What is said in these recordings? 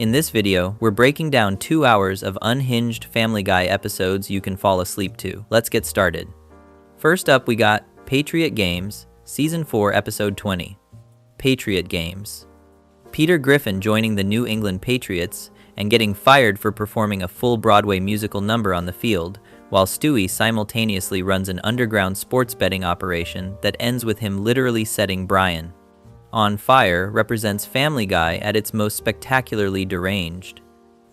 In this video, we're breaking down 2 hours of unhinged Family Guy episodes you can fall asleep to. Let's get started. First up, we got Patriot Games, Season 4, Episode 20. Patriot Games. Peter Griffin joining the New England Patriots and getting fired for performing a full Broadway musical number on the field, while Stewie simultaneously runs an underground sports betting operation that ends with him literally setting Brian on fire represents Family Guy at its most spectacularly deranged.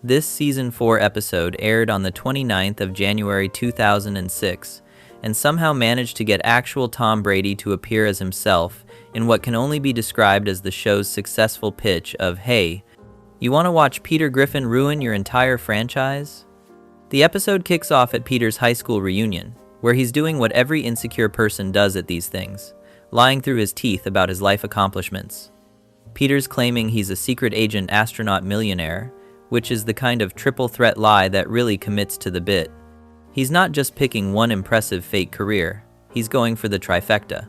This Season 4 episode aired on the 29th of January 2006 and somehow managed to get actual Tom Brady to appear as himself in what can only be described as the show's successful pitch of, "Hey, you want to watch Peter Griffin ruin your entire franchise?" The episode kicks off at Peter's high school reunion, where he's doing what every insecure person does at these things, lying through his teeth about his life accomplishments. Peter's claiming he's a secret agent astronaut millionaire, which is the kind of triple threat lie that really commits to the bit. He's not just picking one impressive fake career, he's going for the trifecta.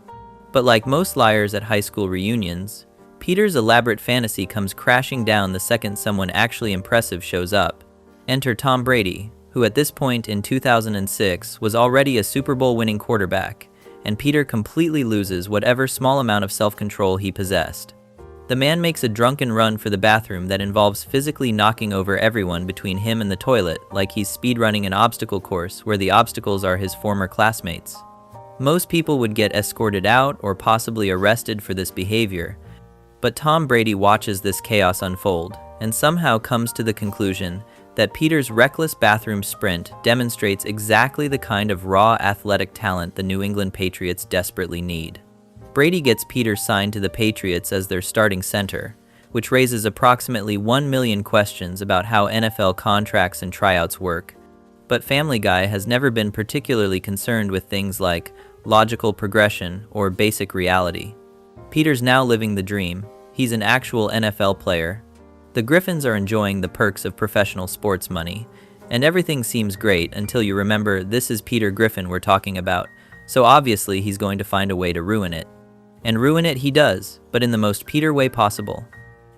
But like most liars at high school reunions, Peter's elaborate fantasy comes crashing down the second someone actually impressive shows up. Enter Tom Brady, who at this point in 2006 was already a Super Bowl winning quarterback, and Peter completely loses whatever small amount of self-control he possessed. The man makes a drunken run for the bathroom that involves physically knocking over everyone between him and the toilet, like he's speedrunning an obstacle course where the obstacles are his former classmates. Most people would get escorted out or possibly arrested for this behavior, but Tom Brady watches this chaos unfold and somehow comes to the conclusion that Peter's reckless bathroom sprint demonstrates exactly the kind of raw athletic talent the New England Patriots desperately need. Brady gets Peter signed to the Patriots as their starting center, which raises approximately 1 million questions about how NFL contracts and tryouts work. But Family Guy has never been particularly concerned with things like logical progression or basic reality. Peter's now living the dream. He's an actual NFL player. The Griffins are enjoying the perks of professional sports money, and everything seems great until you remember this is Peter Griffin we're talking about, so obviously he's going to find a way to ruin it. And ruin it he does, but in the most Peter way possible.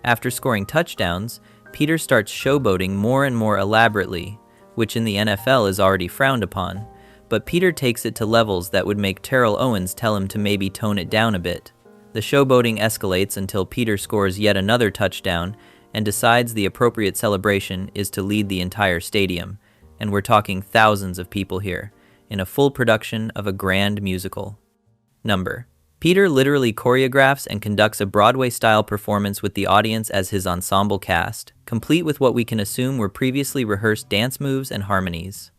After scoring touchdowns, Peter starts showboating more and more elaborately, which in the NFL is already frowned upon, but Peter takes it to levels that would make Terrell Owens tell him to maybe tone it down a bit. The showboating escalates until Peter scores yet another touchdown and decides the appropriate celebration is to lead the entire stadium, and we're talking thousands of people here, in a full production of a grand musical. Peter literally choreographs and conducts a Broadway-style performance with the audience as his ensemble cast, complete with what we can assume were previously rehearsed dance moves and harmonies.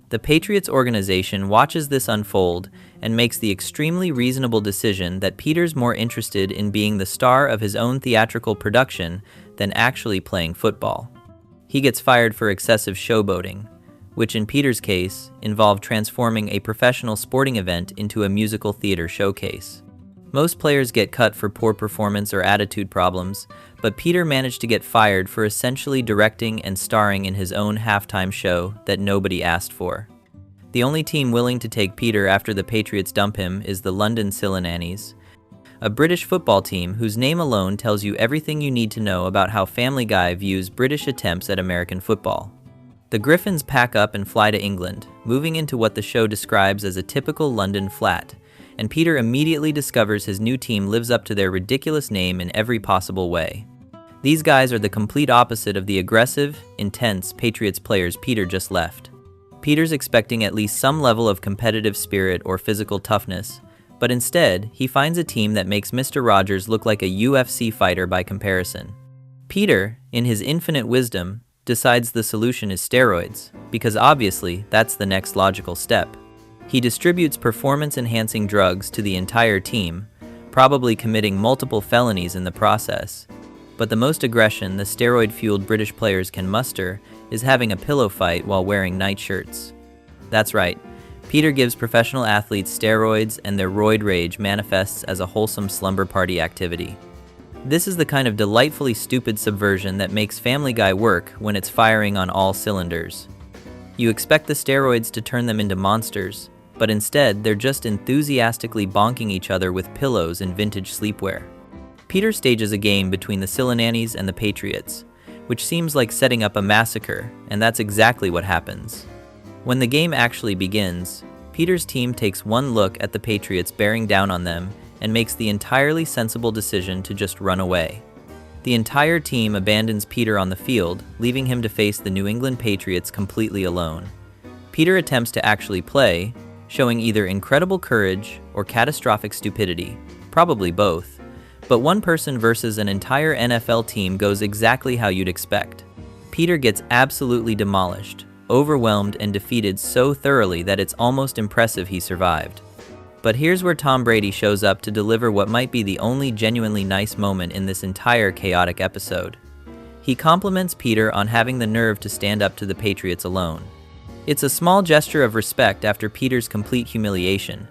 The Patriots organization watches this unfold and makes the extremely reasonable decision that Peter's more interested in being the star of his own theatrical production than actually playing football. He gets fired for excessive showboating, which in Peter's case involved transforming a professional sporting event into a musical theater showcase. Most players get cut for poor performance or attitude problems, but Peter managed to get fired for essentially directing and starring in his own halftime show that nobody asked for. The only team willing to take Peter after the Patriots dump him is the London Sillinannies, a British football team whose name alone tells you everything you need to know about how Family Guy views British attempts at American football. The Griffins pack up and fly to England, moving into what the show describes as a typical London flat, and Peter immediately discovers his new team lives up to their ridiculous name in every possible way. These guys are the complete opposite of the aggressive, intense Patriots players Peter just left. Peter's expecting at least some level of competitive spirit or physical toughness, but instead, he finds a team that makes Mr. Rogers look like a UFC fighter by comparison. Peter, in his infinite wisdom, decides the solution is steroids, because obviously that's the next logical step. He distributes performance-enhancing drugs to the entire team, probably committing multiple felonies in the process. But the most aggression the steroid-fueled British players can muster is having a pillow fight while wearing nightshirts. That's right, Peter gives professional athletes steroids and their roid rage manifests as a wholesome slumber party activity. This is the kind of delightfully stupid subversion that makes Family Guy work when it's firing on all cylinders. You expect the steroids to turn them into monsters, but instead they're just enthusiastically bonking each other with pillows and vintage sleepwear. Peter stages a game between the Sillinannies and the Patriots, which seems like setting up a massacre, and that's exactly what happens. When the game actually begins, Peter's team takes one look at the Patriots bearing down on them and makes the entirely sensible decision to just run away. The entire team abandons Peter on the field, leaving him to face the New England Patriots completely alone. Peter attempts to actually play, showing either incredible courage or catastrophic stupidity, probably both. But one person versus an entire NFL team goes exactly how you'd expect. Peter gets absolutely demolished, overwhelmed and defeated so thoroughly that it's almost impressive he survived. But here's where Tom Brady shows up to deliver what might be the only genuinely nice moment in this entire chaotic episode. He compliments Peter on having the nerve to stand up to the Patriots alone. It's a small gesture of respect after Peter's complete humiliation,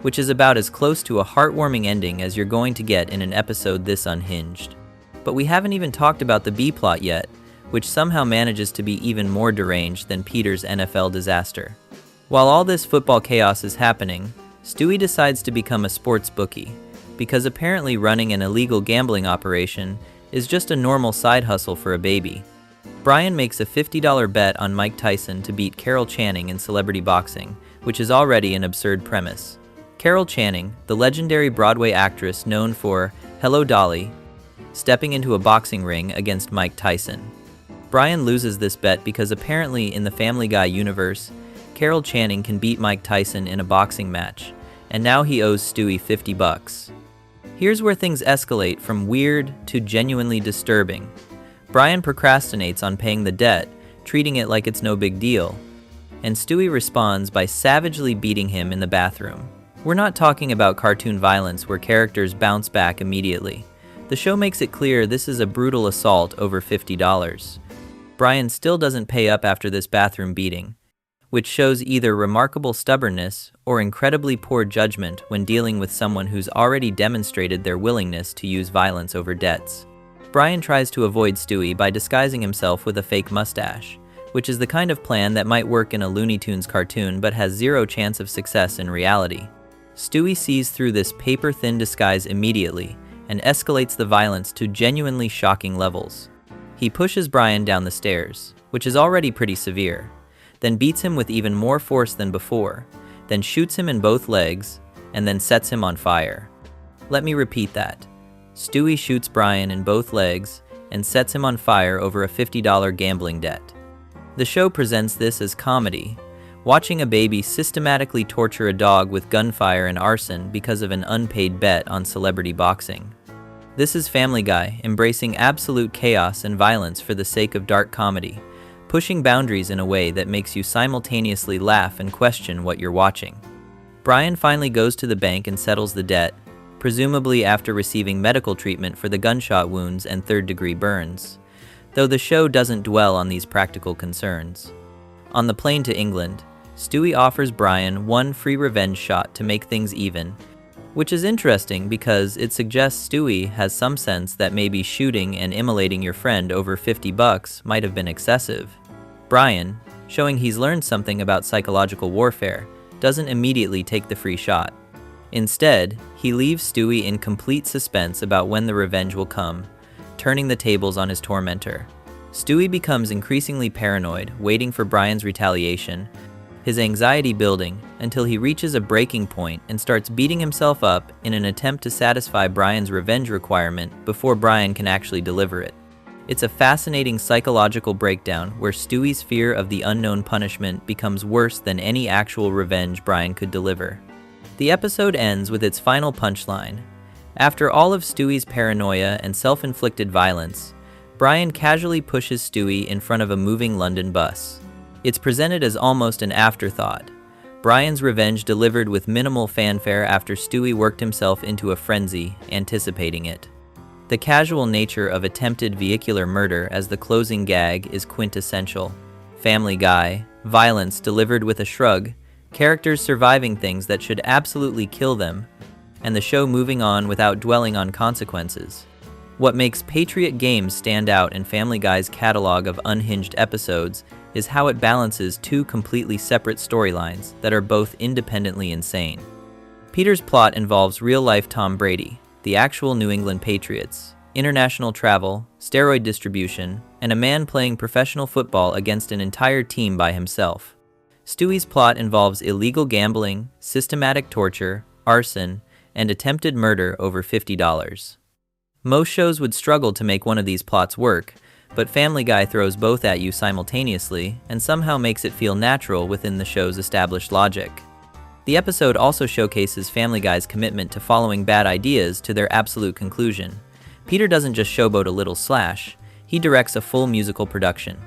which is about as close to a heartwarming ending as you're going to get in an episode this unhinged. But we haven't even talked about the B-plot yet, which somehow manages to be even more deranged than Peter's NFL disaster. While all this football chaos is happening, Stewie decides to become a sports bookie, because apparently running an illegal gambling operation is just a normal side hustle for a baby. Brian makes a $50 bet on Mike Tyson to beat Carol Channing in celebrity boxing, which is already an absurd premise. Carol Channing, the legendary Broadway actress known for Hello Dolly, stepping into a boxing ring against Mike Tyson. Brian loses this bet because apparently in the Family Guy universe, Carol Channing can beat Mike Tyson in a boxing match, and now he owes Stewie $50. Here's where things escalate from weird to genuinely disturbing. Brian procrastinates on paying the debt, treating it like it's no big deal, and Stewie responds by savagely beating him in the bathroom. We're not talking about cartoon violence where characters bounce back immediately. The show makes it clear this is a brutal assault over $50. Brian still doesn't pay up after this bathroom beating, which shows either remarkable stubbornness or incredibly poor judgment when dealing with someone who's already demonstrated their willingness to use violence over debts. Brian tries to avoid Stewie by disguising himself with a fake mustache, which is the kind of plan that might work in a Looney Tunes cartoon but has zero chance of success in reality. Stewie sees through this paper-thin disguise immediately and escalates the violence to genuinely shocking levels. He pushes Brian down the stairs, which is already pretty severe, then beats him with even more force than before, then shoots him in both legs, and then sets him on fire. Let me repeat that. Stewie shoots Brian in both legs and sets him on fire over a $50 gambling debt. The show presents this as comedy, watching a baby systematically torture a dog with gunfire and arson because of an unpaid bet on celebrity boxing. This is Family Guy embracing absolute chaos and violence for the sake of dark comedy, pushing boundaries in a way that makes you simultaneously laugh and question what you're watching. Brian finally goes to the bank and settles the debt, presumably after receiving medical treatment for the gunshot wounds and third-degree burns, though the show doesn't dwell on these practical concerns. On the plane to England, Stewie offers Brian one free revenge shot to make things even, which is interesting because it suggests Stewie has some sense that maybe shooting and immolating your friend over $50 might have been excessive. Brian, showing he's learned something about psychological warfare, doesn't immediately take the free shot. Instead, he leaves Stewie in complete suspense about when the revenge will come, turning the tables on his tormentor. Stewie becomes increasingly paranoid, waiting for Brian's retaliation, his anxiety building until he reaches a breaking point and starts beating himself up in an attempt to satisfy Brian's revenge requirement before Brian can actually deliver it. It's a fascinating psychological breakdown where Stewie's fear of the unknown punishment becomes worse than any actual revenge Brian could deliver. The episode ends with its final punchline. After all of Stewie's paranoia and self-inflicted violence, Brian casually pushes Stewie in front of a moving London bus. It's presented as almost an afterthought, Brian's revenge delivered with minimal fanfare after Stewie worked himself into a frenzy, anticipating it. The casual nature of attempted vehicular murder as the closing gag is quintessential. Family Guy, violence delivered with a shrug, characters surviving things that should absolutely kill them, and the show moving on without dwelling on consequences. What makes Patriot Games stand out in Family Guy's catalog of unhinged episodes is how it balances two completely separate storylines that are both independently insane. Peter's plot involves real-life Tom Brady, the actual New England Patriots, international travel, steroid distribution, and a man playing professional football against an entire team by himself. Stewie's plot involves illegal gambling, systematic torture, arson, and attempted murder over $50. Most shows would struggle to make one of these plots work, but Family Guy throws both at you simultaneously and somehow makes it feel natural within the show's established logic. The episode also showcases Family Guy's commitment to following bad ideas to their absolute conclusion. Peter doesn't just showboat a little slash, he directs a full musical production.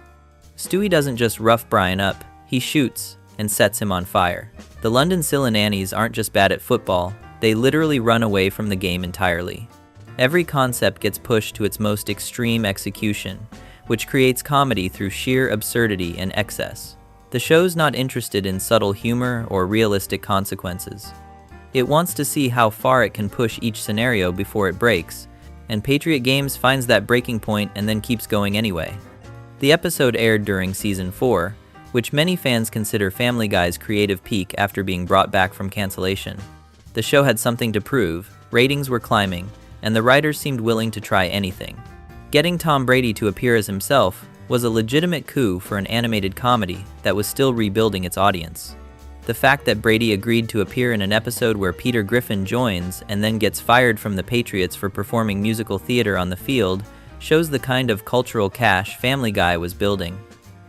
Stewie doesn't just rough Brian up, he shoots and sets him on fire. The London Sillinannies aren't just bad at football, they literally run away from the game entirely. Every concept gets pushed to its most extreme execution, which creates comedy through sheer absurdity and excess. The show's not interested in subtle humor or realistic consequences. It wants to see how far it can push each scenario before it breaks, and Patriot Games finds that breaking point and then keeps going anyway. The episode aired during Season 4, which many fans consider Family Guy's creative peak after being brought back from cancellation. The show had something to prove, ratings were climbing, and the writers seemed willing to try anything. Getting Tom Brady to appear as himself was a legitimate coup for an animated comedy that was still rebuilding its audience. The fact that Brady agreed to appear in an episode where Peter Griffin joins and then gets fired from the Patriots for performing musical theater on the field shows the kind of cultural cash Family Guy was building.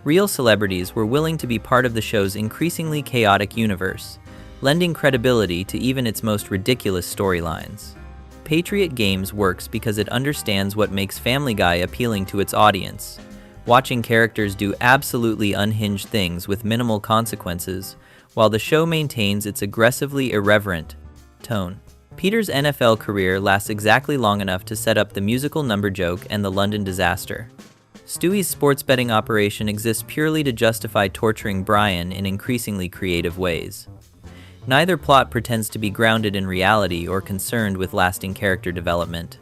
Real celebrities were willing to be part of the show's increasingly chaotic universe, lending credibility to even its most ridiculous storylines. Patriot Games works because it understands what makes Family Guy appealing to its audience. Watching characters do absolutely unhinged things with minimal consequences, while the show maintains its aggressively irreverent tone. Peter's NFL career lasts exactly long enough to set up the musical number joke and the London disaster. Stewie's sports betting operation exists purely to justify torturing Brian in increasingly creative ways. Neither plot pretends to be grounded in reality or concerned with lasting character development.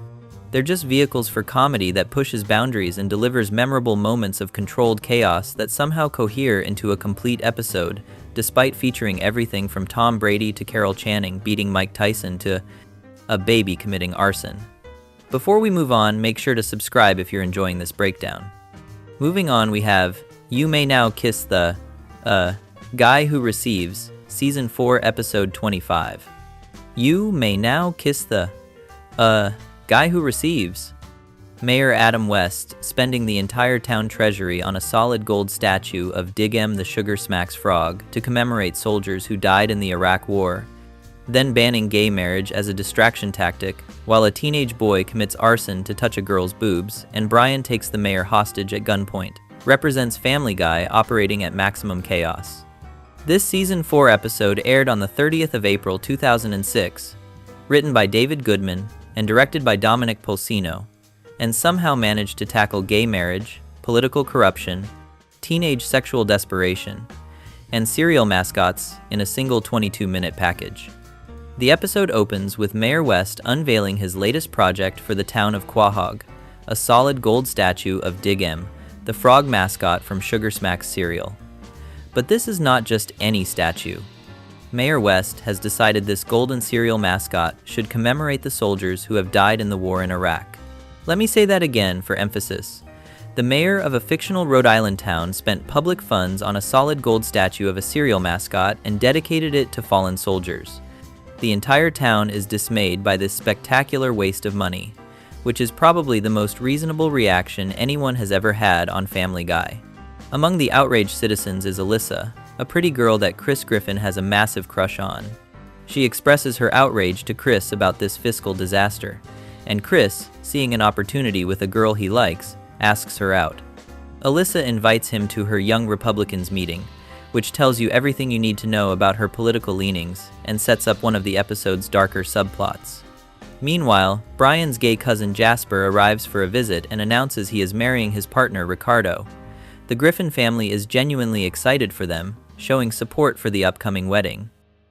They're just vehicles for comedy that pushes boundaries and delivers memorable moments of controlled chaos that somehow cohere into a complete episode, despite featuring everything from Tom Brady to Carol Channing beating Mike Tyson to a baby committing arson. Before we move on, make sure to subscribe if you're enjoying this breakdown. Moving on, we have You May Now Kiss the Guy Who Receives, Season 4, Episode 25. You may now kiss the Guy Who Receives. Mayor Adam West spending the entire town treasury on a solid gold statue of Dig M the Sugar Smacks Frog to commemorate soldiers who died in the Iraq War, then banning gay marriage as a distraction tactic, while a teenage boy commits arson to touch a girl's boobs, and Brian takes the mayor hostage at gunpoint, represents Family Guy operating at maximum chaos. This Season 4 episode aired on the 30th of April 2006, written by David Goodman and directed by Dominic Polsino, and somehow managed to tackle gay marriage, political corruption, teenage sexual desperation, and cereal mascots in a single 22-minute package. The episode opens with Mayor West unveiling his latest project for the town of Quahog, a solid gold statue of Dig M, the frog mascot from Sugar Smacks cereal. But this is not just any statue. Mayor West has decided this golden cereal mascot should commemorate the soldiers who have died in the war in Iraq. Let me say that again for emphasis. The mayor of a fictional Rhode Island town spent public funds on a solid gold statue of a cereal mascot and dedicated it to fallen soldiers. The entire town is dismayed by this spectacular waste of money, which is probably the most reasonable reaction anyone has ever had on Family Guy. Among the outraged citizens is Alyssa, a pretty girl that Chris Griffin has a massive crush on. She expresses her outrage to Chris about this fiscal disaster, and Chris, seeing an opportunity with a girl he likes, asks her out. Alyssa invites him to her Young Republicans meeting, which tells you everything you need to know about her political leanings and sets up one of the episode's darker subplots. Meanwhile, Brian's gay cousin Jasper arrives for a visit and announces he is marrying his partner Ricardo. The Griffin family is genuinely excited for them, showing support for the upcoming wedding.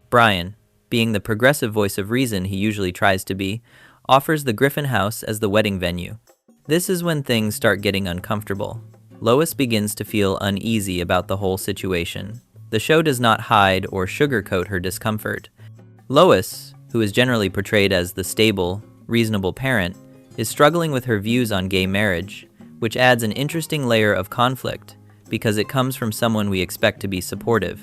Brian, being the progressive voice of reason he usually tries to be, offers the Griffin house as the wedding venue. This is when things start getting uncomfortable. Lois begins to feel uneasy about the whole situation. The show does not hide or sugarcoat her discomfort. Lois, who is generally portrayed as the stable, reasonable parent, is struggling with her views on gay marriage, which adds an interesting layer of conflict because it comes from someone we expect to be supportive.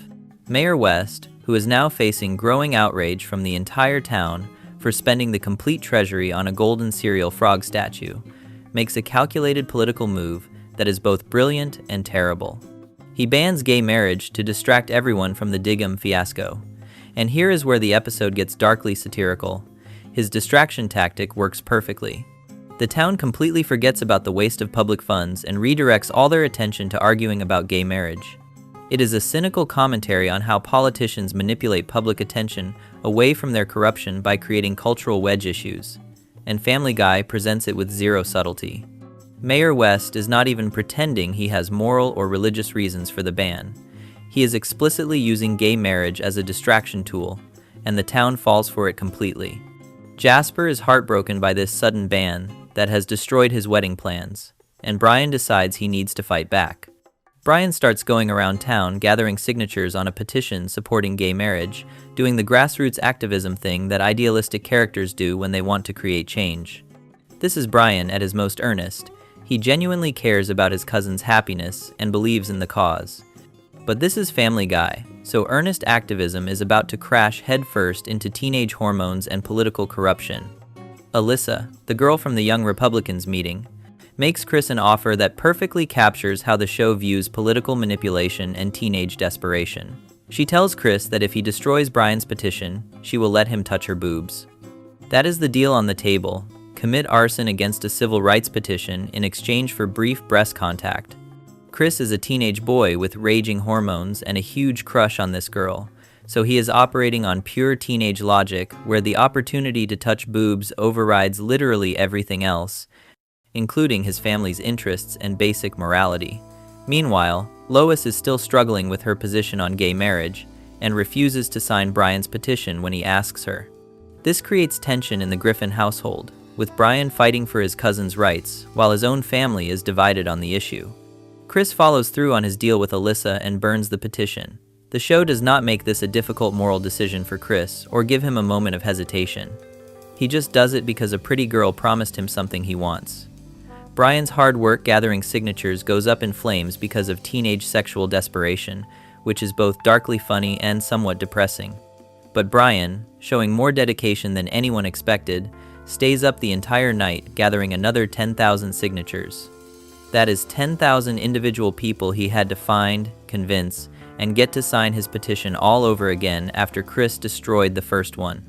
Mayor West, who is now facing growing outrage from the entire town for spending the complete treasury on a golden cereal frog statue, makes a calculated political move that is both brilliant and terrible. He bans gay marriage to distract everyone from the Diggum fiasco. And here is where the episode gets darkly satirical. His distraction tactic works perfectly. The town completely forgets about the waste of public funds and redirects all their attention to arguing about gay marriage. It is a cynical commentary on how politicians manipulate public attention away from their corruption by creating cultural wedge issues, and Family Guy presents it with zero subtlety. Mayor West is not even pretending he has moral or religious reasons for the ban. He is explicitly using gay marriage as a distraction tool, and the town falls for it completely. Jasper is heartbroken by this sudden ban that has destroyed his wedding plans, and Brian decides he needs to fight back. Brian starts going around town gathering signatures on a petition supporting gay marriage, doing the grassroots activism thing that idealistic characters do when they want to create change. This is Brian at his most earnest. He genuinely cares about his cousin's happiness and believes in the cause. But this is Family Guy, so earnest activism is about to crash headfirst into teenage hormones and political corruption. Alyssa, the girl from the Young Republicans meeting, makes Chris an offer that perfectly captures how the show views political manipulation and teenage desperation. She tells Chris that if he destroys Brian's petition, she will let him touch her boobs. That is the deal on the table. Commit arson against a civil rights petition in exchange for brief breast contact. Chris is a teenage boy with raging hormones and a huge crush on this girl, so he is operating on pure teenage logic where the opportunity to touch boobs overrides literally everything else, including his family's interests and basic morality. Meanwhile, Lois is still struggling with her position on gay marriage and refuses to sign Brian's petition when he asks her. This creates tension in the Griffin household, with Brian fighting for his cousin's rights while his own family is divided on the issue. Chris follows through on his deal with Alyssa and burns the petition. The show does not make this a difficult moral decision for Chris or give him a moment of hesitation. He just does it because a pretty girl promised him something he wants. Brian's hard work gathering signatures goes up in flames because of teenage sexual desperation, which is both darkly funny and somewhat depressing. But Brian, showing more dedication than anyone expected, stays up the entire night gathering another 10,000 signatures. That is 10,000 individual people he had to find, convince, and get to sign his petition all over again after Chris destroyed the first one.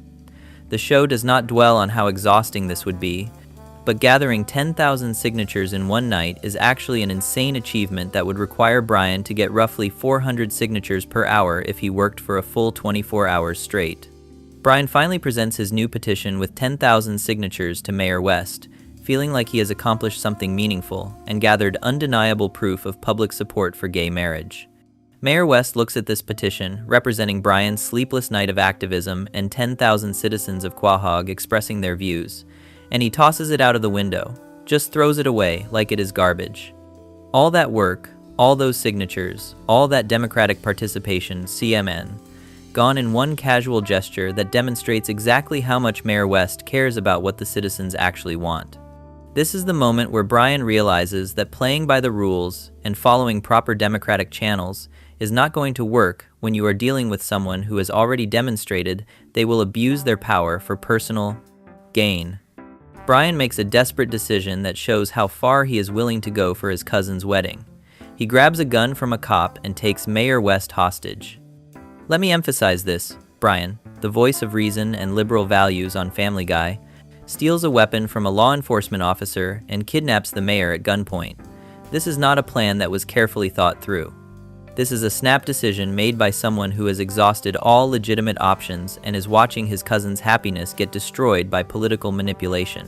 The show does not dwell on how exhausting this would be, but gathering 10,000 signatures in one night is actually an insane achievement that would require Brian to get roughly 400 signatures per hour if he worked for a full 24 hours straight. Brian finally presents his new petition with 10,000 signatures to Mayor West, feeling like he has accomplished something meaningful and gathered undeniable proof of public support for gay marriage. Mayor West looks at this petition, representing Brian's sleepless night of activism and 10,000 citizens of Quahog expressing their views, and he tosses it out of the window, just throws it away like it is garbage. All that work, all those signatures, all that democratic participation, CMN, gone in one casual gesture that demonstrates exactly how much Mayor West cares about what the citizens actually want. This is the moment where Brian realizes that playing by the rules and following proper democratic channels is not going to work when you are dealing with someone who has already demonstrated they will abuse their power for personal gain. Brian makes a desperate decision that shows how far he is willing to go for his cousin's wedding. He grabs a gun from a cop and takes Mayor West hostage. Let me emphasize this. Brian, the voice of reason and liberal values on Family Guy, steals a weapon from a law enforcement officer and kidnaps the mayor at gunpoint. This is not a plan that was carefully thought through. This is a snap decision made by someone who has exhausted all legitimate options and is watching his cousin's happiness get destroyed by political manipulation.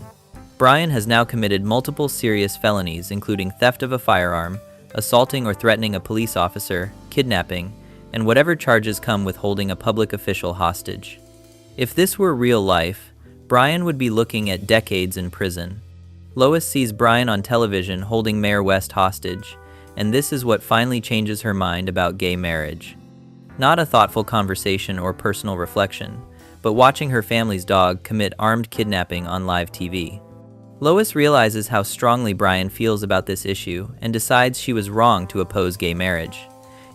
Brian has now committed multiple serious felonies, including theft of a firearm, assaulting or threatening a police officer, kidnapping, and whatever charges come with holding a public official hostage. If this were real life, Brian would be looking at decades in prison. Lois sees Brian on television holding Mayor West hostage, and this is what finally changes her mind about gay marriage. Not a thoughtful conversation or personal reflection, but watching her family's dog commit armed kidnapping on live TV. Lois realizes how strongly Brian feels about this issue and decides she was wrong to oppose gay marriage.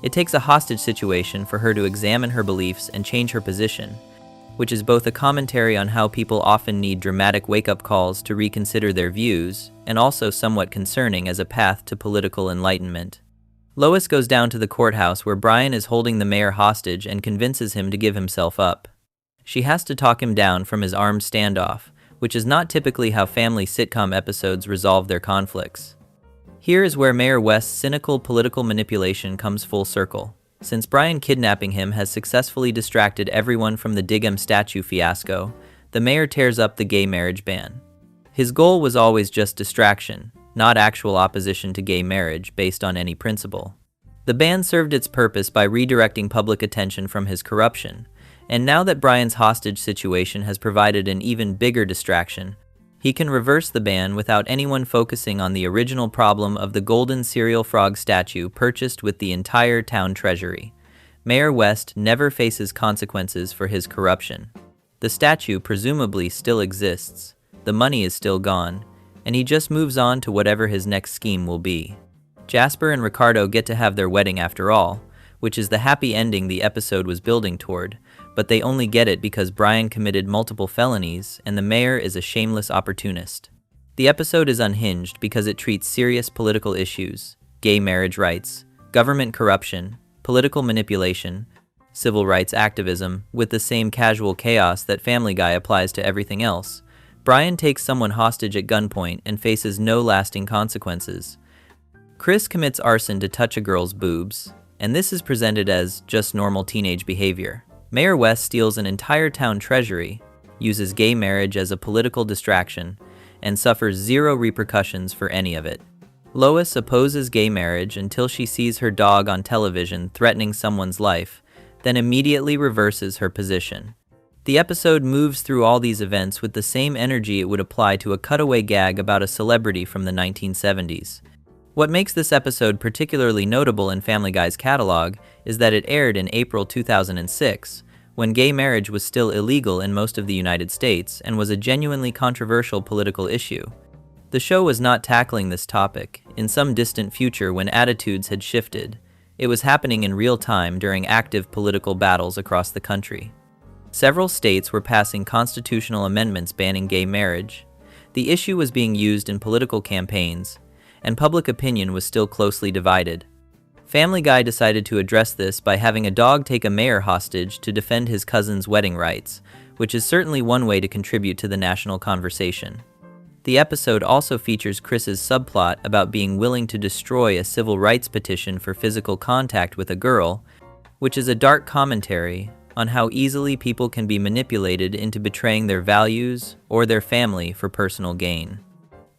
It takes a hostage situation for her to examine her beliefs and change her position, which is both a commentary on how people often need dramatic wake-up calls to reconsider their views, and also somewhat concerning as a path to political enlightenment. Lois goes down to the courthouse where Brian is holding the mayor hostage and convinces him to give himself up. She has to talk him down from his armed standoff, which is not typically how family sitcom episodes resolve their conflicts. Here is where Mayor West's cynical political manipulation comes full circle. Since Brian kidnapping him has successfully distracted everyone from the Diggum statue fiasco, the mayor tears up the gay marriage ban. His goal was always just distraction, not actual opposition to gay marriage based on any principle. The ban served its purpose by redirecting public attention from his corruption, and now that Brian's hostage situation has provided an even bigger distraction, he can reverse the ban without anyone focusing on the original problem of the golden cereal frog statue purchased with the entire town treasury. Mayor West never faces consequences for his corruption. The statue presumably still exists, the money is still gone, and he just moves on to whatever his next scheme will be. Jasper and Ricardo get to have their wedding after all, which is the happy ending the episode was building toward, but they only get it because Brian committed multiple felonies and the mayor is a shameless opportunist. The episode is unhinged because it treats serious political issues, gay marriage rights, government corruption, political manipulation, civil rights activism, with the same casual chaos that Family Guy applies to everything else. Brian takes someone hostage at gunpoint and faces no lasting consequences. Chris commits arson to touch a girl's boobs, and this is presented as just normal teenage behavior. Mayor West steals an entire town treasury, uses gay marriage as a political distraction, and suffers zero repercussions for any of it. Lois opposes gay marriage until she sees her dog on television threatening someone's life, then immediately reverses her position. The episode moves through all these events with the same energy it would apply to a cutaway gag about a celebrity from the 1970s. What makes this episode particularly notable in Family Guy's catalog is that it aired in April 2006, when gay marriage was still illegal in most of the United States and was a genuinely controversial political issue. The show was not tackling this topic in some distant future when attitudes had shifted. It was happening in real time during active political battles across the country. Several states were passing constitutional amendments banning gay marriage. The issue was being used in political campaigns, and public opinion was still closely divided. Family Guy decided to address this by having a dog take a mayor hostage to defend his cousin's wedding rights, which is certainly one way to contribute to the national conversation. The episode also features Chris's subplot about being willing to destroy a civil rights petition for physical contact with a girl, which is a dark commentary on how easily people can be manipulated into betraying their values or their family for personal gain.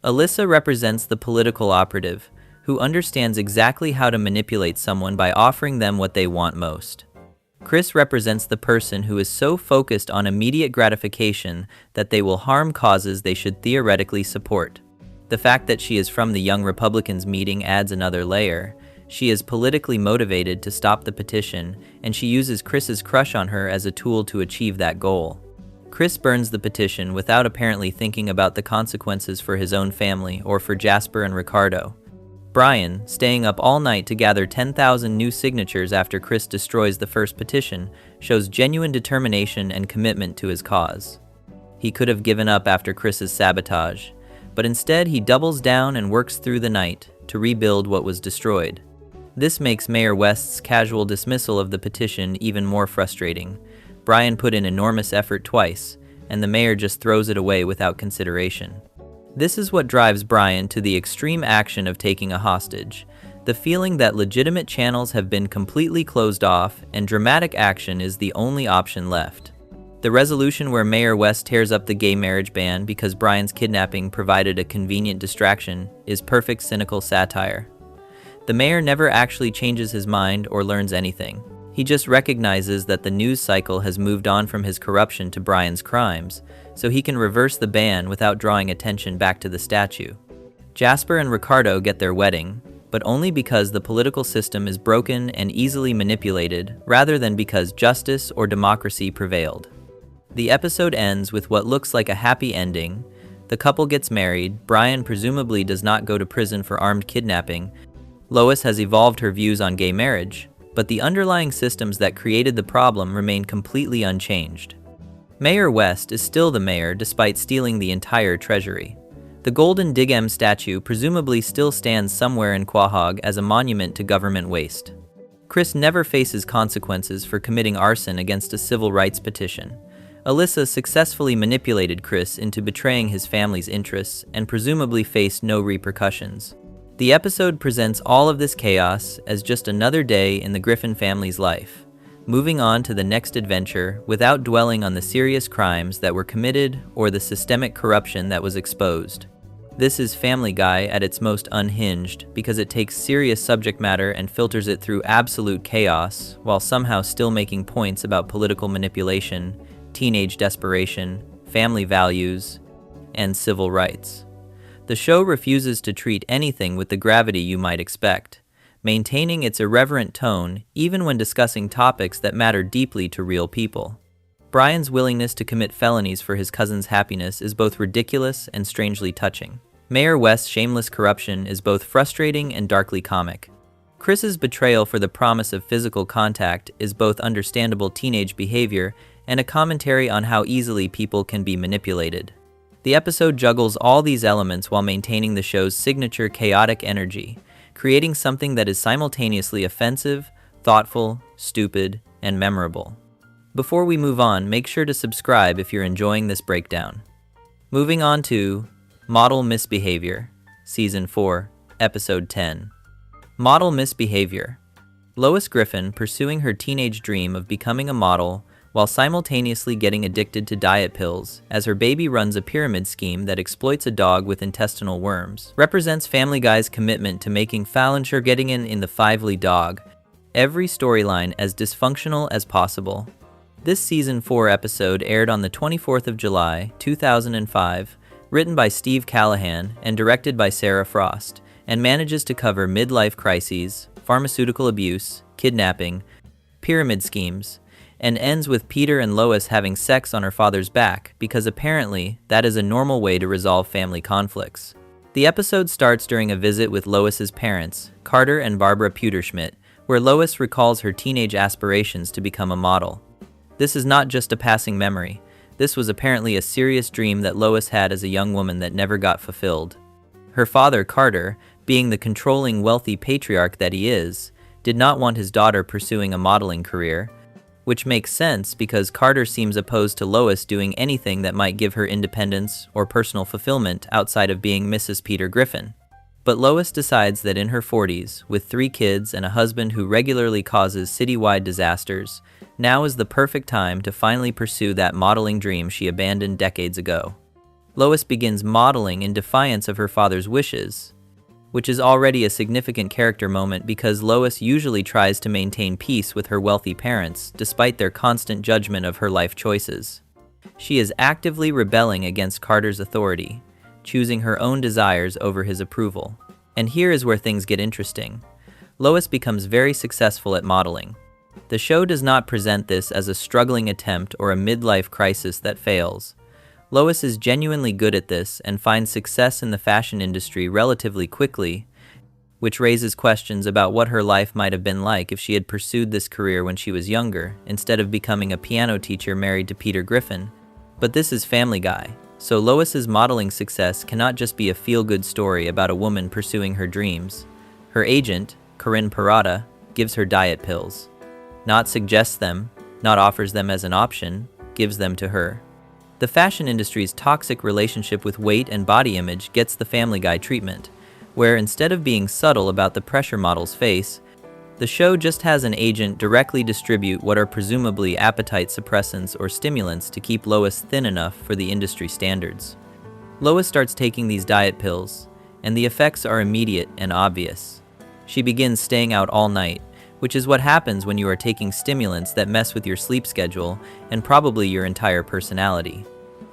Alyssa represents the political operative, who understands exactly how to manipulate someone by offering them what they want most. Chris represents the person who is so focused on immediate gratification that they will harm causes they should theoretically support. The fact that she is from the Young Republicans meeting adds another layer. She is politically motivated to stop the petition, and she uses Chris's crush on her as a tool to achieve that goal. Chris burns the petition without apparently thinking about the consequences for his own family or for Jasper and Ricardo. Brian, staying up all night to gather 10,000 new signatures after Chris destroys the first petition, shows genuine determination and commitment to his cause. He could have given up after Chris's sabotage, but instead he doubles down and works through the night to rebuild what was destroyed. This makes Mayor West's casual dismissal of the petition even more frustrating. Brian put in enormous effort twice, and the mayor just throws it away without consideration. This is what drives Brian to the extreme action of taking a hostage, the feeling that legitimate channels have been completely closed off and dramatic action is the only option left. The resolution where Mayor West tears up the gay marriage ban because Brian's kidnapping provided a convenient distraction is perfect cynical satire. The mayor never actually changes his mind or learns anything. He just recognizes that the news cycle has moved on from his corruption to Brian's crimes, so he can reverse the ban without drawing attention back to the statue. Jasper and Ricardo get their wedding, but only because the political system is broken and easily manipulated, rather than because justice or democracy prevailed. The episode ends with what looks like a happy ending, The couple gets married, Brian presumably does not go to prison for armed kidnapping, Lois has evolved her views on gay marriage, but the underlying systems that created the problem remain completely unchanged. Mayor West is still the mayor despite stealing the entire treasury. The golden Dig-Em statue presumably still stands somewhere in Quahog as a monument to government waste. Chris never faces consequences for committing arson against a civil rights petition. Alyssa successfully manipulated Chris into betraying his family's interests and presumably faced no repercussions. The episode presents all of this chaos as just another day in the Griffin family's life, moving on to the next adventure without dwelling on the serious crimes that were committed or the systemic corruption that was exposed. This is Family Guy at its most unhinged because it takes serious subject matter and filters it through absolute chaos while somehow still making points about political manipulation, teenage desperation, family values, and civil rights. The show refuses to treat anything with the gravity you might expect, maintaining its irreverent tone even when discussing topics that matter deeply to real people. Brian's willingness to commit felonies for his cousin's happiness is both ridiculous and strangely touching. Mayor West's shameless corruption is both frustrating and darkly comic. Chris's betrayal for the promise of physical contact is both understandable teenage behavior and a commentary on how easily people can be manipulated. The episode juggles all these elements while maintaining the show's signature chaotic energy, creating something that is simultaneously offensive, thoughtful, stupid, and memorable. Before we move on, make sure to subscribe if you're enjoying this breakdown. Moving on to Model Misbehavior, Season 4, Episode 10. Model Misbehavior. Lois Griffin, pursuing her teenage dream of becoming a model while simultaneously getting addicted to diet pills as her baby runs a pyramid scheme that exploits a dog with intestinal worms, represents Family Guy's commitment to making Fallinger getting in the Fively dog, every storyline as dysfunctional as possible. This Season 4 episode aired on the 24th of July, 2005, written by Steve Callahan and directed by Sarah Frost, and manages to cover midlife crises, pharmaceutical abuse, kidnapping, pyramid schemes, and ends with Peter and Lois having sex on her father's back because apparently that is a normal way to resolve family conflicts. The episode starts during a visit with Lois's parents, Carter and Barbara Pewterschmidt, where Lois recalls her teenage aspirations to become a model. This is not just a passing memory. This was apparently a serious dream that Lois had as a young woman that never got fulfilled. Her father, Carter, being the controlling, wealthy patriarch that he is, did not want his daughter pursuing a modeling career, which makes sense because Carter seems opposed to Lois doing anything that might give her independence or personal fulfillment outside of being Mrs. Peter Griffin. But Lois decides that in her 40s, with 3 kids and a husband who regularly causes citywide disasters, now is the perfect time to finally pursue that modeling dream she abandoned decades ago. Lois begins modeling in defiance of her father's wishes, which is already a significant character moment because Lois usually tries to maintain peace with her wealthy parents despite their constant judgment of her life choices. She is actively rebelling against Carter's authority, choosing her own desires over his approval. And here is where things get interesting. Lois becomes very successful at modeling. The show does not present this as a struggling attempt or a midlife crisis that fails. Lois is genuinely good at this and finds success in the fashion industry relatively quickly, which raises questions about what her life might have been like if she had pursued this career when she was younger, instead of becoming a piano teacher married to Peter Griffin. But this is Family Guy, so Lois's modeling success cannot just be a feel-good story about a woman pursuing her dreams. Her agent, Corinne Parada, gives her diet pills. Not suggests them, not offers them as an option, gives them to her. The fashion industry's toxic relationship with weight and body image gets the Family Guy treatment, where instead of being subtle about the pressure model's face, the show just has an agent directly distribute what are presumably appetite suppressants or stimulants to keep Lois thin enough for the industry standards. Lois starts taking these diet pills, and the effects are immediate and obvious. She begins staying out all night, which is what happens when you are taking stimulants that mess with your sleep schedule and probably your entire personality.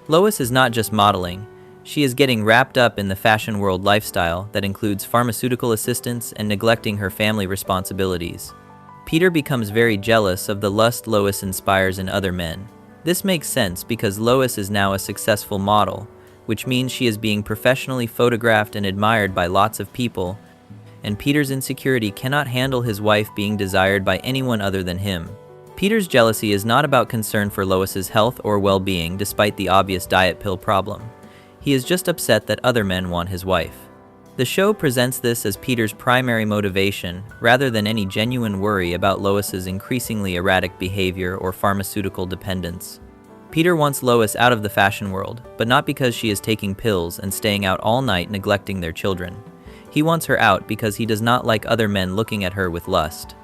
Lois is not just modeling, she is getting wrapped up in the fashion world lifestyle that includes pharmaceutical assistance and neglecting her family responsibilities. Peter becomes very jealous of the lust Lois inspires in other men. This makes sense because Lois is now a successful model, which means she is being professionally photographed and admired by lots of people, and Peter's insecurity cannot handle his wife being desired by anyone other than him. Peter's jealousy is not about concern for Lois's health or well-being despite the obvious diet pill problem. He is just upset that other men want his wife. The show presents this as Peter's primary motivation, rather than any genuine worry about Lois's increasingly erratic behavior or pharmaceutical dependence. Peter wants Lois out of the fashion world, but not because she is taking pills and staying out all night neglecting their children. He wants her out because he does not like other men looking at her with lust.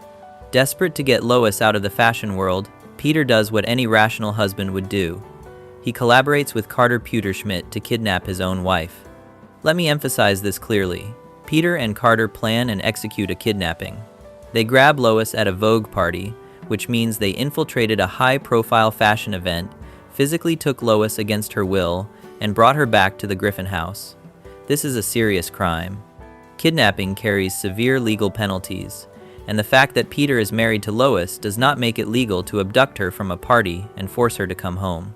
Desperate to get Lois out of the fashion world, Peter does what any rational husband would do. He collaborates with Carter Pewterschmidt to kidnap his own wife. Let me emphasize this clearly. Peter and Carter plan and execute a kidnapping. They grab Lois at a Vogue party, which means they infiltrated a high-profile fashion event, physically took Lois against her will, and brought her back to the Griffin house. This is a serious crime. Kidnapping carries severe legal penalties, and the fact that Peter is married to Lois does not make it legal to abduct her from a party and force her to come home.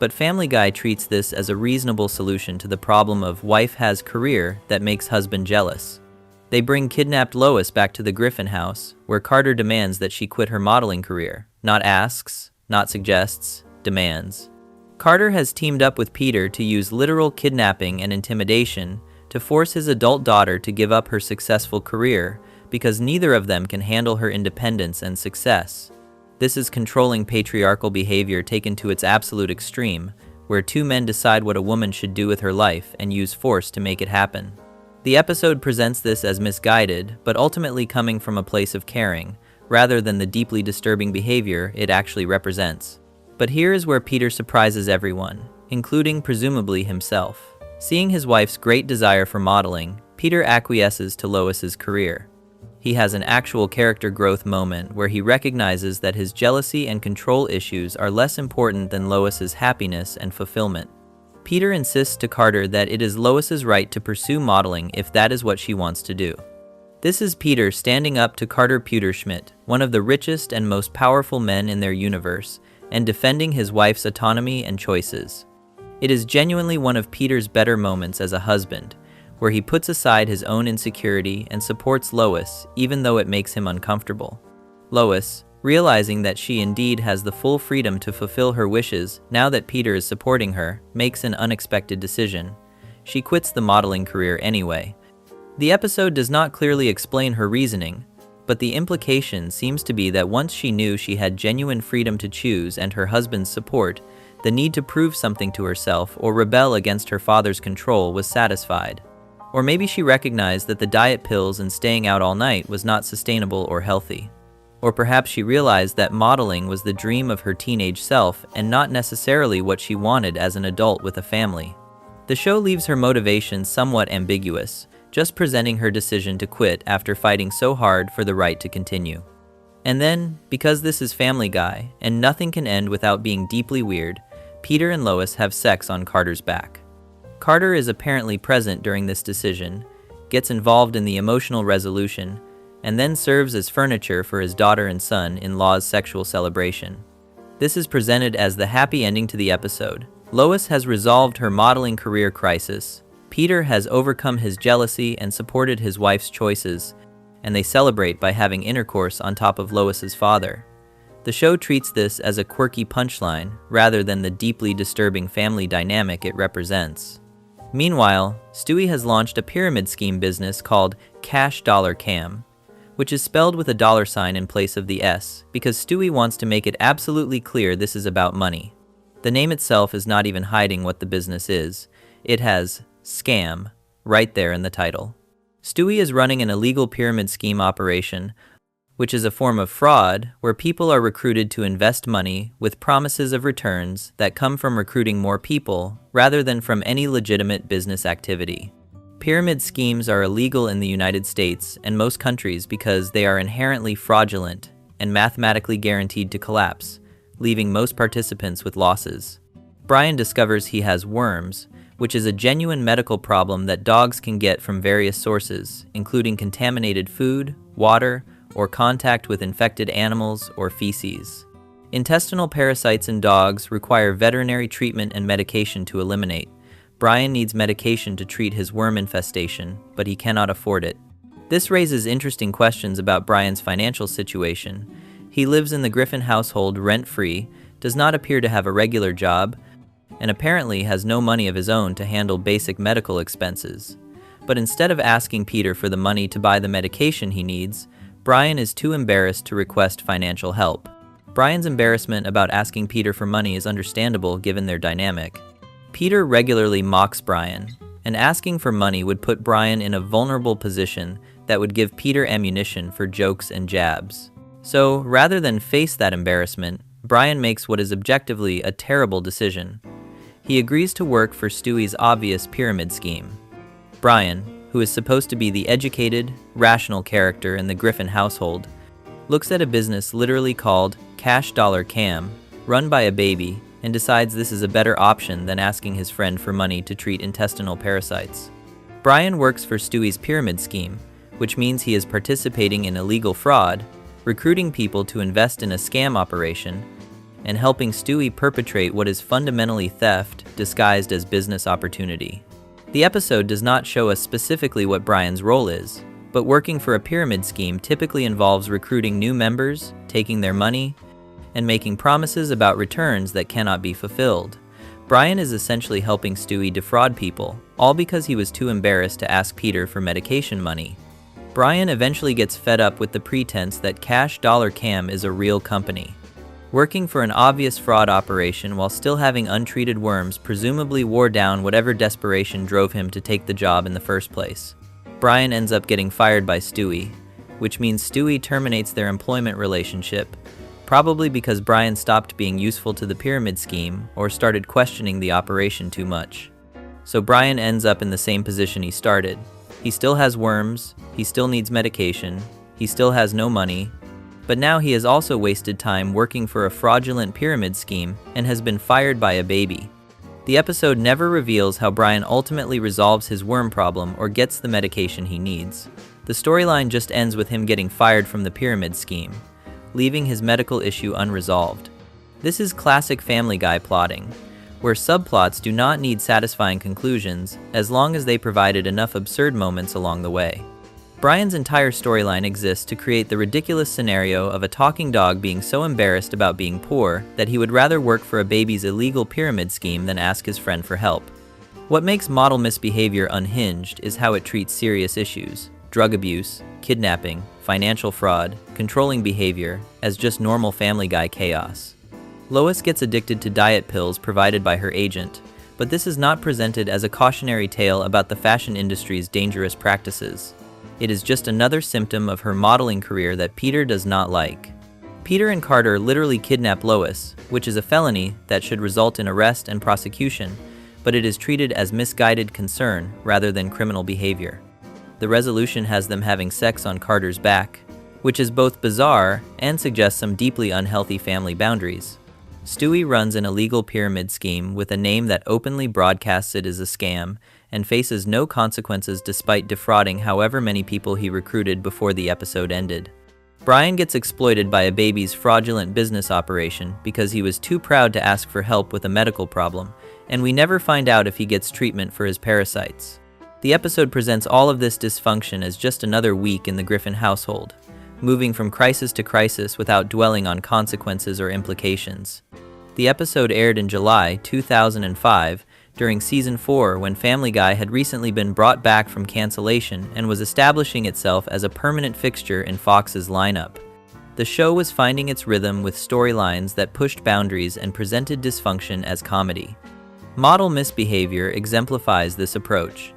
But Family Guy treats this as a reasonable solution to the problem of wife has career that makes husband jealous. They bring kidnapped Lois back to the Griffin house, where Carter demands that she quit her modeling career. Not asks, not suggests, demands. Carter has teamed up with Peter to use literal kidnapping and intimidation to force his adult daughter to give up her successful career because neither of them can handle her independence and success. This is controlling patriarchal behavior taken to its absolute extreme, where two men decide what a woman should do with her life and use force to make it happen. The episode presents this as misguided, but ultimately coming from a place of caring, rather than the deeply disturbing behavior it actually represents. But here is where Peter surprises everyone, including presumably himself. Seeing his wife's great desire for modeling, Peter acquiesces to Lois's career. He has an actual character growth moment where he recognizes that his jealousy and control issues are less important than Lois's happiness and fulfillment. Peter insists to Carter that it is Lois's right to pursue modeling if that is what she wants to do. This is Peter standing up to Carter Pewterschmidt, one of the richest and most powerful men in their universe, and defending his wife's autonomy and choices. It is genuinely one of Peter's better moments as a husband, where he puts aside his own insecurity and supports Lois even though it makes him uncomfortable. Lois, realizing that she indeed has the full freedom to fulfill her wishes now that Peter is supporting her, makes an unexpected decision. She quits the modeling career anyway. The episode does not clearly explain her reasoning, but the implication seems to be that once she knew she had genuine freedom to choose and her husband's support, the need to prove something to herself or rebel against her father's control was satisfied. Or maybe she recognized that the diet pills and staying out all night was not sustainable or healthy. Or perhaps she realized that modeling was the dream of her teenage self and not necessarily what she wanted as an adult with a family. The show leaves her motivation somewhat ambiguous, just presenting her decision to quit after fighting so hard for the right to continue. And then, because this is Family Guy and nothing can end without being deeply weird, Peter and Lois have sex on Carter's back. Carter is apparently present during this decision, gets involved in the emotional resolution, and then serves as furniture for his daughter and son-in-law's sexual celebration. This is presented as the happy ending to the episode. Lois has resolved her modeling career crisis, Peter has overcome his jealousy and supported his wife's choices, and they celebrate by having intercourse on top of Lois's father. The show treats this as a quirky punchline rather than the deeply disturbing family dynamic it represents. Meanwhile, Stewie has launched a pyramid scheme business called Cash Dollar Cam, which is spelled with a dollar sign in place of the S because Stewie wants to make it absolutely clear this is about money. The name itself is not even hiding what the business is. It has scam right there in the title. Stewie is running an illegal pyramid scheme operation, which is a form of fraud where people are recruited to invest money with promises of returns that come from recruiting more people rather than from any legitimate business activity. Pyramid schemes are illegal in the United States and most countries because they are inherently fraudulent and mathematically guaranteed to collapse, leaving most participants with losses. Brian discovers he has worms, which is a genuine medical problem that dogs can get from various sources, including contaminated food, water, or contact with infected animals or feces. Intestinal parasites in dogs require veterinary treatment and medication to eliminate, Brian needs medication to treat his worm infestation, but he cannot afford it. This raises interesting questions about Brian's financial situation. He lives in the Griffin household rent-free, does not appear to have a regular job, and apparently has no money of his own to handle basic medical expenses. But instead of asking Peter for the money to buy the medication he needs, Brian is too embarrassed to request financial help. Brian's embarrassment about asking Peter for money is understandable given their dynamic. Peter regularly mocks Brian, and asking for money would put Brian in a vulnerable position that would give Peter ammunition for jokes and jabs. So, rather than face that embarrassment, Brian makes what is objectively a terrible decision. He agrees to work for Stewie's obvious pyramid scheme. Brian, who is supposed to be the educated, rational character in the Griffin household, looks at a business literally called Cash Dollar Cam, run by a baby, and decides this is a better option than asking his friend for money to treat intestinal parasites. Brian works for Stewie's pyramid scheme, which means he is participating in illegal fraud, recruiting people to invest in a scam operation, and helping Stewie perpetrate what is fundamentally theft disguised as business opportunity. The episode does not show us specifically what Brian's role is, but working for a pyramid scheme typically involves recruiting new members, taking their money, and making promises about returns that cannot be fulfilled. Brian is essentially helping Stewie defraud people, all because he was too embarrassed to ask Peter for medication money. Brian eventually gets fed up with the pretense that Cash Dollar Cam is a real company. Working for an obvious fraud operation while still having untreated worms presumably wore down whatever desperation drove him to take the job in the first place. Brian ends up getting fired by Stewie, which means Stewie terminates their employment relationship, probably because Brian stopped being useful to the pyramid scheme or started questioning the operation too much. So Brian ends up in the same position he started. He still has worms, he still needs medication, he still has no money, but now he has also wasted time working for a fraudulent pyramid scheme and has been fired by a baby. The episode never reveals how Brian ultimately resolves his worm problem or gets the medication he needs. The storyline just ends with him getting fired from the pyramid scheme, leaving his medical issue unresolved. This is classic Family Guy plotting, where subplots do not need satisfying conclusions as long as they provided enough absurd moments along the way. Brian's entire storyline exists to create the ridiculous scenario of a talking dog being so embarrassed about being poor that he would rather work for a baby's illegal pyramid scheme than ask his friend for help. What makes model misbehavior unhinged is how it treats serious issues, drug abuse, kidnapping, financial fraud, controlling behavior, as just normal Family Guy chaos. Lois gets addicted to diet pills provided by her agent, but this is not presented as a cautionary tale about the fashion industry's dangerous practices. It is just another symptom of her modeling career that Peter does not like. Peter and Carter literally kidnap Lois, which is a felony that should result in arrest and prosecution, but it is treated as misguided concern rather than criminal behavior. The resolution has them having sex on Carter's back, which is both bizarre and suggests some deeply unhealthy family boundaries. Stewie runs an illegal pyramid scheme with a name that openly broadcasts it as a scam and faces no consequences despite defrauding however many people he recruited before the episode ended. Brian gets exploited by a baby's fraudulent business operation because he was too proud to ask for help with a medical problem, and we never find out if he gets treatment for his parasites. The episode presents all of this dysfunction as just another week in the Griffin household, moving from crisis to crisis without dwelling on consequences or implications. The episode aired in July 2005 during Season 4 when Family Guy had recently been brought back from cancellation and was establishing itself as a permanent fixture in Fox's lineup. The show was finding its rhythm with storylines that pushed boundaries and presented dysfunction as comedy. Model misbehavior exemplifies this approach.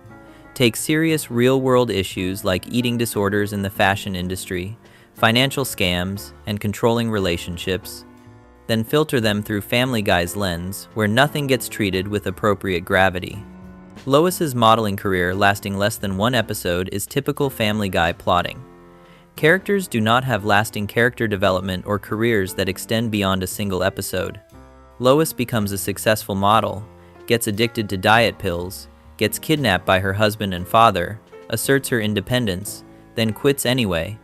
Take serious real-world issues like eating disorders in the fashion industry, financial scams, and controlling relationships, then filter them through Family Guy's lens, where nothing gets treated with appropriate gravity. Lois's modeling career lasting less than one episode is typical Family Guy plotting. Characters do not have lasting character development or careers that extend beyond a single episode. Lois becomes a successful model, gets addicted to diet pills, gets kidnapped by her husband and father, asserts her independence, then quits anyway,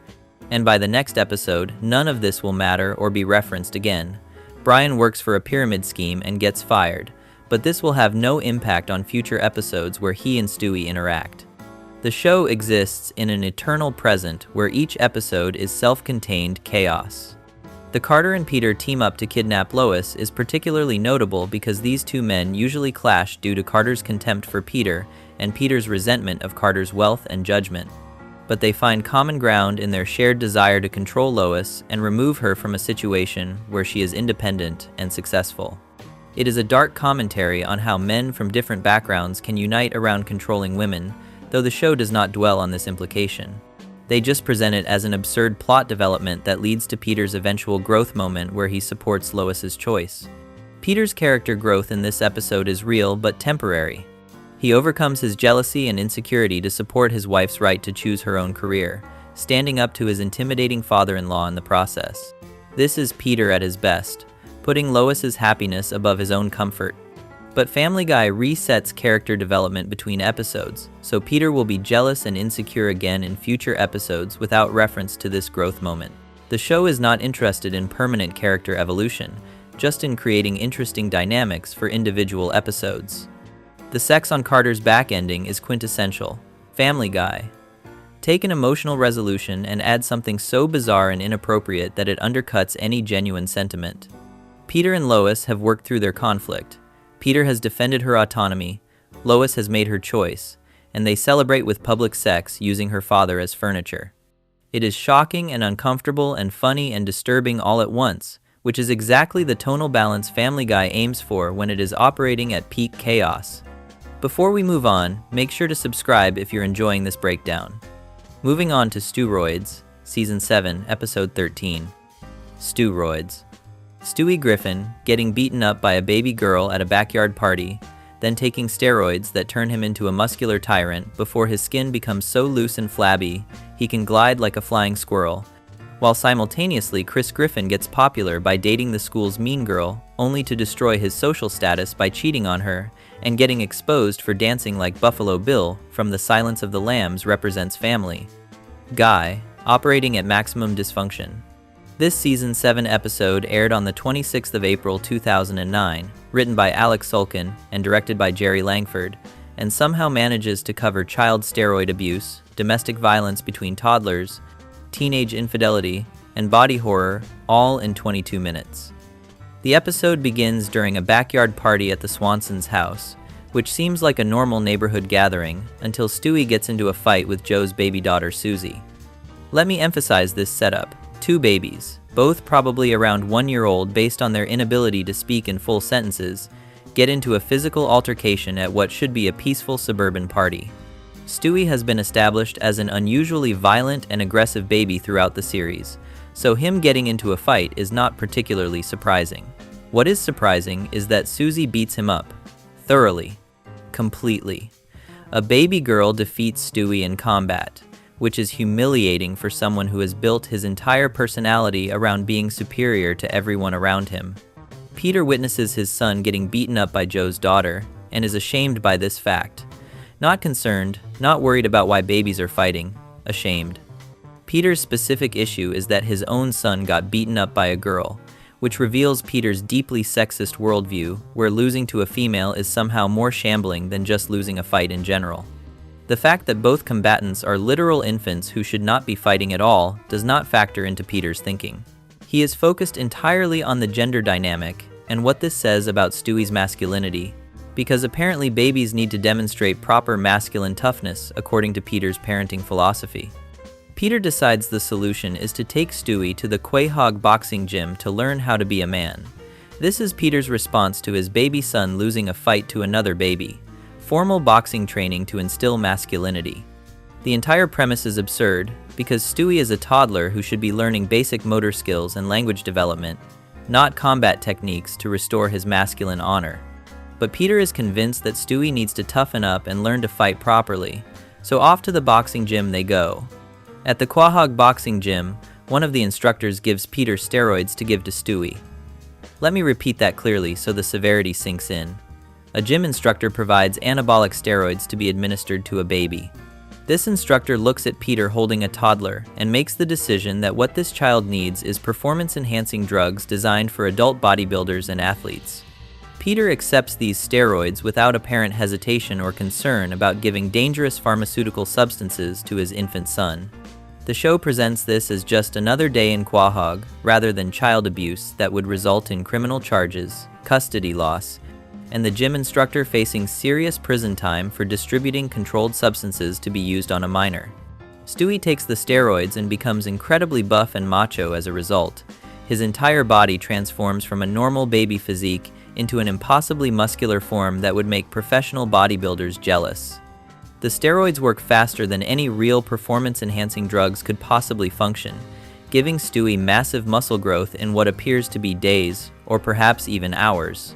and by the next episode, none of this will matter or be referenced again. Brian works for a pyramid scheme and gets fired, but this will have no impact on future episodes where he and Stewie interact. The show exists in an eternal present where each episode is self-contained chaos. The Carter and Peter team up to kidnap Lois is particularly notable because these two men usually clash due to Carter's contempt for Peter and Peter's resentment of Carter's wealth and judgment. But they find common ground in their shared desire to control Lois and remove her from a situation where she is independent and successful. It is a dark commentary on how men from different backgrounds can unite around controlling women, though the show does not dwell on this implication. They just present it as an absurd plot development that leads to Peter's eventual growth moment where he supports Lois's choice. Peter's character growth in this episode is real but temporary. He overcomes his jealousy and insecurity to support his wife's right to choose her own career, standing up to his intimidating father-in-law in the process. This is Peter at his best, putting Lois's happiness above his own comfort. But Family Guy resets character development between episodes, so Peter will be jealous and insecure again in future episodes without reference to this growth moment. The show is not interested in permanent character evolution, just in creating interesting dynamics for individual episodes. The sex on Carter's back ending is quintessential. Family Guy. Take an emotional resolution and add something so bizarre and inappropriate that it undercuts any genuine sentiment. Peter and Lois have worked through their conflict. Peter has defended her autonomy, Lois has made her choice, and they celebrate with public sex using her father as furniture. It is shocking and uncomfortable and funny and disturbing all at once, which is exactly the tonal balance Family Guy aims for when it is operating at peak chaos. Before we move on, make sure to subscribe if you're enjoying this breakdown. Moving on to Steroids, Season 7, Episode 13. Steroids. Stewie Griffin, getting beaten up by a baby girl at a backyard party, then taking steroids that turn him into a muscular tyrant before his skin becomes so loose and flabby he can glide like a flying squirrel, while simultaneously Chris Griffin gets popular by dating the school's mean girl, only to destroy his social status by cheating on her and getting exposed for dancing like Buffalo Bill from The Silence of the Lambs represents Family Guy, operating at maximum dysfunction. This Season 7 episode aired on the 26th of April 2009, written by Alex Sulkin and directed by Jerry Langford, and somehow manages to cover child steroid abuse, domestic violence between toddlers, teenage infidelity, and body horror, all in 22 minutes. The episode begins during a backyard party at the Swansons' house, which seems like a normal neighborhood gathering until Stewie gets into a fight with Joe's baby daughter Susie. Let me emphasize this setup. Two babies, both probably around 1 year old based on their inability to speak in full sentences, get into a physical altercation at what should be a peaceful suburban party. Stewie has been established as an unusually violent and aggressive baby throughout the series, so him getting into a fight is not particularly surprising. What is surprising is that Susie beats him up. Thoroughly. Completely. A baby girl defeats Stewie in combat, which is humiliating for someone who has built his entire personality around being superior to everyone around him. Peter witnesses his son getting beaten up by Joe's daughter, and is ashamed by this fact. Not concerned, not worried about why babies are fighting, ashamed. Peter's specific issue is that his own son got beaten up by a girl, which reveals Peter's deeply sexist worldview, where losing to a female is somehow more shambling than just losing a fight in general. The fact that both combatants are literal infants who should not be fighting at all does not factor into Peter's thinking. He is focused entirely on the gender dynamic and what this says about Stewie's masculinity, because apparently babies need to demonstrate proper masculine toughness according to Peter's parenting philosophy. Peter decides the solution is to take Stewie to the Quahog boxing gym to learn how to be a man. This is Peter's response to his baby son losing a fight to another baby. Formal boxing training to instill masculinity. The entire premise is absurd because Stewie is a toddler who should be learning basic motor skills and language development, not combat techniques to restore his masculine honor. But Peter is convinced that Stewie needs to toughen up and learn to fight properly, so off to the boxing gym they go. At the Quahog boxing gym, one of the instructors gives Peter steroids to give to Stewie. Let me repeat that clearly so the severity sinks in. A gym instructor provides anabolic steroids to be administered to a baby. This instructor looks at Peter holding a toddler and makes the decision that what this child needs is performance-enhancing drugs designed for adult bodybuilders and athletes. Peter accepts these steroids without apparent hesitation or concern about giving dangerous pharmaceutical substances to his infant son. The show presents this as just another day in Quahog, rather than child abuse that would result in criminal charges, custody loss, and the gym instructor facing serious prison time for distributing controlled substances to be used on a minor. Stewie takes the steroids and becomes incredibly buff and macho as a result. His entire body transforms from a normal baby physique into an impossibly muscular form that would make professional bodybuilders jealous. The steroids work faster than any real performance-enhancing drugs could possibly function, giving Stewie massive muscle growth in what appears to be days, or perhaps even hours.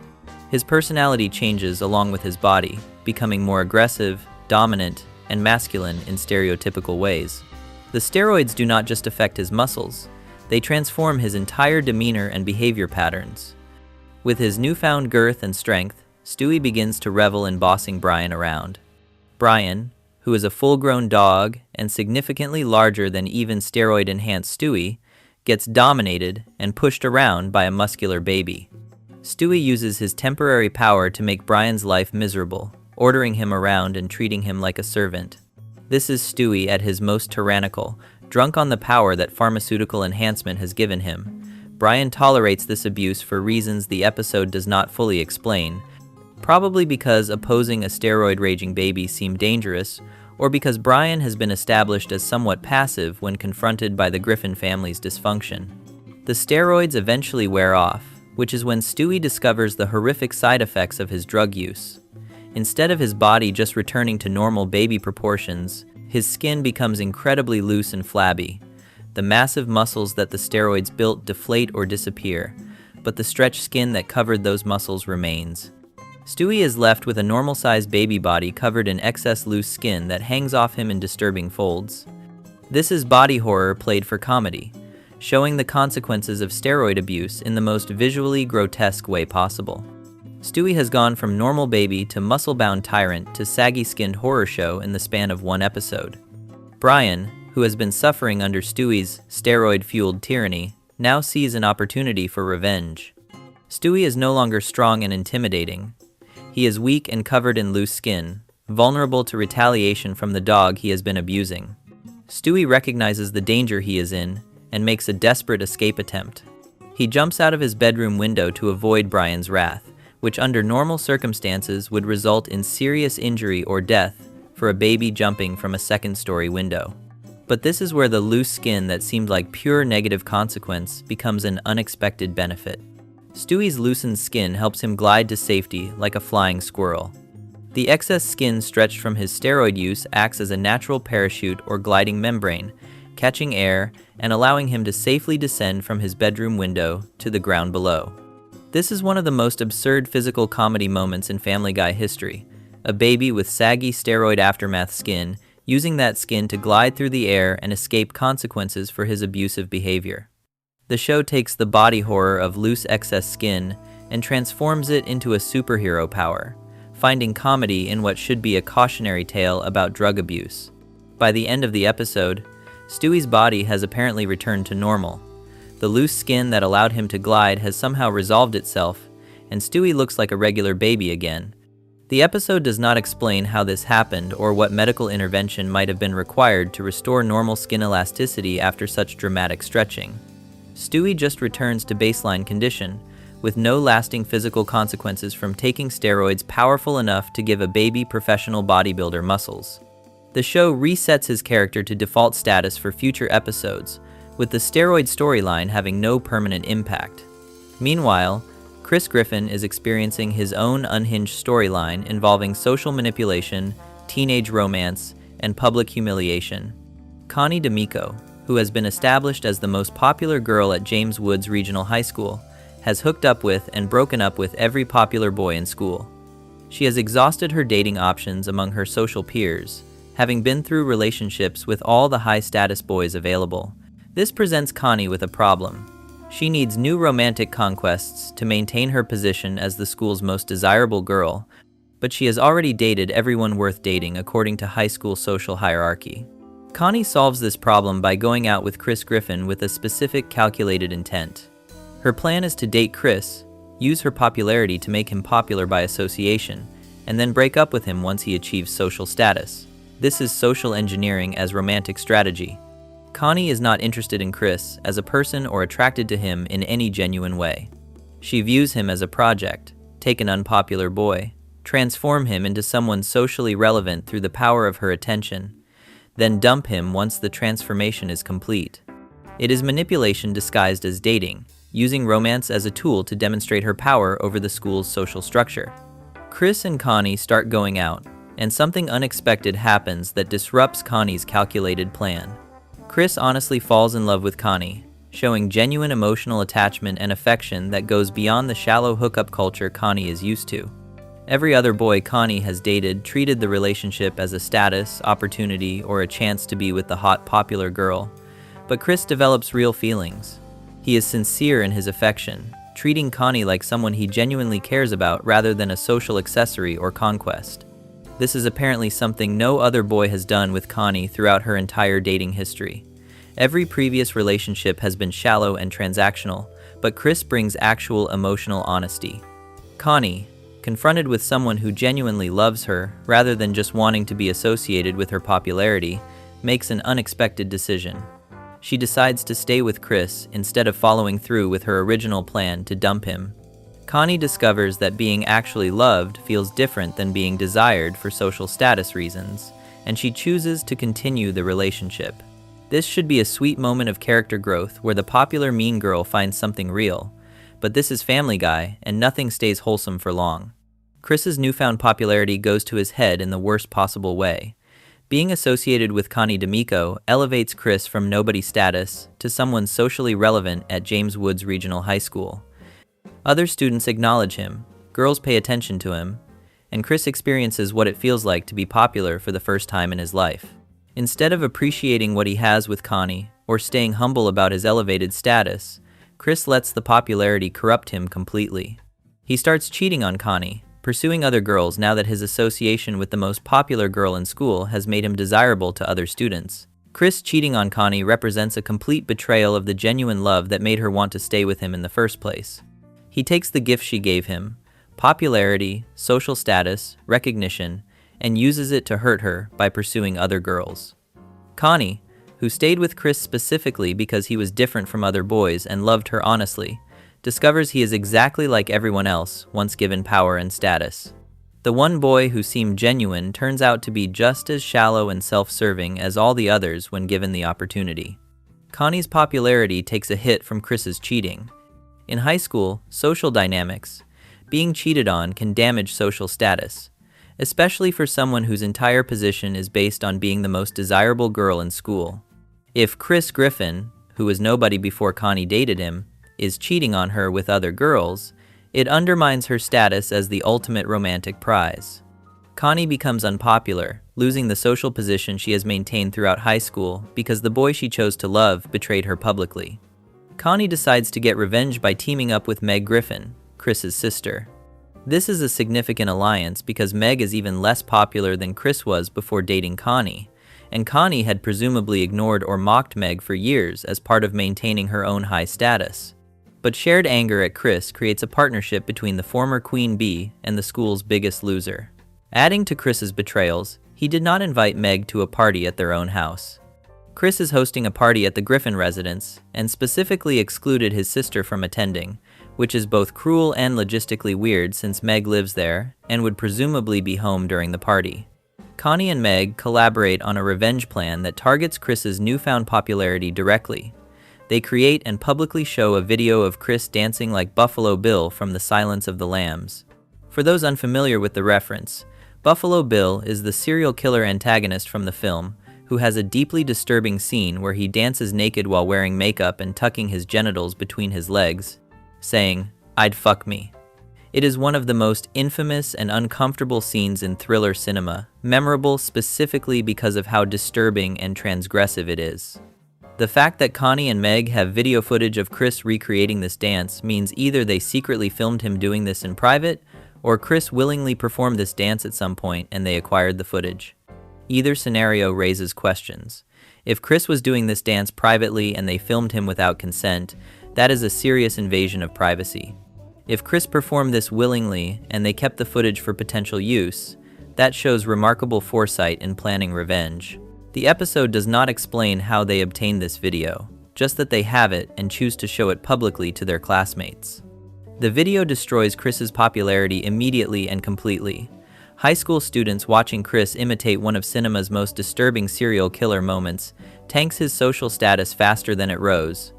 His personality changes along with his body, becoming more aggressive, dominant, and masculine in stereotypical ways. The steroids do not just affect his muscles, they transform his entire demeanor and behavior patterns. With his newfound girth and strength, Stewie begins to revel in bossing Brian around. Brian, who is a full-grown dog and significantly larger than even steroid-enhanced Stewie, gets dominated and pushed around by a muscular baby. Stewie uses his temporary power to make Brian's life miserable, ordering him around and treating him like a servant. This is Stewie at his most tyrannical, drunk on the power that pharmaceutical enhancement has given him. Brian tolerates this abuse for reasons the episode does not fully explain, probably because opposing a steroid-raging baby seemed dangerous, or because Brian has been established as somewhat passive when confronted by the Griffin family's dysfunction. The steroids eventually wear off, which is when Stewie discovers the horrific side effects of his drug use. Instead of his body just returning to normal baby proportions, his skin becomes incredibly loose and flabby. The massive muscles that the steroids built deflate or disappear, but the stretched skin that covered those muscles remains. Stewie is left with a normal-sized baby body covered in excess loose skin that hangs off him in disturbing folds. This is body horror played for comedy, showing the consequences of steroid abuse in the most visually grotesque way possible. Stewie has gone from normal baby to muscle-bound tyrant to saggy-skinned horror show in the span of one episode. Brian, who has been suffering under Stewie's steroid-fueled tyranny, now sees an opportunity for revenge. Stewie is no longer strong and intimidating. He is weak and covered in loose skin, vulnerable to retaliation from the dog he has been abusing. Stewie recognizes the danger he is in and makes a desperate escape attempt. He jumps out of his bedroom window to avoid Brian's wrath, which under normal circumstances would result in serious injury or death for a baby jumping from a second-story window. But this is where the loose skin that seemed like pure negative consequence becomes an unexpected benefit. Stewie's loosened skin helps him glide to safety like a flying squirrel. The excess skin stretched from his steroid use acts as a natural parachute or gliding membrane, catching air and allowing him to safely descend from his bedroom window to the ground below. This is one of the most absurd physical comedy moments in Family Guy history. A baby with saggy steroid aftermath skin using that skin to glide through the air and escape consequences for his abusive behavior. The show takes the body horror of loose excess skin and transforms it into a superhero power, finding comedy in what should be a cautionary tale about drug abuse. By the end of the episode, Stewie's body has apparently returned to normal. The loose skin that allowed him to glide has somehow resolved itself, and Stewie looks like a regular baby again. The episode does not explain how this happened or what medical intervention might have been required to restore normal skin elasticity after such dramatic stretching. Stewie just returns to baseline condition, with no lasting physical consequences from taking steroids powerful enough to give a baby professional bodybuilder muscles. The show resets his character to default status for future episodes, with the steroid storyline having no permanent impact. Meanwhile, Chris Griffin is experiencing his own unhinged storyline involving social manipulation, teenage romance, and public humiliation. Connie D'Amico, who has been established as the most popular girl at James Woods Regional High School, has hooked up with and broken up with every popular boy in school. She has exhausted her dating options among her social peers, having been through relationships with all the high-status boys available. This presents Connie with a problem. She needs new romantic conquests to maintain her position as the school's most desirable girl, but she has already dated everyone worth dating according to high school social hierarchy. Connie solves this problem by going out with Chris Griffin with a specific calculated intent. Her plan is to date Chris, use her popularity to make him popular by association, and then break up with him once he achieves social status. This is social engineering as romantic strategy. Connie is not interested in Chris as a person or attracted to him in any genuine way. She views him as a project. Take an unpopular boy, transform him into someone socially relevant through the power of her attention, then dump him once the transformation is complete. It is manipulation disguised as dating, using romance as a tool to demonstrate her power over the school's social structure. Chris and Connie start going out, and something unexpected happens that disrupts Connie's calculated plan. Chris honestly falls in love with Connie, showing genuine emotional attachment and affection that goes beyond the shallow hookup culture Connie is used to. Every other boy Connie has dated treated the relationship as a status, opportunity, or a chance to be with the hot, popular girl. But Chris develops real feelings. He is sincere in his affection, treating Connie like someone he genuinely cares about rather than a social accessory or conquest. This is apparently something no other boy has done with Connie throughout her entire dating history. Every previous relationship has been shallow and transactional, but Chris brings actual emotional honesty. Connie, confronted with someone who genuinely loves her rather than just wanting to be associated with her popularity, makes an unexpected decision. She decides to stay with Chris instead of following through with her original plan to dump him. Connie discovers that being actually loved feels different than being desired for social status reasons, and she chooses to continue the relationship. This should be a sweet moment of character growth where the popular mean girl finds something real, but this is Family Guy, and nothing stays wholesome for long. Chris's newfound popularity goes to his head in the worst possible way. Being associated with Connie D'Amico elevates Chris from nobody status to someone socially relevant at James Woods Regional High School. Other students acknowledge him, girls pay attention to him, and Chris experiences what it feels like to be popular for the first time in his life. Instead of appreciating what he has with Connie or staying humble about his elevated status, Chris lets the popularity corrupt him completely. He starts cheating on Connie, pursuing other girls now that his association with the most popular girl in school has made him desirable to other students. Chris cheating on Connie represents a complete betrayal of the genuine love that made her want to stay with him in the first place. He takes the gift she gave him, popularity, social status, recognition, and uses it to hurt her by pursuing other girls. Connie, who stayed with Chris specifically because he was different from other boys and loved her honestly, discovers he is exactly like everyone else once given power and status. The one boy who seemed genuine turns out to be just as shallow and self-serving as all the others when given the opportunity. Connie's popularity takes a hit from Chris's cheating. In high school, social dynamics, being cheated on can damage social status, especially for someone whose entire position is based on being the most desirable girl in school. If Chris Griffin, who was nobody before Connie dated him, is cheating on her with other girls, it undermines her status as the ultimate romantic prize. Connie becomes unpopular, losing the social position she has maintained throughout high school because the boy she chose to love betrayed her publicly. Connie decides to get revenge by teaming up with Meg Griffin, Chris's sister. This is a significant alliance because Meg is even less popular than Chris was before dating Connie, and Connie had presumably ignored or mocked Meg for years as part of maintaining her own high status. But shared anger at Chris creates a partnership between the former Queen Bee and the school's biggest loser. Adding to Chris's betrayals, he did not invite Meg to a party at their own house. Chris is hosting a party at the Griffin residence and specifically excluded his sister from attending, which is both cruel and logistically weird since Meg lives there and would presumably be home during the party. Connie and Meg collaborate on a revenge plan that targets Chris's newfound popularity directly. They create and publicly show a video of Chris dancing like Buffalo Bill from The Silence of the Lambs. For those unfamiliar with the reference, Buffalo Bill is the serial killer antagonist from the film, who has a deeply disturbing scene where he dances naked while wearing makeup and tucking his genitals between his legs, saying, "I'd fuck me." It is one of the most infamous and uncomfortable scenes in thriller cinema, memorable specifically because of how disturbing and transgressive it is. The fact that Connie and Meg have video footage of Chris recreating this dance means either they secretly filmed him doing this in private, or Chris willingly performed this dance at some point and they acquired the footage. Either scenario raises questions. If Chris was doing this dance privately and they filmed him without consent, that is a serious invasion of privacy. If Chris performed this willingly and they kept the footage for potential use, that shows remarkable foresight in planning revenge. The episode does not explain how they obtained this video, just that they have it and choose to show it publicly to their classmates. The video destroys Chris's popularity immediately and completely. High school students watching Chris imitate one of cinema's most disturbing serial killer moments tanks his social status faster than it rose.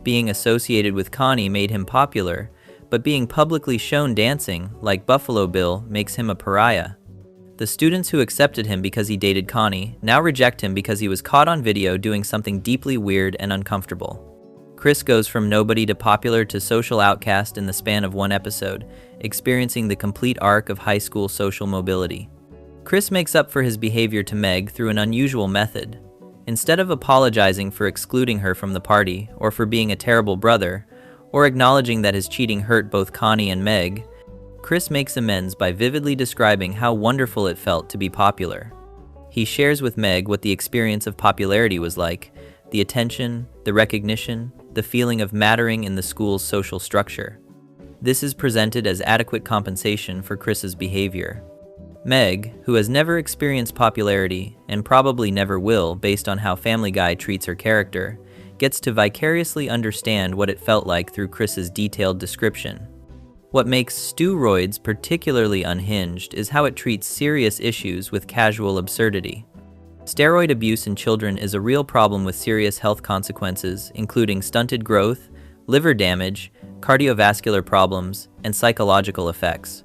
Being associated with Connie made him popular, but being publicly shown dancing, like Buffalo Bill, makes him a pariah. The students who accepted him because he dated Connie now reject him because he was caught on video doing something deeply weird and uncomfortable. Chris goes from nobody to popular to social outcast in the span of one episode, experiencing the complete arc of high school social mobility. Chris makes up for his behavior to Meg through an unusual method. Instead of apologizing for excluding her from the party, or for being a terrible brother, or acknowledging that his cheating hurt both Connie and Meg, Chris makes amends by vividly describing how wonderful it felt to be popular. He shares with Meg what the experience of popularity was like, the attention, the recognition, the feeling of mattering in the school's social structure. This is presented as adequate compensation for Chris's behavior. Meg, who has never experienced popularity, and probably never will based on how Family Guy treats her character, gets to vicariously understand what it felt like through Chris's detailed description. What makes Steroid particularly unhinged is how it treats serious issues with casual absurdity. Steroid abuse in children is a real problem with serious health consequences, including stunted growth, liver damage, cardiovascular problems, and psychological effects.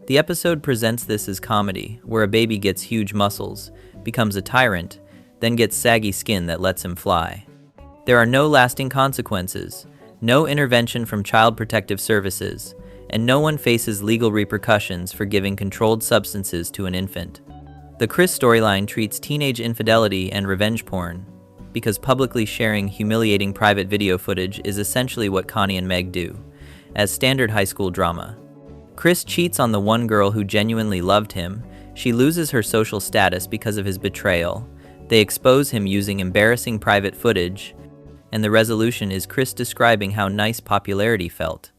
The episode presents this as comedy, where a baby gets huge muscles, becomes a tyrant, then gets saggy skin that lets him fly. There are no lasting consequences, no intervention from Child Protective Services, and no one faces legal repercussions for giving controlled substances to an infant. The Chris storyline treats teenage infidelity and revenge porn, because publicly sharing humiliating private video footage is essentially what Connie and Meg do, as standard high school drama. Chris cheats on the one girl who genuinely loved him, she loses her social status because of his betrayal, they expose him using embarrassing private footage, and the resolution is Chris describing how nice popularity felt.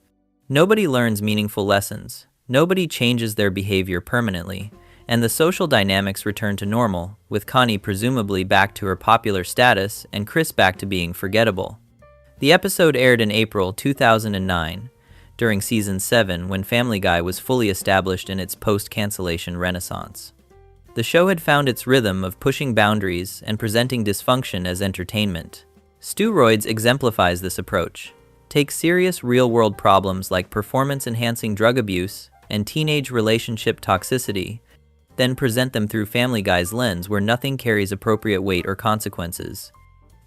Nobody learns meaningful lessons, nobody changes their behavior permanently, and the social dynamics return to normal, with Connie presumably back to her popular status and Chris back to being forgettable. The episode aired in April 2009, during Season 7 when Family Guy was fully established in its post-cancellation renaissance. The show had found its rhythm of pushing boundaries and presenting dysfunction as entertainment. Steroid exemplifies this approach. Take serious real-world problems like performance-enhancing drug abuse and teenage relationship toxicity, then present them through Family Guy's lens where nothing carries appropriate weight or consequences.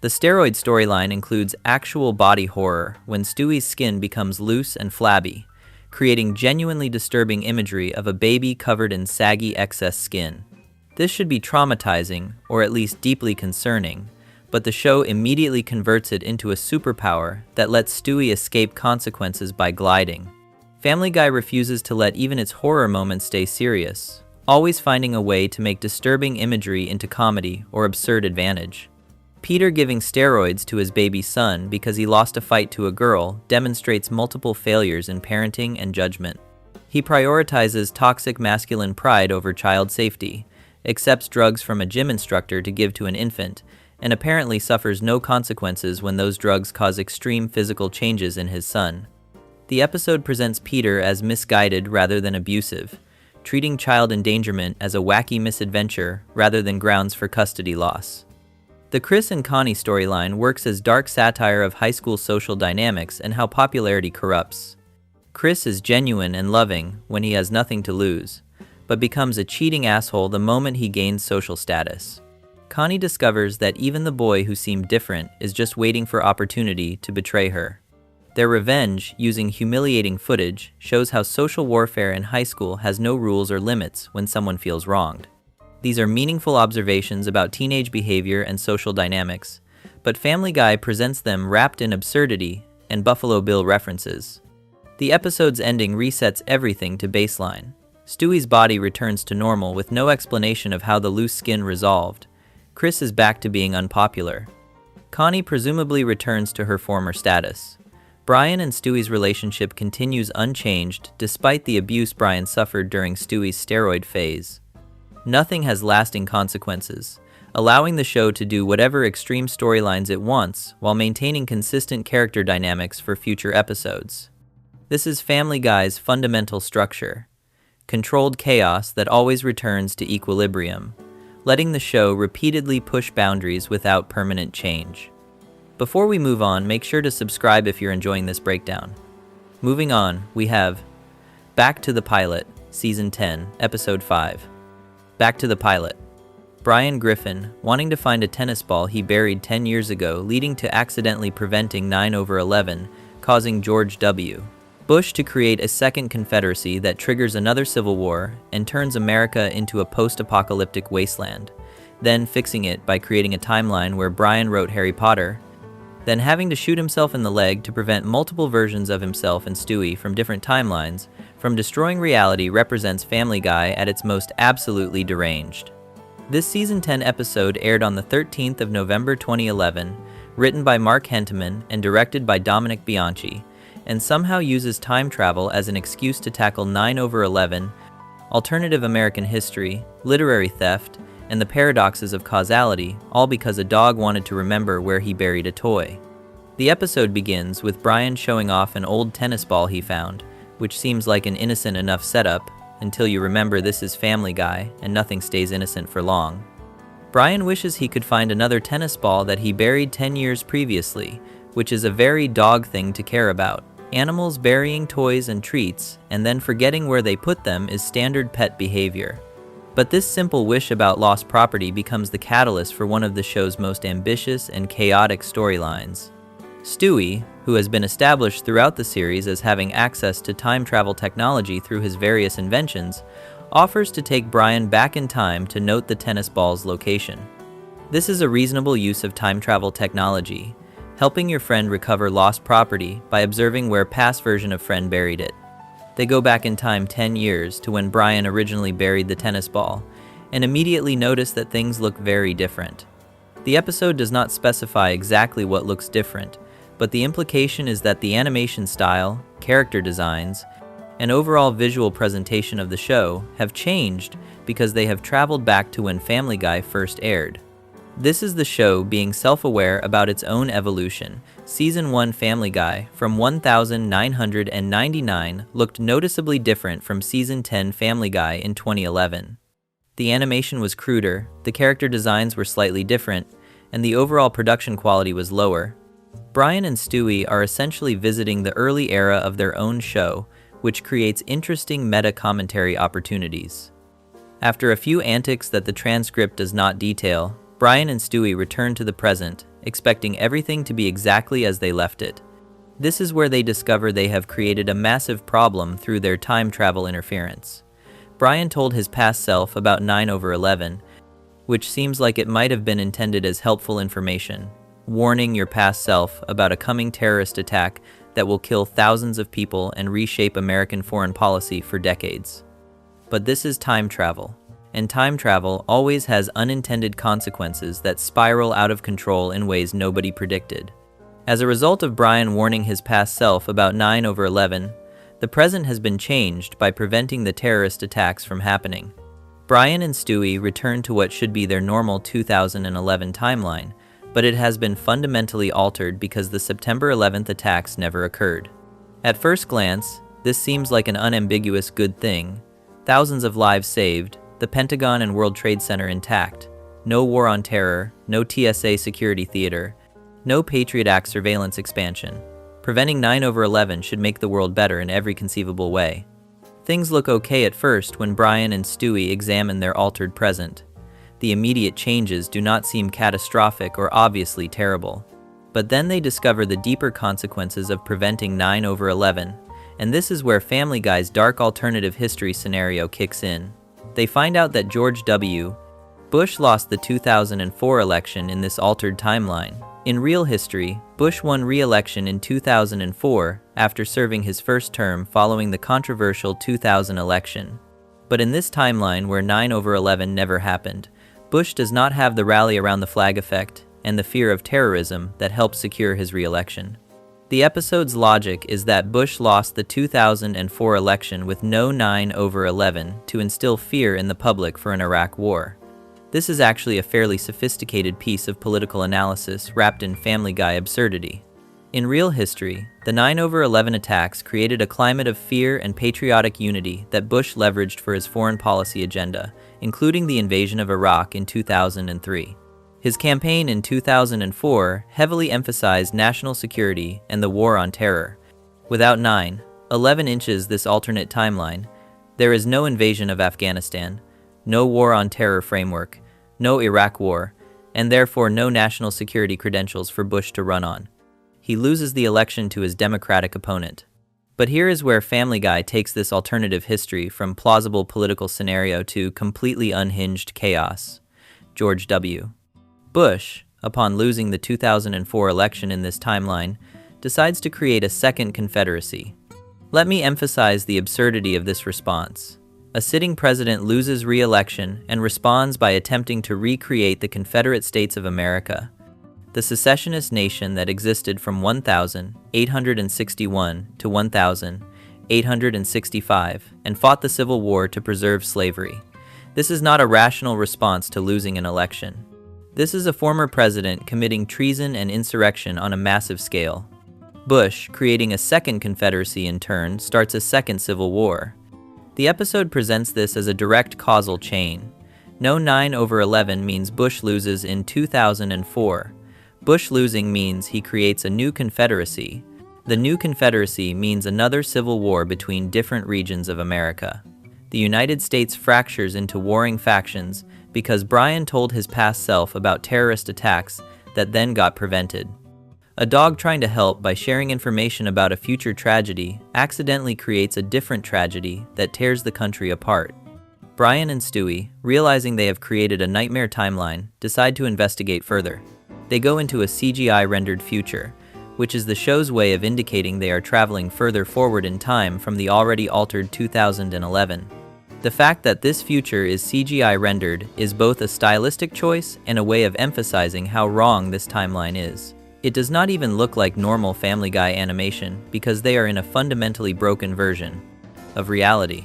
The Steroid storyline includes actual body horror when Stewie's skin becomes loose and flabby, creating genuinely disturbing imagery of a baby covered in saggy excess skin. This should be traumatizing, or at least deeply concerning, but the show immediately converts it into a superpower that lets Stewie escape consequences by gliding. Family Guy refuses to let even its horror moments stay serious, always finding a way to make disturbing imagery into comedy or absurd advantage. Peter giving steroids to his baby son because he lost a fight to a girl demonstrates multiple failures in parenting and judgment. He prioritizes toxic masculine pride over child safety, accepts drugs from a gym instructor to give to an infant, and apparently suffers no consequences when those drugs cause extreme physical changes in his son. The episode presents Peter as misguided rather than abusive, treating child endangerment as a wacky misadventure rather than grounds for custody loss. The Chris and Connie storyline works as dark satire of high school social dynamics and how popularity corrupts. Chris is genuine and loving when he has nothing to lose, but becomes a cheating asshole the moment he gains social status. Connie discovers that even the boy who seemed different is just waiting for opportunity to betray her. Their revenge, using humiliating footage, shows how social warfare in high school has no rules or limits when someone feels wronged. These are meaningful observations about teenage behavior and social dynamics, but Family Guy presents them wrapped in absurdity and Buffalo Bill references. The episode's ending resets everything to baseline. Stewie's body returns to normal with no explanation of how the loose skin resolved. Chris is back to being unpopular. Connie presumably returns to her former status. Brian and Stewie's relationship continues unchanged despite the abuse Brian suffered during Stewie's steroid phase. Nothing has lasting consequences, allowing the show to do whatever extreme storylines it wants while maintaining consistent character dynamics for future episodes. This is Family Guy's fundamental structure: controlled chaos that always returns to equilibrium, letting the show repeatedly push boundaries without permanent change. Before we move on, make sure to subscribe if you're enjoying this breakdown. Moving on, we have Back to the Pilot, Season 10, Episode 5. Back to the Pilot. Brian Griffin, wanting to find a tennis ball he buried 10 years ago, leading to accidentally preventing 9/11, causing George W. Bush to create a second Confederacy that triggers another civil war and turns America into a post-apocalyptic wasteland, then fixing it by creating a timeline where Brian wrote Harry Potter, then having to shoot himself in the leg to prevent multiple versions of himself and Stewie from different timelines from destroying reality represents Family Guy at its most absolutely deranged. This Season 10 episode aired on the 13th of November 2011, written by Mark Henteman and directed by Dominic Bianchi, and somehow uses time travel as an excuse to tackle 9/11, alternative American history, literary theft, and the paradoxes of causality, all because a dog wanted to remember where he buried a toy. The episode begins with Brian showing off an old tennis ball he found, which seems like an innocent enough setup, until you remember this is Family Guy and nothing stays innocent for long. Brian wishes he could find another tennis ball that he buried 10 years previously, which is a very dog thing to care about. Animals burying toys and treats, and then forgetting where they put them is standard pet behavior. But this simple wish about lost property becomes the catalyst for one of the show's most ambitious and chaotic storylines. Stewie, who has been established throughout the series as having access to time travel technology through his various inventions, offers to take Brian back in time to note the tennis ball's location. This is a reasonable use of time travel technology, helping your friend recover lost property by observing where past version of friend buried it. They go back in time 10 years to when Brian originally buried the tennis ball, and immediately notice that things look very different. The episode does not specify exactly what looks different, but the implication is that the animation style, character designs, and overall visual presentation of the show have changed because they have traveled back to when Family Guy first aired. This is the show being self-aware about its own evolution. Season 1 Family Guy from 1999 looked noticeably different from Season 10 Family Guy in 2011. The animation was cruder, the character designs were slightly different, and the overall production quality was lower. Brian and Stewie are essentially visiting the early era of their own show, which creates interesting meta-commentary opportunities. After a few antics that the transcript does not detail, Brian and Stewie return to the present, expecting everything to be exactly as they left it. This is where they discover they have created a massive problem through their time travel interference. Brian told his past self about 9/11, which seems like it might have been intended as helpful information, warning your past self about a coming terrorist attack that will kill thousands of people and reshape American foreign policy for decades. But this is time travel. And time travel always has unintended consequences that spiral out of control in ways nobody predicted. As a result of Brian warning his past self about 9/11, the present has been changed by preventing the terrorist attacks from happening. Brian and Stewie return to what should be their normal 2011 timeline, but it has been fundamentally altered because the September 11th attacks never occurred. At first glance, this seems like an unambiguous good thing. Thousands of lives saved, the Pentagon and World Trade Center intact, no war on terror, no TSA security theater, no Patriot Act surveillance expansion. Preventing 9/11 should make the world better in every conceivable way. Things look okay at first when Brian and Stewie examine their altered present. The immediate changes do not seem catastrophic or obviously terrible. But then they discover the deeper consequences of preventing 9/11, and this is where Family Guy's dark alternative history scenario kicks in. They find out that George W. Bush lost the 2004 election in this altered timeline. In real history, Bush won re-election in 2004 after serving his first term following the controversial 2000 election. But in this timeline where 9/11 never happened, Bush does not have the rally around the flag effect and the fear of terrorism that helped secure his re-election. The episode's logic is that Bush lost the 2004 election with no 9/11 to instill fear in the public for an Iraq war. This is actually a fairly sophisticated piece of political analysis wrapped in Family Guy absurdity. In real history, the 9/11 attacks created a climate of fear and patriotic unity that Bush leveraged for his foreign policy agenda, including the invasion of Iraq in 2003. His campaign in 2004 heavily emphasized national security and the war on terror. Without 9/11 inches this alternate timeline, there is no invasion of Afghanistan, no war on terror framework, no Iraq war, and therefore no national security credentials for Bush to run on. He loses the election to his Democratic opponent. But here is where Family Guy takes this alternative history from plausible political scenario to completely unhinged chaos. George W. Bush, upon losing the 2004 election in this timeline, decides to create a second Confederacy. Let me emphasize the absurdity of this response. A sitting president loses re-election and responds by attempting to recreate the Confederate States of America, the secessionist nation that existed from 1861 to 1865 and fought the Civil War to preserve slavery. This is not a rational response to losing an election. This is a former president committing treason and insurrection on a massive scale. Bush, creating a second Confederacy in turn, starts a second Civil War. The episode presents this as a direct causal chain. No 9/11 means Bush loses in 2004. Bush losing means he creates a new Confederacy. The new Confederacy means another civil war between different regions of America. The United States fractures into warring factions because Brian told his past self about terrorist attacks that then got prevented. A dog trying to help by sharing information about a future tragedy accidentally creates a different tragedy that tears the country apart. Brian and Stewie, realizing they have created a nightmare timeline, decide to investigate further. They go into a CGI-rendered future, which is the show's way of indicating they are traveling further forward in time from the already altered 2011. The fact that this future is CGI rendered is both a stylistic choice and a way of emphasizing how wrong this timeline is. It does not even look like normal Family Guy animation because they are in a fundamentally broken version of reality.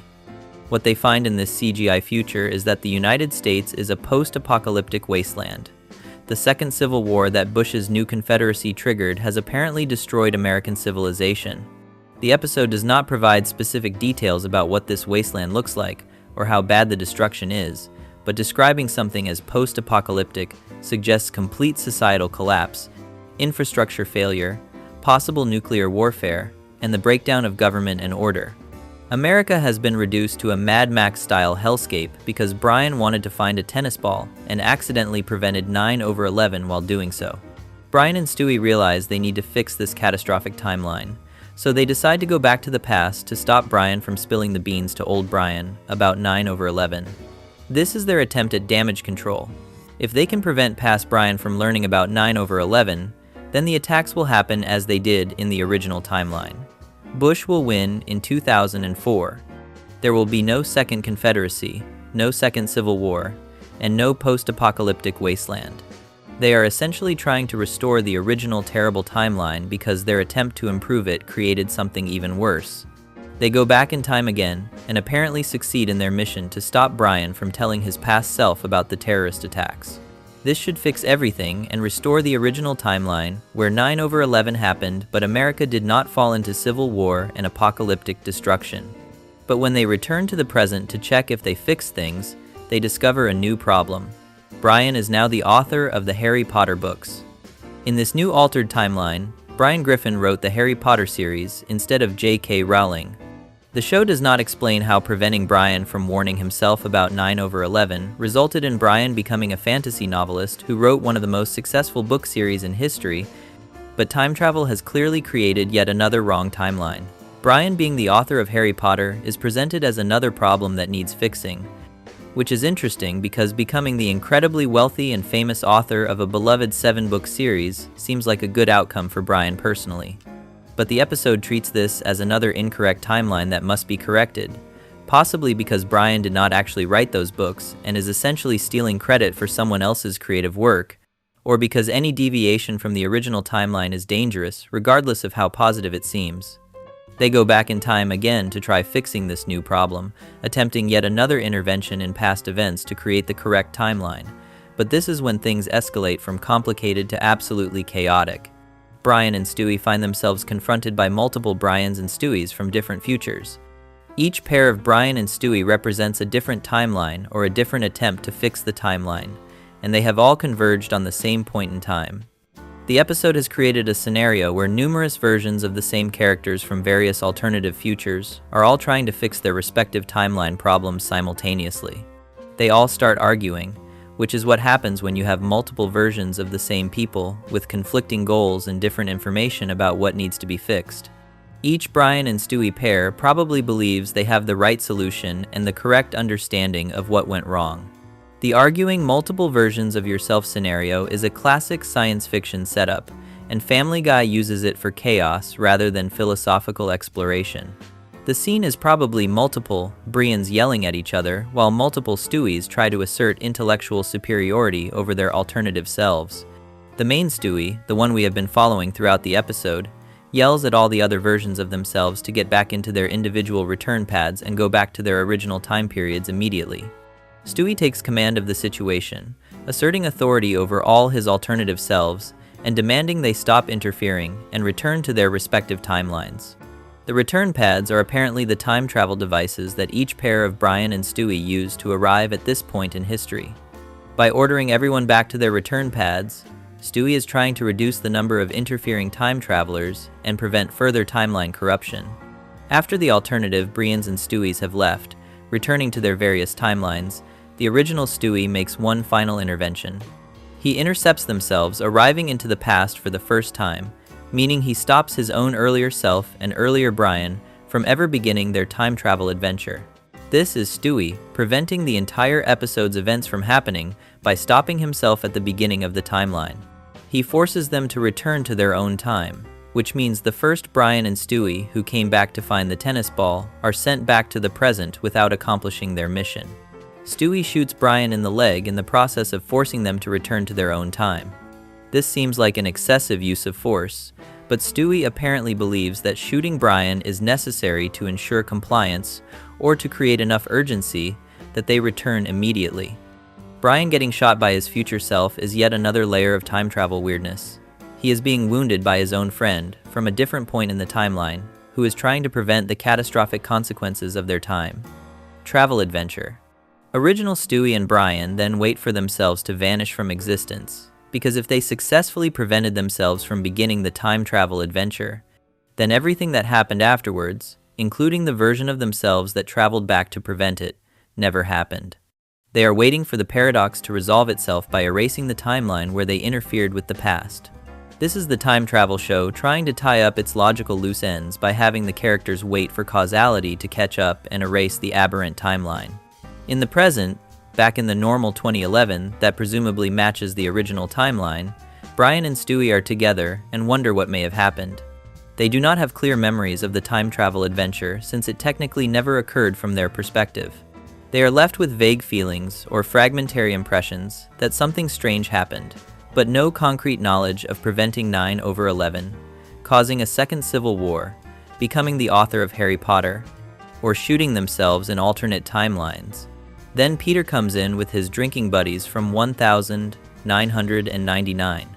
What they find in this CGI future is that the United States is a post-apocalyptic wasteland. The second Civil War that Bush's new Confederacy triggered has apparently destroyed American civilization. The episode does not provide specific details about what this wasteland looks like or how bad the destruction is, but describing something as post-apocalyptic suggests complete societal collapse, infrastructure failure, possible nuclear warfare, and the breakdown of government and order. America has been reduced to a Mad Max-style hellscape because Brian wanted to find a tennis ball and accidentally prevented 9/11 while doing so. Brian and Stewie realize they need to fix this catastrophic timeline, so they decide to go back to the past to stop Brian from spilling the beans to old Brian about 9/11. This is their attempt at damage control. If they can prevent past Brian from learning about 9/11, then the attacks will happen as they did in the original timeline. Bush will win in 2004. There will be no second Confederacy, no second Civil War, and no post-apocalyptic wasteland. They are essentially trying to restore the original terrible timeline because their attempt to improve it created something even worse. They go back in time again and apparently succeed in their mission to stop Brian from telling his past self about the terrorist attacks. This should fix everything and restore the original timeline where 9/11 happened, but America did not fall into civil war and apocalyptic destruction. But when they return to the present to check if they fixed things, they discover a new problem. Brian is now the author of the Harry Potter books. In this new altered timeline, Brian Griffin wrote the Harry Potter series instead of J.K. Rowling. The show does not explain how preventing Brian from warning himself about 9/11 resulted in Brian becoming a fantasy novelist who wrote one of the most successful book series in history, but time travel has clearly created yet another wrong timeline. Brian being the author of Harry Potter is presented as another problem that needs fixing, which is interesting because becoming the incredibly wealthy and famous author of a beloved 7-book series seems like a good outcome for Brian personally. But the episode treats this as another incorrect timeline that must be corrected, possibly because Brian did not actually write those books and is essentially stealing credit for someone else's creative work, or because any deviation from the original timeline is dangerous, regardless of how positive it seems. They go back in time again to try fixing this new problem, attempting yet another intervention in past events to create the correct timeline. But this is when things escalate from complicated to absolutely chaotic. Brian and Stewie find themselves confronted by multiple Brians and Stewies from different futures. Each pair of Brian and Stewie represents a different timeline or a different attempt to fix the timeline, and they have all converged on the same point in time. The episode has created a scenario where numerous versions of the same characters from various alternative futures are all trying to fix their respective timeline problems simultaneously. They all start arguing, which is what happens when you have multiple versions of the same people with conflicting goals and different information about what needs to be fixed. Each Brian and Stewie pair probably believes they have the right solution and the correct understanding of what went wrong. The arguing multiple versions of yourself scenario is a classic science fiction setup, and Family Guy uses it for chaos rather than philosophical exploration. The scene is probably multiple Brians yelling at each other while multiple Stewies try to assert intellectual superiority over their alternative selves. The main Stewie, the one we have been following throughout the episode, yells at all the other versions of themselves to get back into their individual return pads and go back to their original time periods immediately. Stewie takes command of the situation, asserting authority over all his alternative selves and demanding they stop interfering and return to their respective timelines. The return pads are apparently the time travel devices that each pair of Brian and Stewie use to arrive at this point in history. By ordering everyone back to their return pads, Stewie is trying to reduce the number of interfering time travelers and prevent further timeline corruption. After the alternative Brians and Stewies have left, returning to their various timelines, the original Stewie makes one final intervention. He intercepts themselves, arriving into the past for the first time, meaning he stops his own earlier self and earlier Brian from ever beginning their time travel adventure. This is Stewie preventing the entire episode's events from happening by stopping himself at the beginning of the timeline. He forces them to return to their own time, which means the first Brian and Stewie who came back to find the tennis ball are sent back to the present without accomplishing their mission. Stewie shoots Brian in the leg in the process of forcing them to return to their own time. This seems like an excessive use of force, but Stewie apparently believes that shooting Brian is necessary to ensure compliance or to create enough urgency that they return immediately. Brian getting shot by his future self is yet another layer of time travel weirdness. He is being wounded by his own friend from a different point in the timeline, who is trying to prevent the catastrophic consequences of their time. Travel adventure. Original Stewie and Brian then wait for themselves to vanish from existence, because if they successfully prevented themselves from beginning the time travel adventure, then everything that happened afterwards, including the version of themselves that traveled back to prevent it, never happened. They are waiting for the paradox to resolve itself by erasing the timeline where they interfered with the past. This is the time travel show trying to tie up its logical loose ends by having the characters wait for causality to catch up and erase the aberrant timeline. In the present, back in the normal 2011 that presumably matches the original timeline, Brian and Stewie are together and wonder what may have happened. They do not have clear memories of the time travel adventure since it technically never occurred from their perspective. They are left with vague feelings or fragmentary impressions that something strange happened, but no concrete knowledge of preventing 9/11, causing a second civil war, becoming the author of Harry Potter, or shooting themselves in alternate timelines. Then Peter comes in with his drinking buddies from 1999.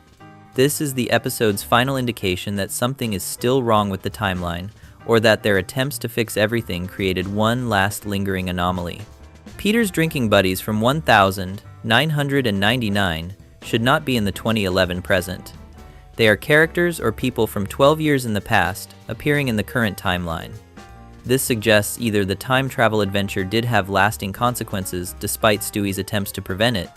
This is the episode's final indication that something is still wrong with the timeline, or that their attempts to fix everything created one last lingering anomaly. Peter's drinking buddies from 1999 should not be in the 2011 present. They are characters or people from 12 years in the past, appearing in the current timeline. This suggests either the time travel adventure did have lasting consequences despite Stewie's attempts to prevent it,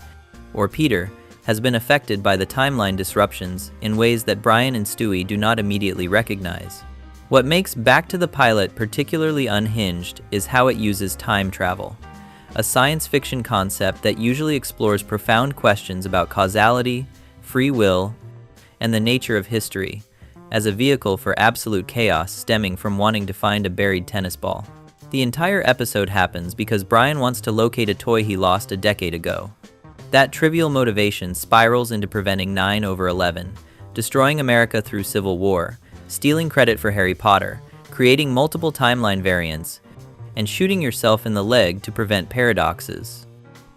or Peter has been affected by the timeline disruptions in ways that Brian and Stewie do not immediately recognize. What makes Back to the Pilot particularly unhinged is how it uses time travel, a science fiction concept that usually explores profound questions about causality, free will, and the nature of history, as a vehicle for absolute chaos stemming from wanting to find a buried tennis ball. The entire episode happens because Brian wants to locate a toy he lost a decade ago. That trivial motivation spirals into preventing 9/11, destroying America through civil war, stealing credit for Harry Potter, creating multiple timeline variants, and shooting yourself in the leg to prevent paradoxes.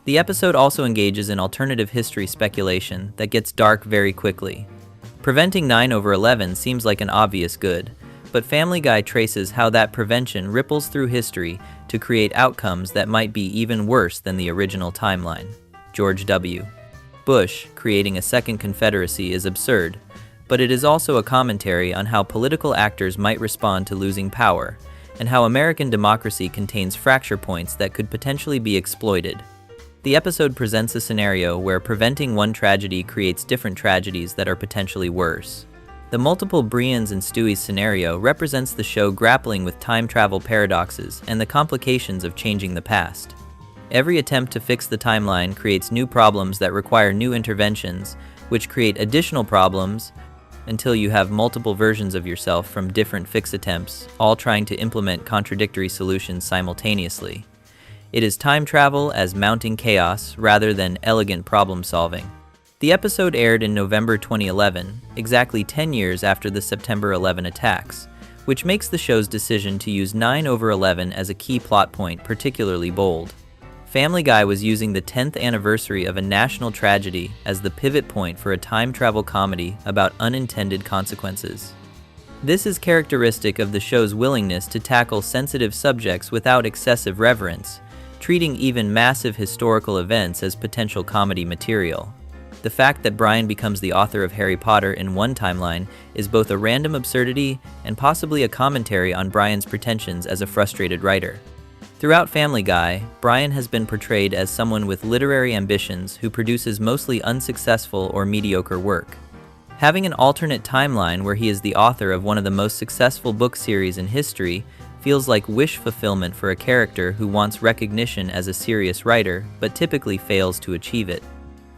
The episode also engages in alternative history speculation that gets dark very quickly. Preventing 9/11 seems like an obvious good, but Family Guy traces how that prevention ripples through history to create outcomes that might be even worse than the original timeline. George W. Bush creating a second Confederacy is absurd, but it is also a commentary on how political actors might respond to losing power, and how American democracy contains fracture points that could potentially be exploited. The episode presents a scenario where preventing one tragedy creates different tragedies that are potentially worse. The multiple Brians and Stewie's scenario represents the show grappling with time travel paradoxes and the complications of changing the past. Every attempt to fix the timeline creates new problems that require new interventions, which create additional problems until you have multiple versions of yourself from different fix attempts, all trying to implement contradictory solutions simultaneously. It is time travel as mounting chaos rather than elegant problem solving. The episode aired in November 2011, exactly 10 years after the September 11 attacks, which makes the show's decision to use 9/11 as a key plot point particularly bold. Family Guy was using the 10th anniversary of a national tragedy as the pivot point for a time travel comedy about unintended consequences. This is characteristic of the show's willingness to tackle sensitive subjects without excessive reverence, treating even massive historical events as potential comedy material. The fact that Brian becomes the author of Harry Potter in one timeline is both a random absurdity and possibly a commentary on Brian's pretensions as a frustrated writer. Throughout Family Guy, Brian has been portrayed as someone with literary ambitions who produces mostly unsuccessful or mediocre work. Having an alternate timeline where he is the author of one of the most successful book series in history feels like wish fulfillment for a character who wants recognition as a serious writer, but typically fails to achieve it.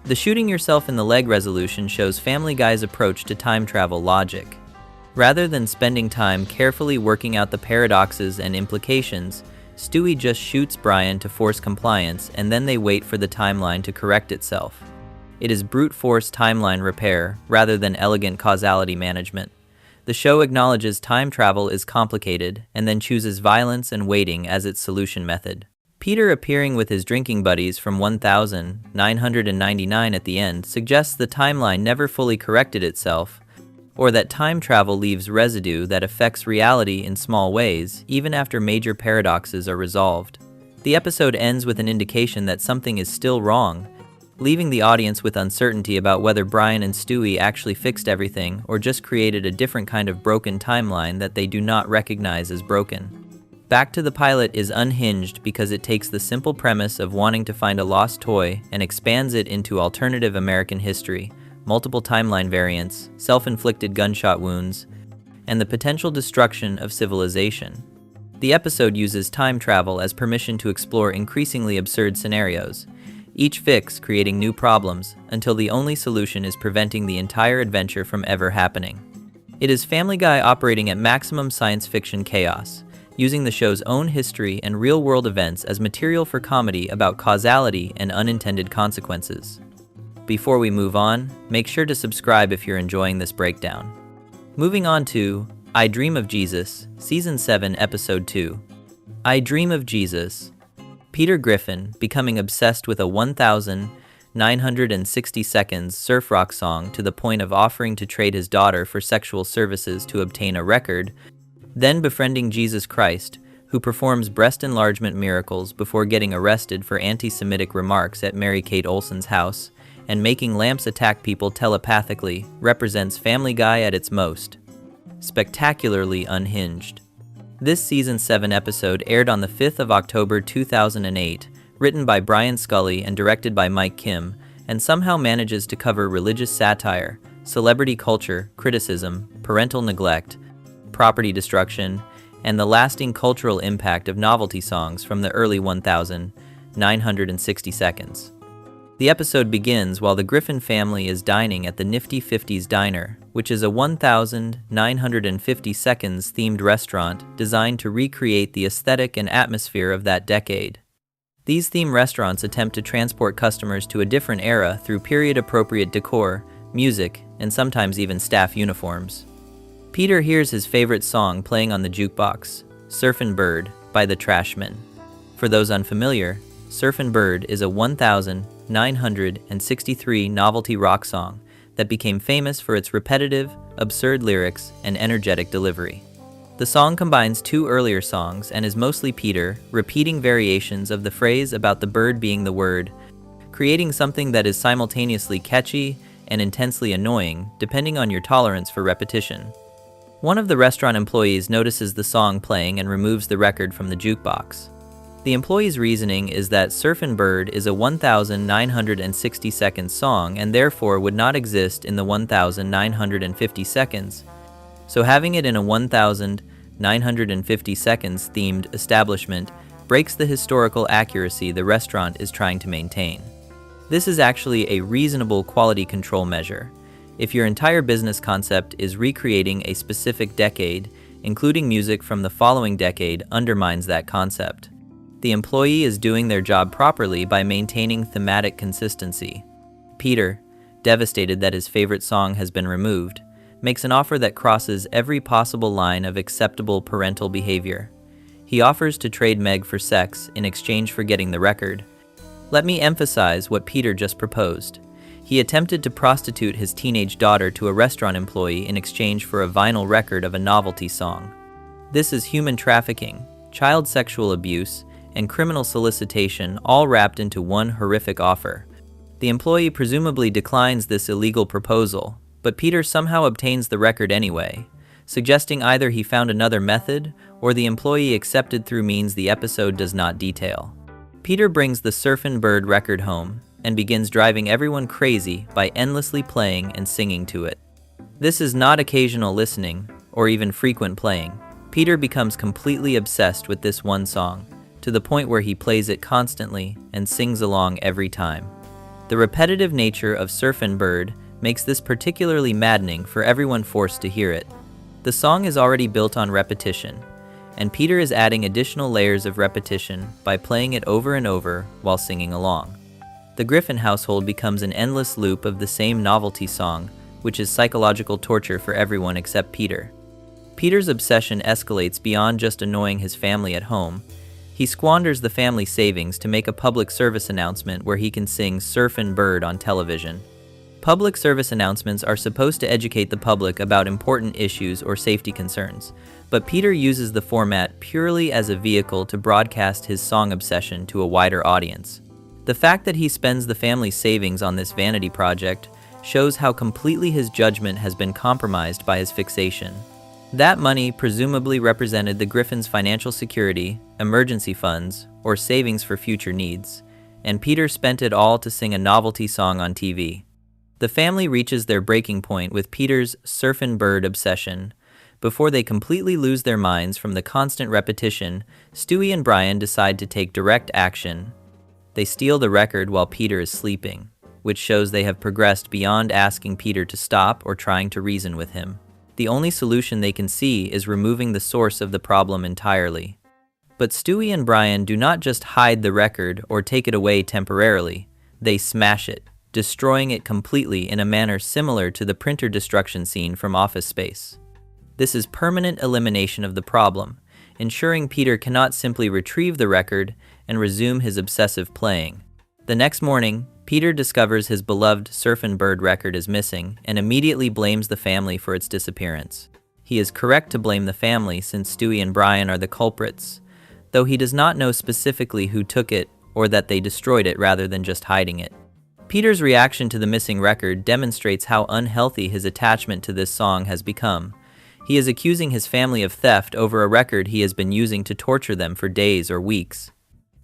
The shooting yourself in the leg resolution shows Family Guy's approach to time travel logic. Rather than spending time carefully working out the paradoxes and implications, Stewie just shoots Brian to force compliance, and then they wait for the timeline to correct itself. It is brute force timeline repair rather than elegant causality management. The show acknowledges time travel is complicated and then chooses violence and waiting as its solution method. Peter appearing with his drinking buddies from 1999 at the end suggests the timeline never fully corrected itself, or that time travel leaves residue that affects reality in small ways, even after major paradoxes are resolved. The episode ends with an indication that something is still wrong, leaving the audience with uncertainty about whether Brian and Stewie actually fixed everything or just created a different kind of broken timeline that they do not recognize as broken. Back to the Pilot is unhinged because it takes the simple premise of wanting to find a lost toy and expands it into alternative American history, multiple timeline variants, self-inflicted gunshot wounds, and the potential destruction of civilization. The episode uses time travel as permission to explore increasingly absurd scenarios, each fix creating new problems until the only solution is preventing the entire adventure from ever happening. It is Family Guy operating at maximum science fiction chaos, using the show's own history and real-world events as material for comedy about causality and unintended consequences. Before we move on, make sure to subscribe if you're enjoying this breakdown. Moving on to I Dream of Jesus, Season 7, Episode 2. I Dream of Jesus. Peter Griffin, becoming obsessed with a 1,960 seconds surf rock song to the point of offering to trade his daughter for sexual services to obtain a record, then befriending Jesus Christ, who performs breast enlargement miracles before getting arrested for anti-Semitic remarks at Mary-Kate Olsen's house, and making lamps attack people telepathically, represents Family Guy at its most. Spectacularly unhinged. This Season 7 episode aired on the 5th of October 2008, written by Brian Scully and directed by Mike Kim, and somehow manages to cover religious satire, celebrity culture, criticism, parental neglect, property destruction, and the lasting cultural impact of novelty songs from the early 1,960 seconds. The episode begins while the Griffin family is dining at the Nifty 50s Diner, which is a 1,950 seconds themed restaurant designed to recreate the aesthetic and atmosphere of that decade. These theme restaurants attempt to transport customers to a different era through period-appropriate decor, music, and sometimes even staff uniforms. Peter hears his favorite song playing on the jukebox, Surfin' Bird by the Trashmen. For those unfamiliar, Surfin' Bird is a 1963 novelty rock song that became famous for its repetitive, absurd lyrics and energetic delivery. The song combines two earlier songs and is mostly Peter repeating variations of the phrase about the bird being the word, creating something that is simultaneously catchy and intensely annoying, depending on your tolerance for repetition. One of the restaurant employees notices the song playing and removes the record from the jukebox. The employee's reasoning is that Surfin' Bird is a 1,960-second song and therefore would not exist in the 1,950 seconds. So having it in a 1,950 seconds themed establishment breaks the historical accuracy the restaurant is trying to maintain. This is actually a reasonable quality control measure. If your entire business concept is recreating a specific decade, including music from the following decade undermines that concept. The employee is doing their job properly by maintaining thematic consistency. Peter, devastated that his favorite song has been removed, makes an offer that crosses every possible line of acceptable parental behavior. He offers to trade Meg for sex in exchange for getting the record. Let me emphasize what Peter just proposed. He attempted to prostitute his teenage daughter to a restaurant employee in exchange for a vinyl record of a novelty song. This is human trafficking, child sexual abuse, and criminal solicitation all wrapped into one horrific offer. The employee presumably declines this illegal proposal, but Peter somehow obtains the record anyway, suggesting either he found another method or the employee accepted through means the episode does not detail. Peter brings the Surfin' Bird record home and begins driving everyone crazy by endlessly playing and singing to it. This is not occasional listening or even frequent playing. Peter becomes completely obsessed with this one song, to the point where he plays it constantly and sings along every time. The repetitive nature of Surfin' Bird makes this particularly maddening for everyone forced to hear it. The song is already built on repetition, and Peter is adding additional layers of repetition by playing it over and over while singing along. The Griffin household becomes an endless loop of the same novelty song, which is psychological torture for everyone except Peter. Peter's obsession escalates beyond just annoying his family at home. He squanders the family savings to make a public service announcement where he can sing Surfin' Bird on television. Public service announcements are supposed to educate the public about important issues or safety concerns, but Peter uses the format purely as a vehicle to broadcast his song obsession to a wider audience. The fact that he spends the family's savings on this vanity project shows how completely his judgment has been compromised by his fixation. That money presumably represented the Griffin's financial security, emergency funds, or savings for future needs, and Peter spent it all to sing a novelty song on TV. The family reaches their breaking point with Peter's Surfin' Bird obsession. Before they completely lose their minds from the constant repetition, Stewie and Brian decide to take direct action. They steal the record while Peter is sleeping, which shows they have progressed beyond asking Peter to stop or trying to reason with him. The only solution they can see is removing the source of the problem entirely. But Stewie and Brian do not just hide the record or take it away temporarily, they smash it, destroying it completely in a manner similar to the printer destruction scene from Office Space. This is permanent elimination of the problem, ensuring Peter cannot simply retrieve the record and resume his obsessive playing. The next morning, Peter discovers his beloved Surfin' Bird record is missing and immediately blames the family for its disappearance. He is correct to blame the family since Stewie and Brian are the culprits, though he does not know specifically who took it or that they destroyed it rather than just hiding it. Peter's reaction to the missing record demonstrates how unhealthy his attachment to this song has become. He is accusing his family of theft over a record he has been using to torture them for days or weeks.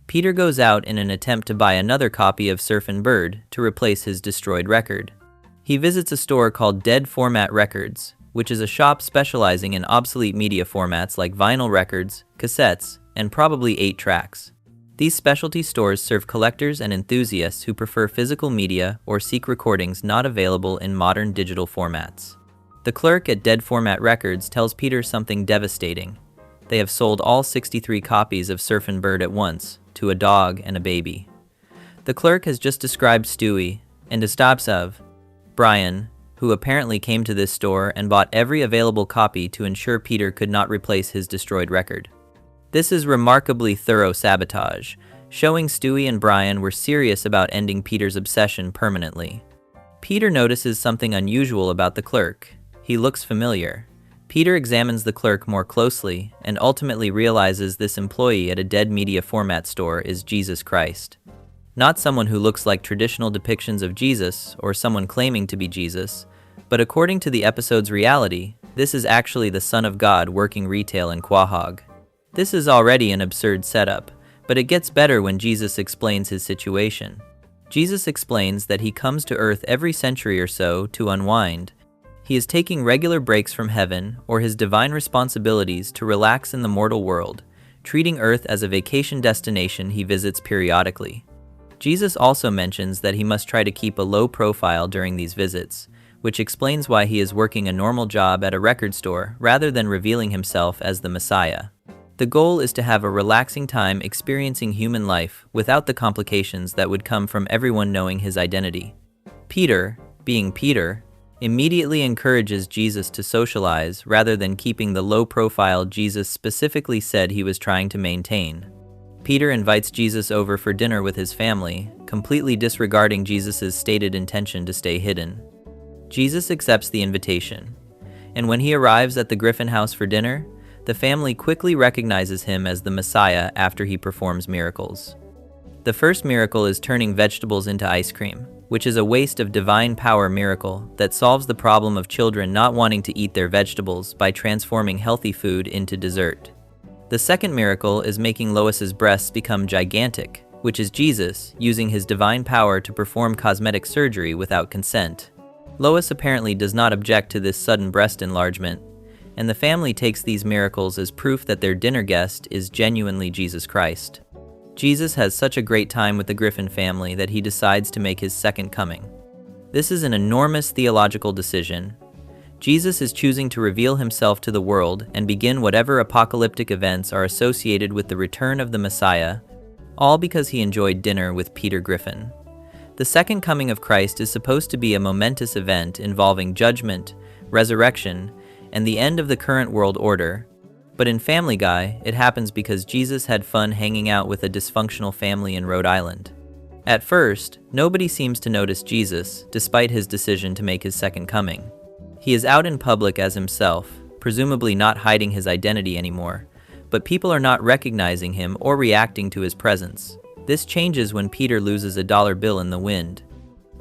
Peter goes out in an attempt to buy another copy of Surfin' Bird to replace his destroyed record. He visits a store called Dead Format Records, which is a shop specializing in obsolete media formats like vinyl records, cassettes, and probably 8 tracks. These specialty stores serve collectors and enthusiasts who prefer physical media or seek recordings not available in modern digital formats. The clerk at Dead Format Records tells Peter something devastating. They have sold all 63 copies of Surfin' Bird at once, to a dog and a baby. The clerk has just described Stewie and stops of Brian, who apparently came to this store and bought every available copy to ensure Peter could not replace his destroyed record. This is remarkably thorough sabotage, showing Stewie and Brian were serious about ending Peter's obsession permanently. Peter notices something unusual about the clerk. He looks familiar. Peter examines the clerk more closely and ultimately realizes this employee at a dead media format store is Jesus Christ. Not someone who looks like traditional depictions of Jesus or someone claiming to be Jesus, but according to the episode's reality, this is actually the Son of God working retail in Quahog. This is already an absurd setup, but it gets better when Jesus explains his situation. Jesus explains that he comes to Earth every century or so to unwind. He is taking regular breaks from heaven or his divine responsibilities to relax in the mortal world, treating Earth as a vacation destination he visits periodically. Jesus also mentions that he must try to keep a low profile during these visits, which explains why he is working a normal job at a record store rather than revealing himself as the Messiah. The goal is to have a relaxing time experiencing human life without the complications that would come from everyone knowing his identity. Peter, being Peter, immediately encourages Jesus to socialize rather than keeping the low profile Jesus specifically said he was trying to maintain. Peter invites Jesus over for dinner with his family, completely disregarding Jesus' stated intention to stay hidden. Jesus accepts the invitation, and when he arrives at the Griffin house for dinner, the family quickly recognizes him as the Messiah after he performs miracles. The first miracle is turning vegetables into ice cream, which is a waste of divine power miracle that solves the problem of children not wanting to eat their vegetables by transforming healthy food into dessert. The second miracle is making Lois's breasts become gigantic, which is Jesus using his divine power to perform cosmetic surgery without consent. Lois apparently does not object to this sudden breast enlargement, and the family takes these miracles as proof that their dinner guest is genuinely Jesus Christ. Jesus has such a great time with the Griffin family that he decides to make his second coming. This is an enormous theological decision. Jesus is choosing to reveal himself to the world and begin whatever apocalyptic events are associated with the return of the Messiah, all because he enjoyed dinner with Peter Griffin. The second coming of Christ is supposed to be a momentous event involving judgment, resurrection, and the end of the current world order. But in Family Guy, it happens because Jesus had fun hanging out with a dysfunctional family in Rhode Island. At first, nobody seems to notice Jesus, despite his decision to make his second coming. He is out in public as himself, presumably not hiding his identity anymore, but people are not recognizing him or reacting to his presence. This changes when Peter loses a dollar bill in the wind.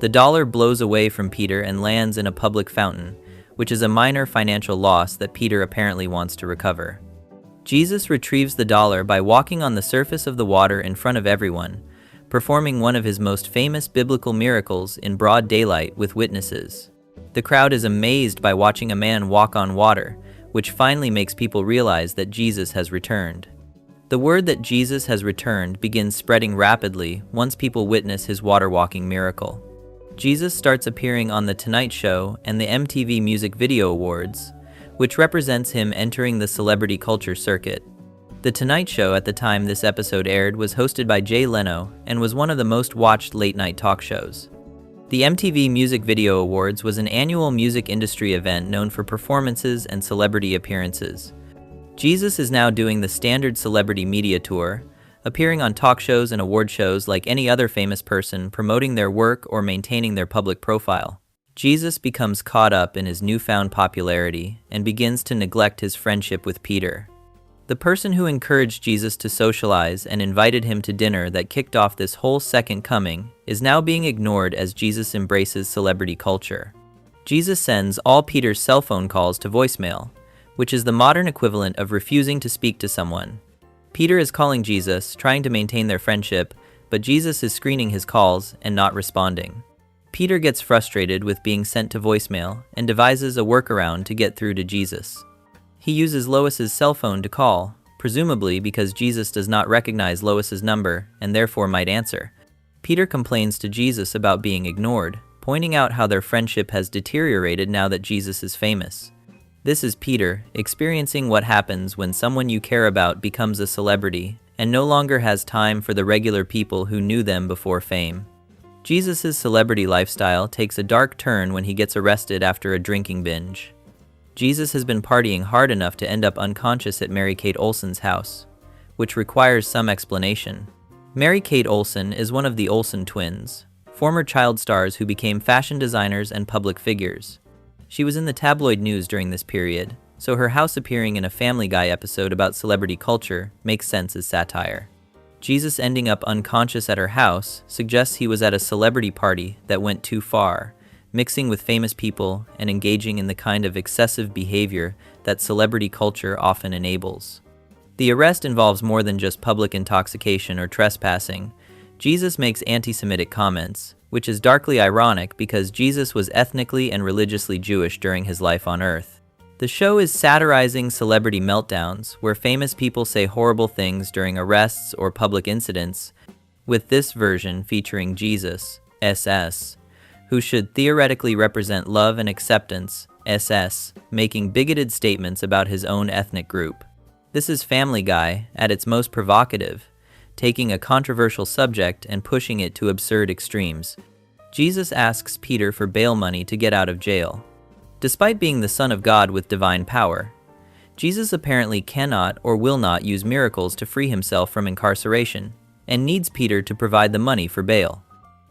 The dollar blows away from Peter and lands in a public fountain, which is a minor financial loss that Peter apparently wants to recover. Jesus retrieves the dollar by walking on the surface of the water in front of everyone, performing one of his most famous biblical miracles in broad daylight with witnesses. The crowd is amazed by watching a man walk on water, which finally makes people realize that Jesus has returned. The word that Jesus has returned begins spreading rapidly once people witness his water-walking miracle. Jesus starts appearing on The Tonight Show and the MTV Music Video Awards, which represents him entering the celebrity culture circuit. The Tonight Show at the time this episode aired was hosted by Jay Leno and was one of the most watched late-night talk shows. The MTV Music Video Awards was an annual music industry event known for performances and celebrity appearances. Jesus is now doing the standard celebrity media tour, appearing on talk shows and award shows like any other famous person promoting their work or maintaining their public profile. Jesus becomes caught up in his newfound popularity and begins to neglect his friendship with Peter. The person who encouraged Jesus to socialize and invited him to dinner that kicked off this whole second coming is now being ignored as Jesus embraces celebrity culture. Jesus sends all Peter's cell phone calls to voicemail, which is the modern equivalent of refusing to speak to someone. Peter is calling Jesus, trying to maintain their friendship, but Jesus is screening his calls and not responding. Peter gets frustrated with being sent to voicemail and devises a workaround to get through to Jesus. He uses Lois's cell phone to call, presumably because Jesus does not recognize Lois's number and therefore might answer. Peter complains to Jesus about being ignored, pointing out how their friendship has deteriorated now that Jesus is famous. This is Peter experiencing what happens when someone you care about becomes a celebrity and no longer has time for the regular people who knew them before fame. Jesus' celebrity lifestyle takes a dark turn when he gets arrested after a drinking binge. Jesus has been partying hard enough to end up unconscious at Mary-Kate Olsen's house, which requires some explanation. Mary-Kate Olsen is one of the Olsen twins, former child stars who became fashion designers and public figures. She was in the tabloid news during this period, so her house appearing in a Family Guy episode about celebrity culture makes sense as satire. Jesus ending up unconscious at her house suggests he was at a celebrity party that went too far, mixing with famous people and engaging in the kind of excessive behavior that celebrity culture often enables. The arrest involves more than just public intoxication or trespassing. Jesus makes anti-Semitic comments, which is darkly ironic because Jesus was ethnically and religiously Jewish during his life on Earth. The show is satirizing celebrity meltdowns, where famous people say horrible things during arrests or public incidents, with this version featuring Jesus, SS, who should theoretically represent love and acceptance, SS, making bigoted statements about his own ethnic group. This is Family Guy at its most provocative, taking a controversial subject and pushing it to absurd extremes. Jesus asks Peter for bail money to get out of jail. Despite being the Son of God with divine power, Jesus apparently cannot or will not use miracles to free himself from incarceration, and needs Peter to provide the money for bail.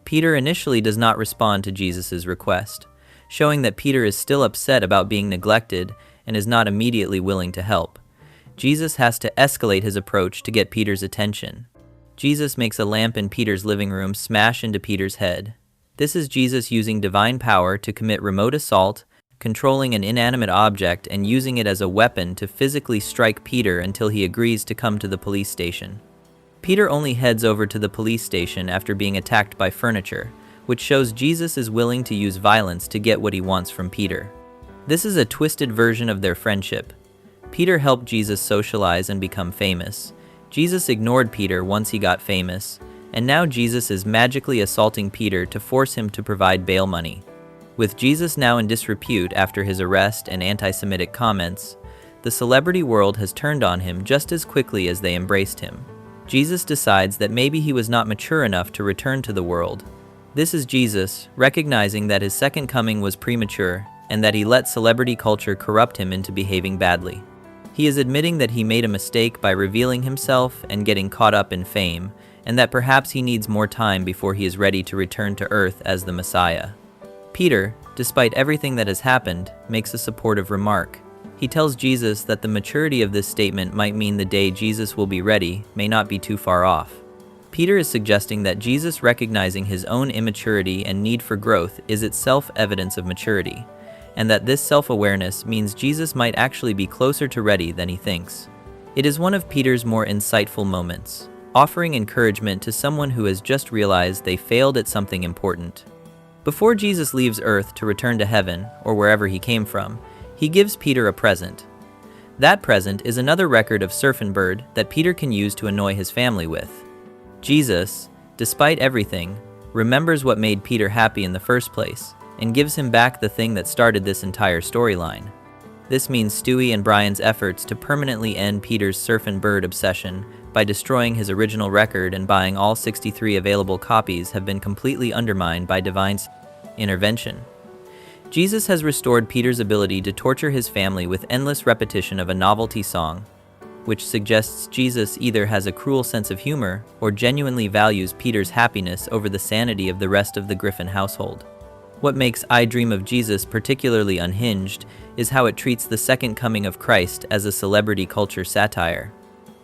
Peter initially does not respond to Jesus' request, showing that Peter is still upset about being neglected and is not immediately willing to help. Jesus has to escalate his approach to get Peter's attention. Jesus makes a lamp in Peter's living room smash into Peter's head. This is Jesus using divine power to commit remote assault, controlling an inanimate object and using it as a weapon to physically strike Peter until he agrees to come to the police station. Peter only heads over to the police station after being attacked by furniture, which shows Jesus is willing to use violence to get what he wants from Peter. This is a twisted version of their friendship. Peter helped Jesus socialize and become famous. Jesus ignored Peter once he got famous, and now Jesus is magically assaulting Peter to force him to provide bail money. With Jesus now in disrepute after his arrest and anti-Semitic comments, the celebrity world has turned on him just as quickly as they embraced him. Jesus decides that maybe he was not mature enough to return to the world. This is Jesus recognizing that his second coming was premature and that he let celebrity culture corrupt him into behaving badly. He is admitting that he made a mistake by revealing himself and getting caught up in fame, and that perhaps he needs more time before he is ready to return to earth as the Messiah. Peter, despite everything that has happened, makes a supportive remark. He tells Jesus that the maturity of this statement might mean the day Jesus will be ready may not be too far off. Peter is suggesting that Jesus recognizing his own immaturity and need for growth is itself evidence of maturity, and that this self-awareness means Jesus might actually be closer to ready than he thinks. It is one of Peter's more insightful moments, offering encouragement to someone who has just realized they failed at something important. Before Jesus leaves Earth to return to heaven, or wherever he came from, he gives Peter a present. That present is another record of Surfin' Bird that Peter can use to annoy his family with. Jesus, despite everything, remembers what made Peter happy in the first place, and gives him back the thing that started this entire storyline. This means Stewie and Brian's efforts to permanently end Peter's Surfin' Bird obsession by destroying his original record and buying all 63 available copies have been completely undermined by divine intervention. Jesus has restored Peter's ability to torture his family with endless repetition of a novelty song, which suggests Jesus either has a cruel sense of humor or genuinely values Peter's happiness over the sanity of the rest of the Griffin household. What makes I Dream of Jesus particularly unhinged is how it treats the second coming of Christ as a celebrity culture satire.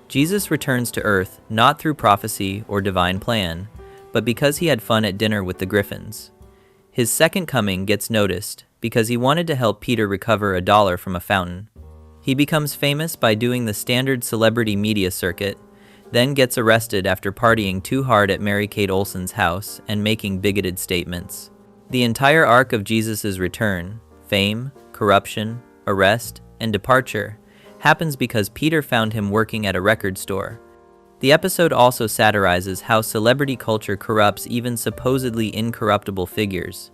Jesus returns to Earth not through prophecy or divine plan, but because he had fun at dinner with the Griffins. His second coming gets noticed because he wanted to help Peter recover $1 from a fountain. He becomes famous by doing the standard celebrity media circuit, then gets arrested after partying too hard at Mary-Kate Olsen's house and making bigoted statements. The entire arc of Jesus' return, fame, corruption, arrest, and departure, happens because Peter found him working at a record store. The episode also satirizes how celebrity culture corrupts even supposedly incorruptible figures.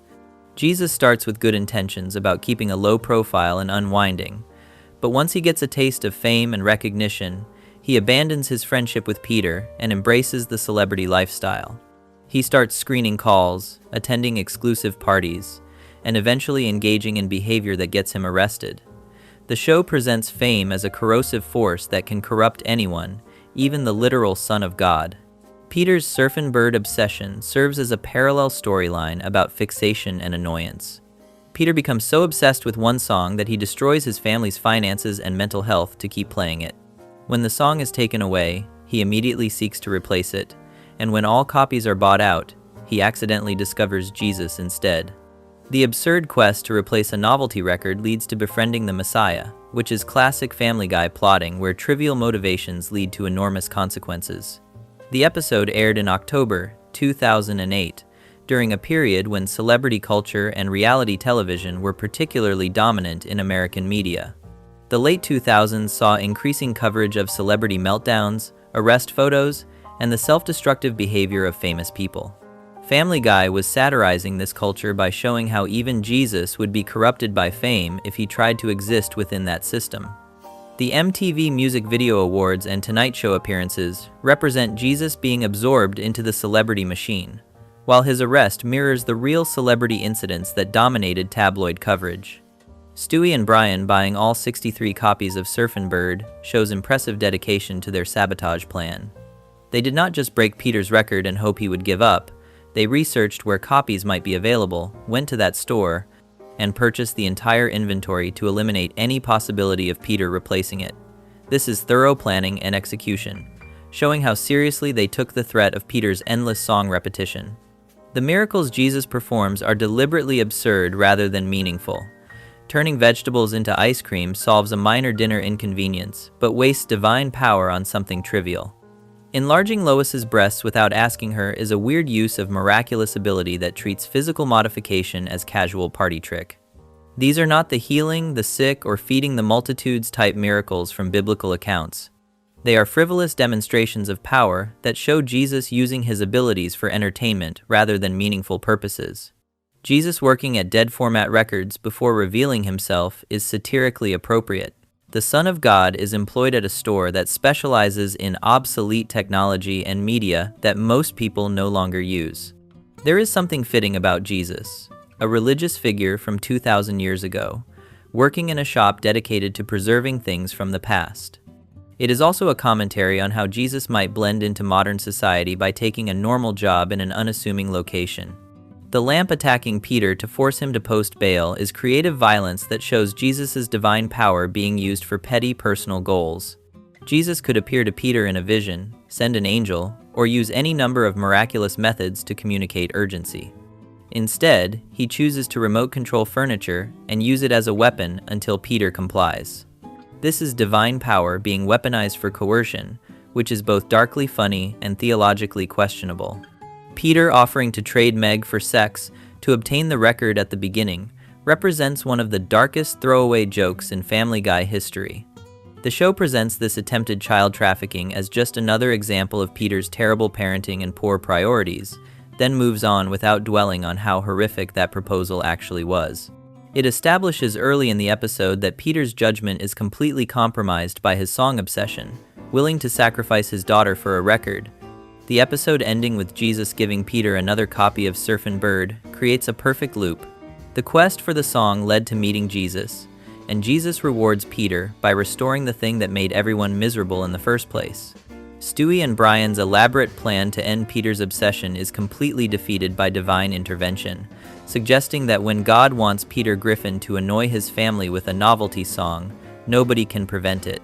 Jesus starts with good intentions about keeping a low profile and unwinding, but once he gets a taste of fame and recognition, He abandons his friendship with Peter and embraces the celebrity lifestyle. He starts screening calls, attending exclusive parties, and eventually engaging in behavior that gets him arrested. The show presents fame as a corrosive force that can corrupt anyone, even the literal Son of God. Peter's surfing bird obsession serves as a parallel storyline about fixation and annoyance. Peter becomes so obsessed with one song that he destroys his family's finances and mental health to keep playing it. When the song is taken away, he immediately seeks to replace it, and when all copies are bought out, he accidentally discovers Jesus instead. The absurd quest to replace a novelty record leads to befriending the Messiah, which is classic Family Guy plotting where trivial motivations lead to enormous consequences. The episode aired in October 2008, during a period when celebrity culture and reality television were particularly dominant in American media. The late 2000s saw increasing coverage of celebrity meltdowns, arrest photos, and the self-destructive behavior of famous people. Family Guy was satirizing this culture by showing how even Jesus would be corrupted by fame if he tried to exist within that system. The MTV Music Video Awards and Tonight Show appearances represent Jesus being absorbed into the celebrity machine, while his arrest mirrors the real celebrity incidents that dominated tabloid coverage. Stewie and Brian buying all 63 copies of Surfin' Bird shows impressive dedication to their sabotage plan. They did not just break Peter's record and hope he would give up. They researched where copies might be available, went to that store, and purchased the entire inventory to eliminate any possibility of Peter replacing it. This is thorough planning and execution, showing how seriously they took the threat of Peter's endless song repetition. The miracles Jesus performs are deliberately absurd rather than meaningful. Turning vegetables into ice cream solves a minor dinner inconvenience, but wastes divine power on something trivial. Enlarging Lois's breasts without asking her is a weird use of miraculous ability that treats physical modification as casual party trick. These are not the healing the sick or feeding the multitudes type miracles from biblical accounts. They are frivolous demonstrations of power that show Jesus using his abilities for entertainment rather than meaningful purposes. Jesus working at dead format records before revealing himself is satirically appropriate. The Son of God is employed at a store that specializes in obsolete technology and media that most people no longer use. There is something fitting about Jesus, a religious figure from 2,000 years ago, working in a shop dedicated to preserving things from the past. It is also a commentary on how Jesus might blend into modern society by taking a normal job in an unassuming location. The lamp attacking Peter to force him to post bail is creative violence that shows Jesus' divine power being used for petty personal goals. Jesus could appear to Peter in a vision, send an angel, or use any number of miraculous methods to communicate urgency. Instead, he chooses to remote control furniture and use it as a weapon until Peter complies. This is divine power being weaponized for coercion, which is both darkly funny and theologically questionable. Peter offering to trade Meg for sex to obtain the record at the beginning represents one of the darkest throwaway jokes in Family Guy history. The show presents this attempted child trafficking as just another example of Peter's terrible parenting and poor priorities, then moves on without dwelling on how horrific that proposal actually was. It establishes early in the episode that Peter's judgment is completely compromised by his song obsession, willing to sacrifice his daughter for a record. The episode ending with Jesus giving Peter another copy of Surfin' Bird creates a perfect loop. The quest for the song led to meeting Jesus, and Jesus rewards Peter by restoring the thing that made everyone miserable in the first place. Stewie and Brian's elaborate plan to end Peter's obsession is completely defeated by divine intervention, suggesting that when God wants Peter Griffin to annoy his family with a novelty song, nobody can prevent it.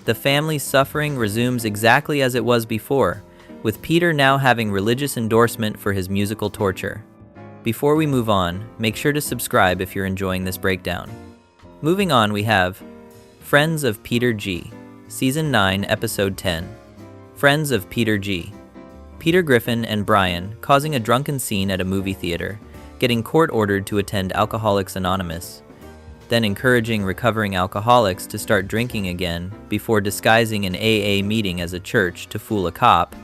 The family's suffering resumes exactly as it was before, with Peter now having religious endorsement for his musical torture. Before we move on, make sure to subscribe if you're enjoying this breakdown. Moving on, we have Friends of Peter G, Season 9, Episode 10. Friends of Peter G. Peter Griffin and Brian causing a drunken scene at a movie theater, getting court-ordered to attend Alcoholics Anonymous, then encouraging recovering alcoholics to start drinking again before disguising an AA meeting as a church to fool a cop,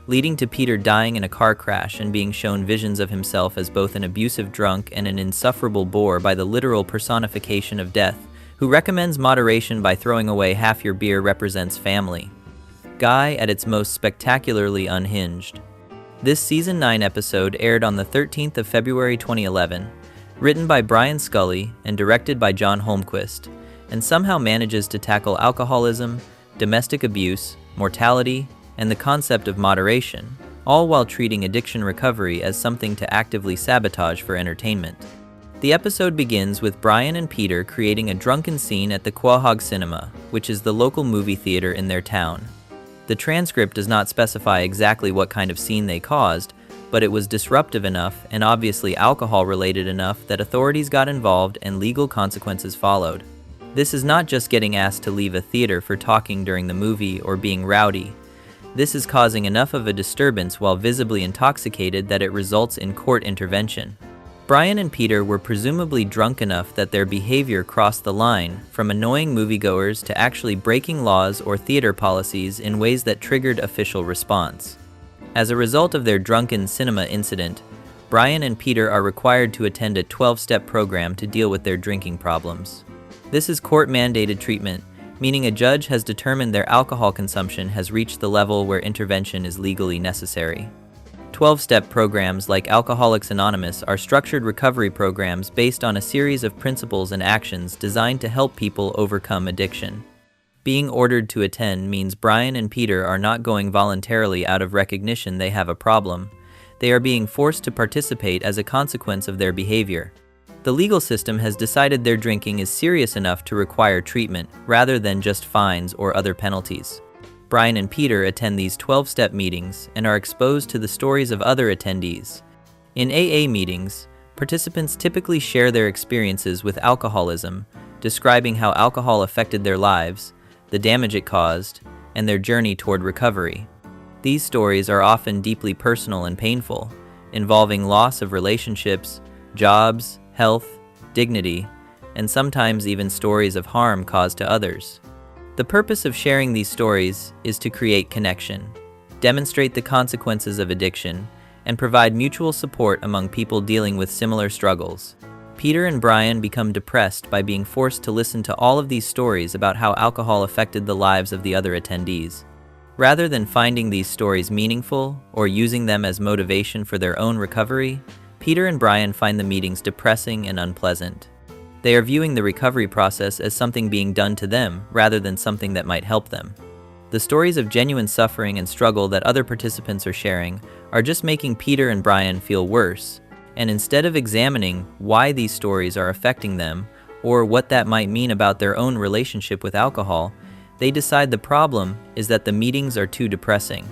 leading to Peter dying in a car crash and being shown visions of himself as both an abusive drunk and an insufferable bore by the literal personification of death, who recommends moderation by throwing away half your beer represents family. Guy at its most spectacularly unhinged. This Season 9 episode aired on the 13th of February 2011, written by Brian Scully and directed by John Holmquist, and somehow manages to tackle alcoholism, domestic abuse, mortality, and the concept of moderation, all while treating addiction recovery as something to actively sabotage for entertainment. The episode begins with Brian and Peter creating a drunken scene at the Quahog Cinema, which is the local movie theater in their town. The transcript does not specify exactly what kind of scene they caused, but it was disruptive enough and obviously alcohol-related enough that authorities got involved and legal consequences followed. This is not just getting asked to leave a theater for talking during the movie or being rowdy. This is causing enough of a disturbance while visibly intoxicated that it results in court intervention. Brian and Peter were presumably drunk enough that their behavior crossed the line from annoying moviegoers to actually breaking laws or theater policies in ways that triggered official response. As a result of their drunken cinema incident, Brian and Peter are required to attend a 12-step program to deal with their drinking problems. This is court-mandated treatment, meaning a judge has determined their alcohol consumption has reached the level where intervention is legally necessary. 12-step programs like Alcoholics Anonymous are structured recovery programs based on a series of principles and actions designed to help people overcome addiction. Being ordered to attend means Brian and Peter are not going voluntarily out of recognition they have a problem. They are being forced to participate as a consequence of their behavior. The legal system has decided their drinking is serious enough to require treatment rather than just fines or other penalties. Brian and Peter attend these 12-step meetings and are exposed to the stories of other attendees. In AA meetings, participants typically share their experiences with alcoholism, describing how alcohol affected their lives, the damage it caused, and their journey toward recovery. These stories are often deeply personal and painful, involving loss of relationships, jobs, health, dignity, and sometimes even stories of harm caused to others. The purpose of sharing these stories is to create connection, demonstrate the consequences of addiction, and provide mutual support among people dealing with similar struggles. Peter and Brian become depressed by being forced to listen to all of these stories about how alcohol affected the lives of the other attendees. Rather than finding these stories meaningful or using them as motivation for their own recovery, Peter and Brian find the meetings depressing and unpleasant. They are viewing the recovery process as something being done to them rather than something that might help them. The stories of genuine suffering and struggle that other participants are sharing are just making Peter and Brian feel worse, and instead of examining why these stories are affecting them or what that might mean about their own relationship with alcohol, they decide the problem is that the meetings are too depressing.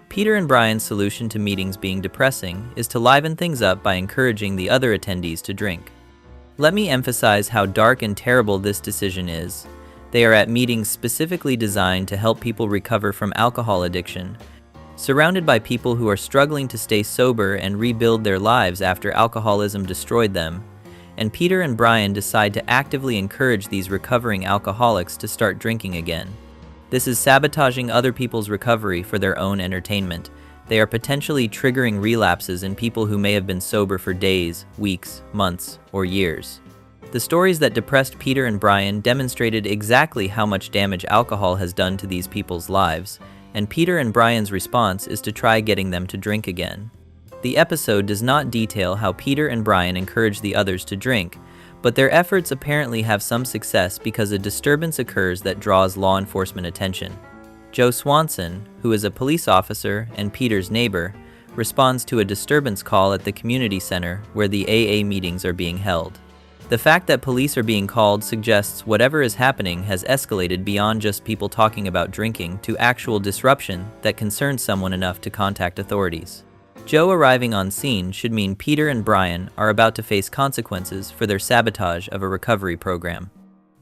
Peter and Brian's solution to meetings being depressing is to liven things up by encouraging the other attendees to drink. Let me emphasize how dark and terrible this decision is. They are at meetings specifically designed to help people recover from alcohol addiction, surrounded by people who are struggling to stay sober and rebuild their lives after alcoholism destroyed them, and Peter and Brian decide to actively encourage these recovering alcoholics to start drinking again. This is sabotaging other people's recovery for their own entertainment. They are potentially triggering relapses in people who may have been sober for days, weeks, months, or years. The stories that depressed Peter and Brian demonstrated exactly how much damage alcohol has done to these people's lives, and Peter and Brian's response is to try getting them to drink again. The episode does not detail how Peter and Brian encourage the others to drink, but their efforts apparently have some success because a disturbance occurs that draws law enforcement attention. Joe Swanson, who is a police officer and Peter's neighbor, responds to a disturbance call at the community center where the AA meetings are being held. The fact that police are being called suggests whatever is happening has escalated beyond just people talking about drinking to actual disruption that concerns someone enough to contact authorities. Joe arriving on scene should mean Peter and Brian are about to face consequences for their sabotage of a recovery program.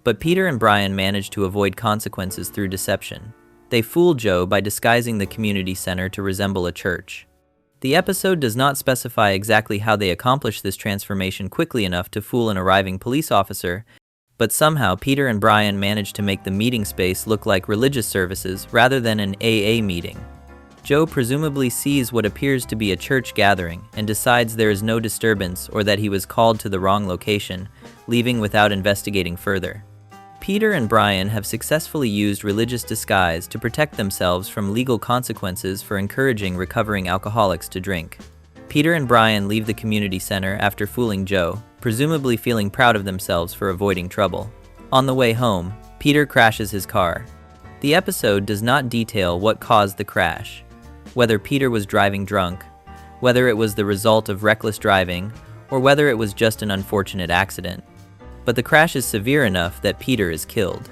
But Peter and Brian manage to avoid consequences through deception. They fool Joe by disguising the community center to resemble a church. The episode does not specify exactly how they accomplish this transformation quickly enough to fool an arriving police officer, but somehow Peter and Brian manage to make the meeting space look like religious services rather than an AA meeting. Joe presumably sees what appears to be a church gathering and decides there is no disturbance or that he was called to the wrong location, leaving without investigating further. Peter and Brian have successfully used religious disguise to protect themselves from legal consequences for encouraging recovering alcoholics to drink. Peter and Brian leave the community center after fooling Joe, presumably feeling proud of themselves for avoiding trouble. On the way home, Peter crashes his car. The episode does not detail what caused the crash, whether Peter was driving drunk, whether it was the result of reckless driving, or whether it was just an unfortunate accident. But the crash is severe enough that Peter is killed.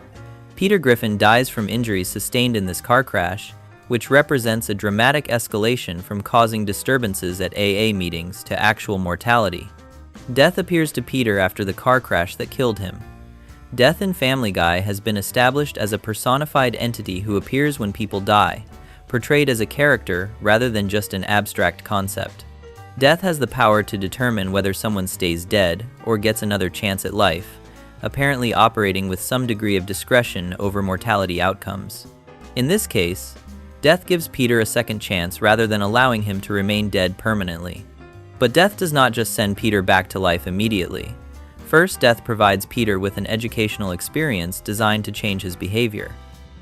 Peter Griffin dies from injuries sustained in this car crash, which represents a dramatic escalation from causing disturbances at AA meetings to actual mortality. Death appears to Peter after the car crash that killed him. Death in Family Guy has been established as a personified entity who appears when people die, portrayed as a character rather than just an abstract concept. Death has the power to determine whether someone stays dead or gets another chance at life, apparently operating with some degree of discretion over mortality outcomes. In this case, Death gives Peter a second chance rather than allowing him to remain dead permanently. But Death does not just send Peter back to life immediately. First, Death provides Peter with an educational experience designed to change his behavior.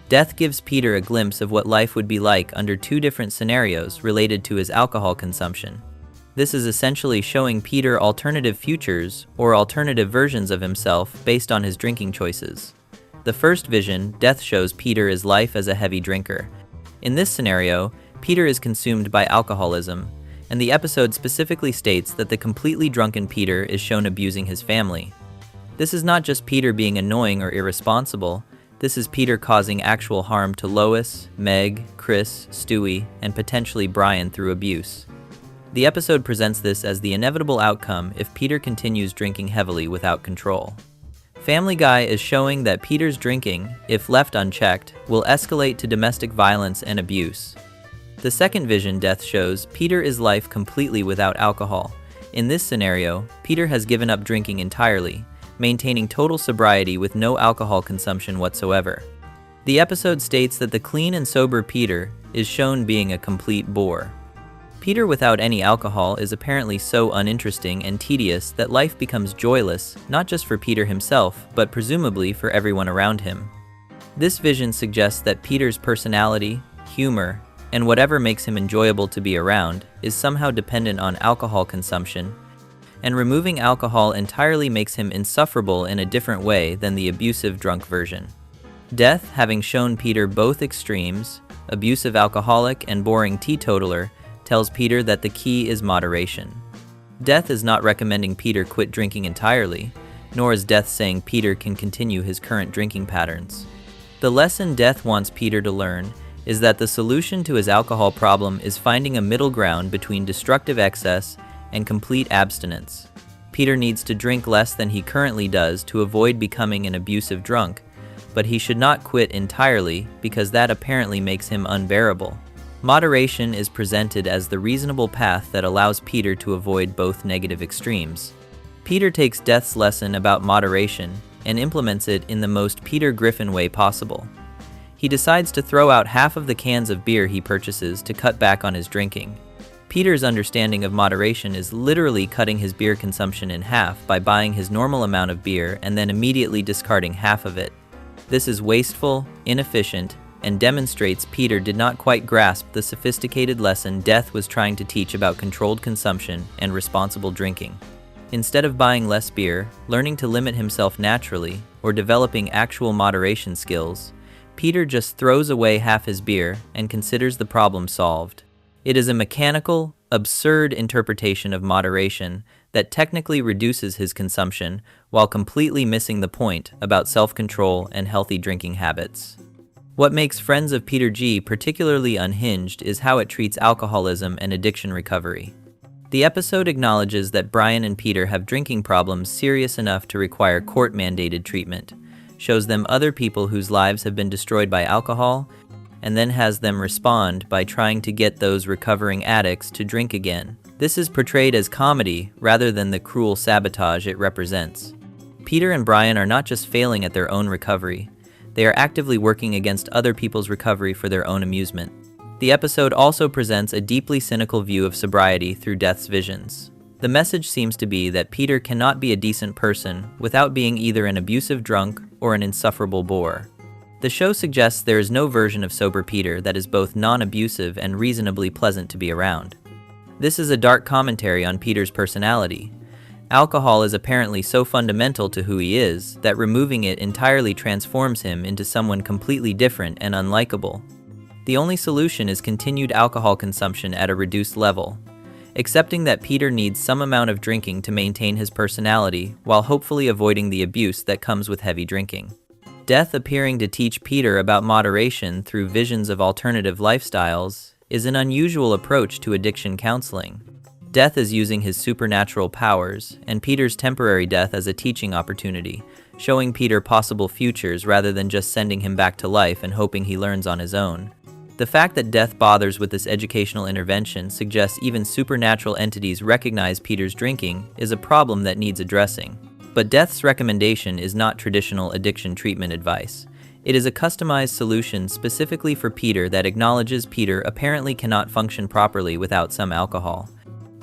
Death gives Peter a glimpse of what life would be like under two different scenarios related to his alcohol consumption. This is essentially showing Peter alternative futures or alternative versions of himself based on his drinking choices. The first vision, Death shows Peter his life as a heavy drinker. In this scenario, Peter is consumed by alcoholism, and the episode specifically states that the completely drunken Peter is shown abusing his family. This is not just Peter being annoying or irresponsible, this is Peter causing actual harm to Lois, Meg, Chris, Stewie, and potentially Brian through abuse. The episode presents this as the inevitable outcome if Peter continues drinking heavily without control. Family Guy is showing that Peter's drinking, if left unchecked, will escalate to domestic violence and abuse. The second vision, Death shows Peter is life completely without alcohol. In this scenario, Peter has given up drinking entirely, maintaining total sobriety with no alcohol consumption whatsoever. The episode states that the clean and sober Peter is shown being a complete bore. Peter without any alcohol is apparently so uninteresting and tedious that life becomes joyless, not just for Peter himself, but presumably for everyone around him. This vision suggests that Peter's personality, humor, and whatever makes him enjoyable to be around is somehow dependent on alcohol consumption, and removing alcohol entirely makes him insufferable in a different way than the abusive drunk version. Death, having shown Peter both extremes, abusive alcoholic and boring teetotaler, tells Peter that the key is moderation. Death is not recommending Peter quit drinking entirely, nor is Death saying Peter can continue his current drinking patterns. The lesson Death wants Peter to learn is that the solution to his alcohol problem is finding a middle ground between destructive excess and complete abstinence. Peter needs to drink less than he currently does to avoid becoming an abusive drunk, but he should not quit entirely because that apparently makes him unbearable. Moderation is presented as the reasonable path that allows Peter to avoid both negative extremes. Peter takes Death's lesson about moderation and implements it in the most Peter Griffin way possible. He decides to throw out half of the cans of beer he purchases to cut back on his drinking. Peter's understanding of moderation is literally cutting his beer consumption in half by buying his normal amount of beer and then immediately discarding half of it. This is wasteful, inefficient, and demonstrates Peter did not quite grasp the sophisticated lesson Death was trying to teach about controlled consumption and responsible drinking. Instead of buying less beer, learning to limit himself naturally, or developing actual moderation skills, Peter just throws away half his beer and considers the problem solved. It is a mechanical, absurd interpretation of moderation that technically reduces his consumption while completely missing the point about self-control and healthy drinking habits. What makes Friends of Peter G particularly unhinged is how it treats alcoholism and addiction recovery. The episode acknowledges that Brian and Peter have drinking problems serious enough to require court-mandated treatment, shows them other people whose lives have been destroyed by alcohol, and then has them respond by trying to get those recovering addicts to drink again. This is portrayed as comedy rather than the cruel sabotage it represents. Peter and Brian are not just failing at their own recovery, they are actively working against other people's recovery for their own amusement. The episode also presents a deeply cynical view of sobriety through Death's visions. The message seems to be that Peter cannot be a decent person without being either an abusive drunk or an insufferable bore. The show suggests there is no version of sober Peter that is both non-abusive and reasonably pleasant to be around. This is a dark commentary on Peter's personality. Alcohol is apparently so fundamental to who he is that removing it entirely transforms him into someone completely different and unlikable. The only solution is continued alcohol consumption at a reduced level, accepting that Peter needs some amount of drinking to maintain his personality while hopefully avoiding the abuse that comes with heavy drinking. Death appearing to teach Peter about moderation through visions of alternative lifestyles is an unusual approach to addiction counseling. Death is using his supernatural powers, and Peter's temporary death as a teaching opportunity, showing Peter possible futures rather than just sending him back to life and hoping he learns on his own. The fact that Death bothers with this educational intervention suggests even supernatural entities recognize Peter's drinking is a problem that needs addressing. But Death's recommendation is not traditional addiction treatment advice. It is a customized solution specifically for Peter that acknowledges Peter apparently cannot function properly without some alcohol.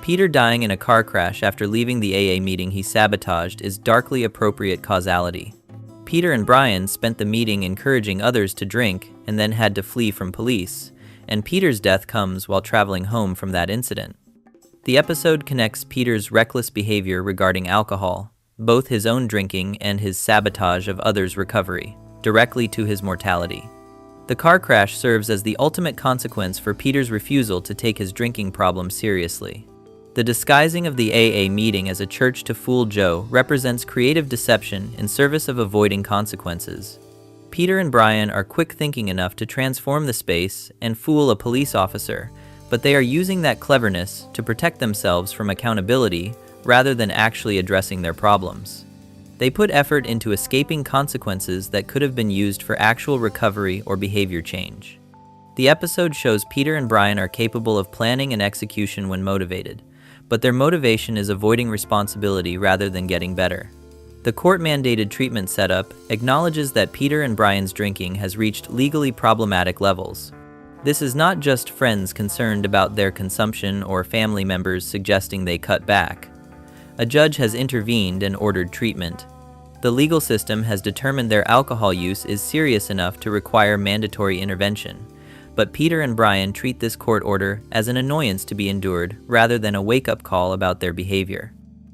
Peter dying in a car crash after leaving the AA meeting he sabotaged is darkly appropriate causality. Peter and Brian spent the meeting encouraging others to drink and then had to flee from police, and Peter's death comes while traveling home from that incident. The episode connects Peter's reckless behavior regarding alcohol, both his own drinking and his sabotage of others' recovery, directly to his mortality. The car crash serves as the ultimate consequence for Peter's refusal to take his drinking problem seriously. The disguising of the AA meeting as a church to fool Joe represents creative deception in service of avoiding consequences. Peter and Brian are quick-thinking enough to transform the space and fool a police officer, but they are using that cleverness to protect themselves from accountability rather than actually addressing their problems. They put effort into escaping consequences that could have been used for actual recovery or behavior change. The episode shows Peter and Brian are capable of planning and execution when motivated, but their motivation is avoiding responsibility rather than getting better. The court-mandated treatment setup acknowledges that Peter and Brian's drinking has reached legally problematic levels. This is not just friends concerned about their consumption or family members suggesting they cut back. A judge has intervened and ordered treatment. The legal system has determined their alcohol use is serious enough to require mandatory intervention. But Peter and Brian treat this court order as an annoyance to be endured rather than a wake-up call about their behavior.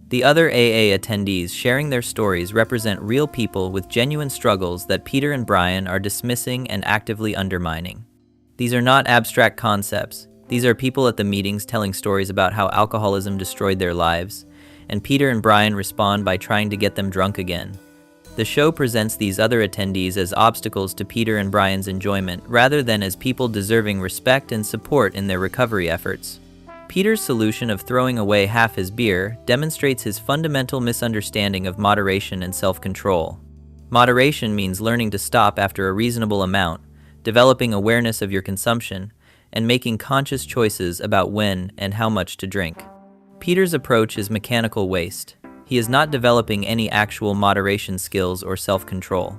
The other AA attendees sharing their stories represent real people with genuine struggles that Peter and Brian are dismissing and actively undermining. These are not abstract concepts. These are people at the meetings telling stories about how alcoholism destroyed their lives, and Peter and Brian respond by trying to get them drunk again. The show presents these other attendees as obstacles to Peter and Brian's enjoyment rather than as people deserving respect and support in their recovery efforts. Peter's solution of throwing away half his beer demonstrates his fundamental misunderstanding of moderation and self-control. Moderation means learning to stop after a reasonable amount, developing awareness of your consumption, and making conscious choices about when and how much to drink. Peter's approach is mechanical waste. He is not developing any actual moderation skills or self-control.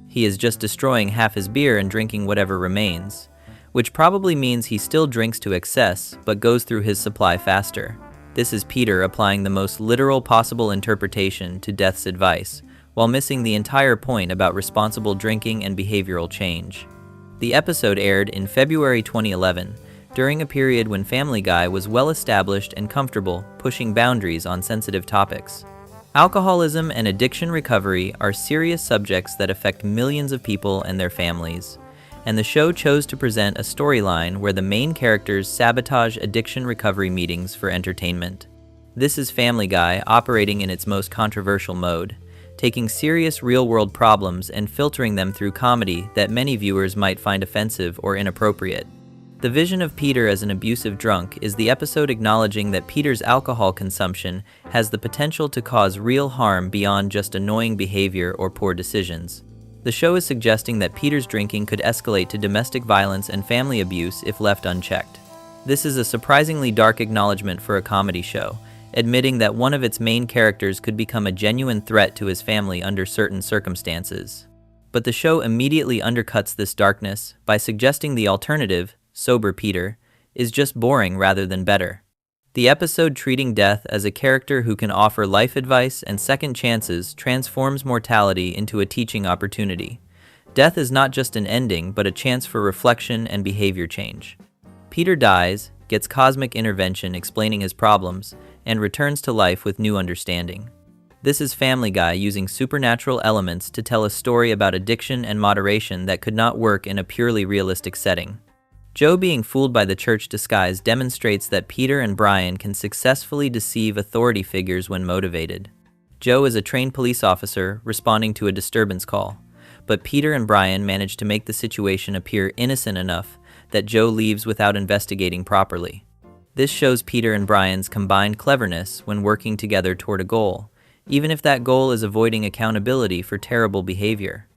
He is just destroying half his beer and drinking whatever remains, which probably means he still drinks to excess but goes through his supply faster. This is Peter applying the most literal possible interpretation to Death's advice, while missing the entire point about responsible drinking and behavioral change. The episode aired in February 2011, during a period when Family Guy was well established and comfortable pushing boundaries on sensitive topics. Alcoholism and addiction recovery are serious subjects that affect millions of people and their families, and the show chose to present a storyline where the main characters sabotage addiction recovery meetings for entertainment. This is Family Guy operating in its most controversial mode, taking serious real-world problems and filtering them through comedy that many viewers might find offensive or inappropriate. The vision of Peter as an abusive drunk is the episode acknowledging that Peter's alcohol consumption has the potential to cause real harm beyond just annoying behavior or poor decisions. The show is suggesting that Peter's drinking could escalate to domestic violence and family abuse if left unchecked. This is a surprisingly dark acknowledgement for a comedy show, admitting that one of its main characters could become a genuine threat to his family under certain circumstances. But the show immediately undercuts this darkness by suggesting the alternative, sober Peter, is just boring rather than better. The episode treating death as a character who can offer life advice and second chances transforms mortality into a teaching opportunity. Death is not just an ending, but a chance for reflection and behavior change. Peter dies, gets cosmic intervention explaining his problems, and returns to life with new understanding. This is Family Guy using supernatural elements to tell a story about addiction and moderation that could not work in a purely realistic setting. Joe being fooled by the church disguise demonstrates that Peter and Brian can successfully deceive authority figures when motivated. Joe is a trained police officer responding to a disturbance call, but Peter and Brian manage to make the situation appear innocent enough that Joe leaves without investigating properly. This shows Peter and Brian's combined cleverness when working together toward a goal, even if that goal is avoiding accountability for terrible behavior.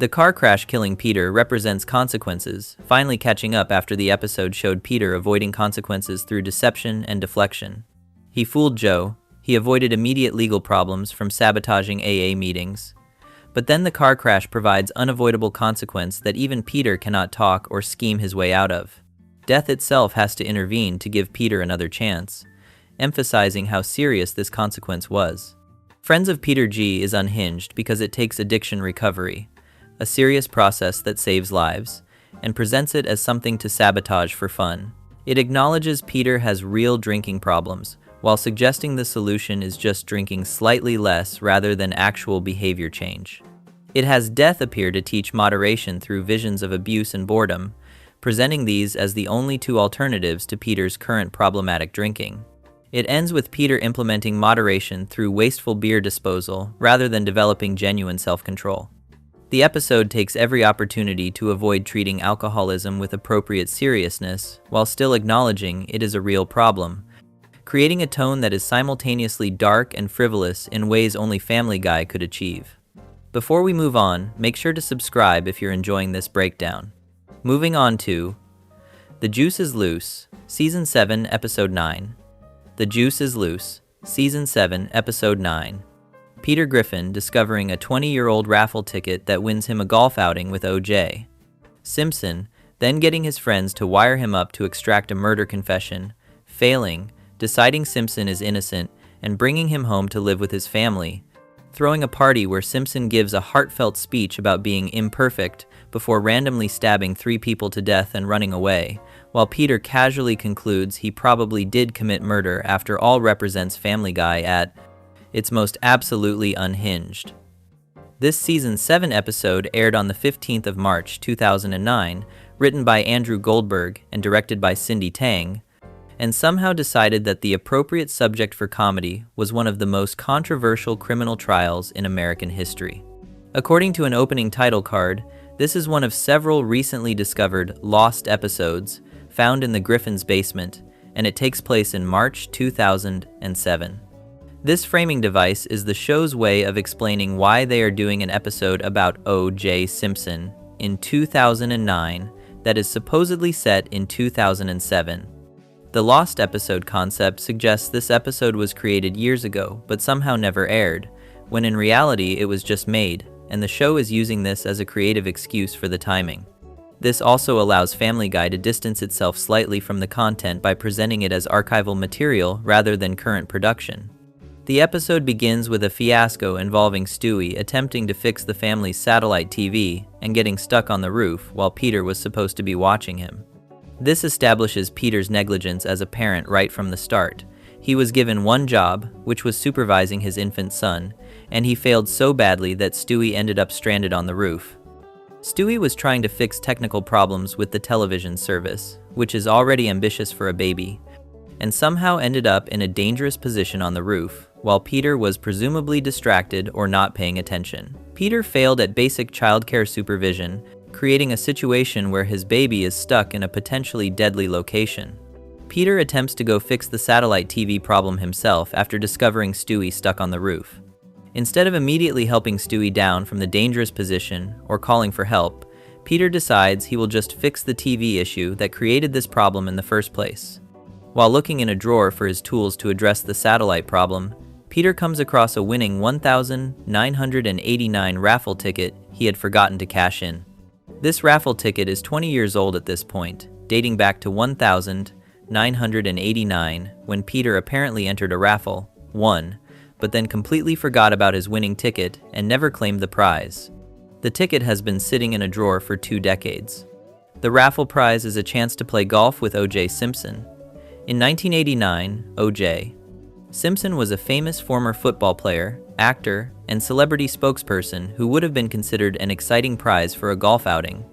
The car crash killing Peter represents consequences, finally catching up after the episode showed Peter avoiding consequences through deception and deflection. He fooled Joe, he avoided immediate legal problems from sabotaging AA meetings. But then the car crash provides unavoidable consequence that even Peter cannot talk or scheme his way out of. Death itself has to intervene to give Peter another chance, emphasizing how serious this consequence was. Friends of Peter G is unhinged because it takes addiction recovery, a serious process that saves lives, and presents it as something to sabotage for fun. It acknowledges Peter has real drinking problems, while suggesting the solution is just drinking slightly less rather than actual behavior change. It has Death appear to teach moderation through visions of abuse and boredom, presenting these as the only two alternatives to Peter's current problematic drinking. It ends with Peter implementing moderation through wasteful beer disposal rather than developing genuine self-control. The episode takes every opportunity to avoid treating alcoholism with appropriate seriousness while still acknowledging it is a real problem, creating a tone that is simultaneously dark and frivolous in ways only Family Guy could achieve. Before we move on, make sure to subscribe if you're enjoying this breakdown. Moving on to The Juice is Loose, Season 7, Episode 9. The Juice is Loose, Season 7, Episode 9. Peter Griffin discovering a 20-year-old raffle ticket that wins him a golf outing with OJ. Simpson then getting his friends to wire him up to extract a murder confession, failing, deciding Simpson is innocent, and bringing him home to live with his family, throwing a party where Simpson gives a heartfelt speech about being imperfect before randomly stabbing 3 people to death and running away, while Peter casually concludes he probably did commit murder after all represents Family Guy at its most absolutely unhinged. This Season 7 episode aired on the 15th of March 2009, written by Andrew Goldberg and directed by Cindy Tang, and somehow decided that the appropriate subject for comedy was one of the most controversial criminal trials in American history. According to an opening title card, this is one of several recently discovered lost episodes found in the Griffin's basement, and it takes place in March 2007. This framing device is the show's way of explaining why they are doing an episode about O.J. Simpson in 2009 that is supposedly set in 2007. The lost episode concept suggests this episode was created years ago but somehow never aired, when in reality it was just made, and the show is using this as a creative excuse for the timing. This also allows Family Guy to distance itself slightly from the content by presenting it as archival material rather than current production. The episode begins with a fiasco involving Stewie attempting to fix the family's satellite TV and getting stuck on the roof while Peter was supposed to be watching him. This establishes Peter's negligence as a parent right from the start. He was given one job, which was supervising his infant son, and he failed so badly that Stewie ended up stranded on the roof. Stewie was trying to fix technical problems with the television service, which is already ambitious for a baby, and somehow ended up in a dangerous position on the roof, while Peter was presumably distracted or not paying attention. Peter failed at basic childcare supervision, creating a situation where his baby is stuck in a potentially deadly location. Peter attempts to go fix the satellite TV problem himself after discovering Stewie stuck on the roof. Instead of immediately helping Stewie down from the dangerous position or calling for help, Peter decides he will just fix the TV issue that created this problem in the first place. While looking in a drawer for his tools to address the satellite problem, Peter comes across a winning $1,989 raffle ticket he had forgotten to cash in. This raffle ticket is 20 years old at this point, dating back to 1,000 989, when Peter apparently entered a raffle, won, but then completely forgot about his winning ticket and never claimed the prize. The ticket has been sitting in a drawer for 2 decades. The raffle prize is a chance to play golf with O.J. Simpson. In 1989, O.J. Simpson was a famous former football player, actor, and celebrity spokesperson who would have been considered an exciting prize for a golf outing.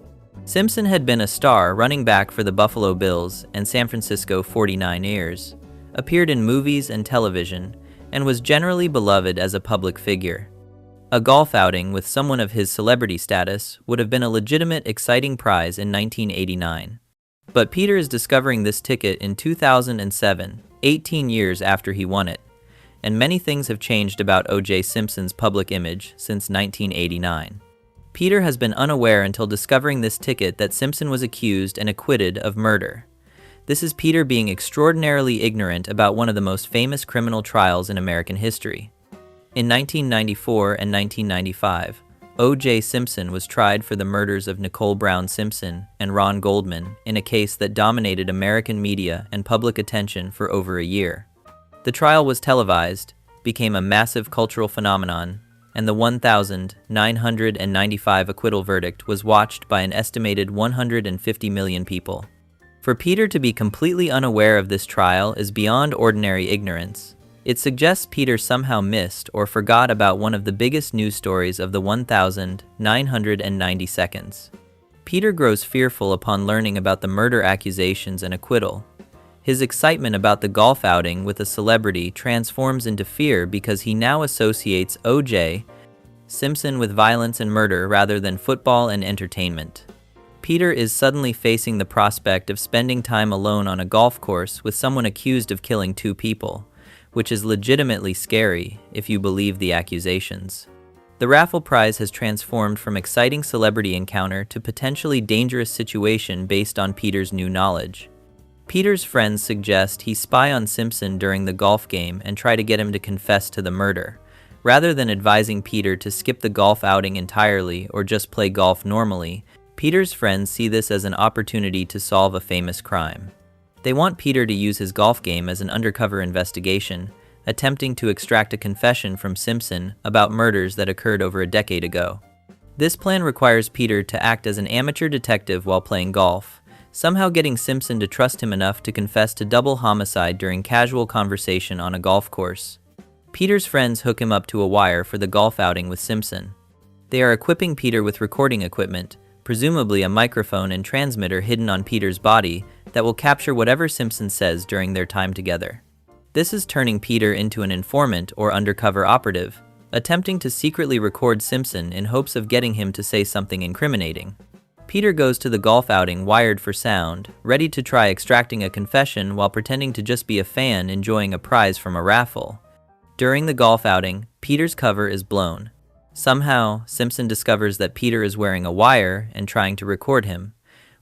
Simpson had been a star running back for the Buffalo Bills and San Francisco 49ers, appeared in movies and television, and was generally beloved as a public figure. A golf outing with someone of his celebrity status would have been a legitimate, exciting prize in 1989. But Peter is discovering this ticket in 2007, 18 years after he won it, and many things have changed about O.J. Simpson's public image since 1989. Peter has been unaware until discovering this ticket that Simpson was accused and acquitted of murder. This is Peter being extraordinarily ignorant about one of the most famous criminal trials in American history. In 1994 and 1995, O.J. Simpson was tried for the murders of Nicole Brown Simpson and Ron Goldman in a case that dominated American media and public attention for over a year. The trial was televised, became a massive cultural phenomenon, and the 1,995 acquittal verdict was watched by an estimated 150 million people. For Peter to be completely unaware of this trial is beyond ordinary ignorance. It suggests Peter somehow missed or forgot about one of the biggest news stories of the 1,990 seconds. Peter grows fearful upon learning about the murder accusations and acquittal. His excitement about the golf outing with a celebrity transforms into fear because he now associates O.J. Simpson with violence and murder rather than football and entertainment. Peter is suddenly facing the prospect of spending time alone on a golf course with someone accused of killing 2 people, which is legitimately scary if you believe the accusations. The raffle prize has transformed from exciting celebrity encounter to potentially dangerous situation based on Peter's new knowledge. Peter's friends suggest he spy on Simpson during the golf game and try to get him to confess to the murder, rather than advising Peter to skip the golf outing entirely or just play golf normally. Peter's friends see this as an opportunity to solve a famous crime. They want Peter to use his golf game as an undercover investigation, attempting to extract a confession from Simpson about murders that occurred over a decade ago. This plan requires Peter to act as an amateur detective while playing golf, somehow getting Simpson to trust him enough to confess to double homicide during casual conversation on a golf course. Peter's friends hook him up to a wire for the golf outing with Simpson. They are equipping Peter with recording equipment, presumably a microphone and transmitter hidden on Peter's body that will capture whatever Simpson says during their time together. This is turning Peter into an informant or undercover operative, attempting to secretly record Simpson in hopes of getting him to say something incriminating. Peter goes to the golf outing wired for sound, ready to try extracting a confession while pretending to just be a fan enjoying a prize from a raffle. During the golf outing, Peter's cover is blown. Somehow, Simpson discovers that Peter is wearing a wire and trying to record him,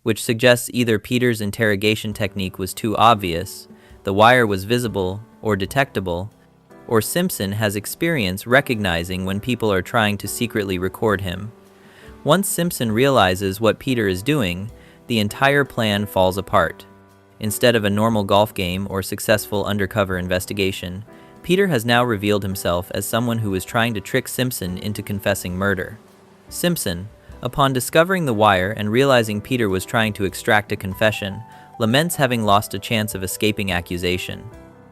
which suggests either Peter's interrogation technique was too obvious, the wire was visible or detectable, or Simpson has experience recognizing when people are trying to secretly record him. Once Simpson realizes what Peter is doing, the entire plan falls apart. Instead of a normal golf game or successful undercover investigation, Peter has now revealed himself as someone who is trying to trick Simpson into confessing murder. Simpson, upon discovering the wire and realizing Peter was trying to extract a confession, laments having lost a chance of escaping accusation.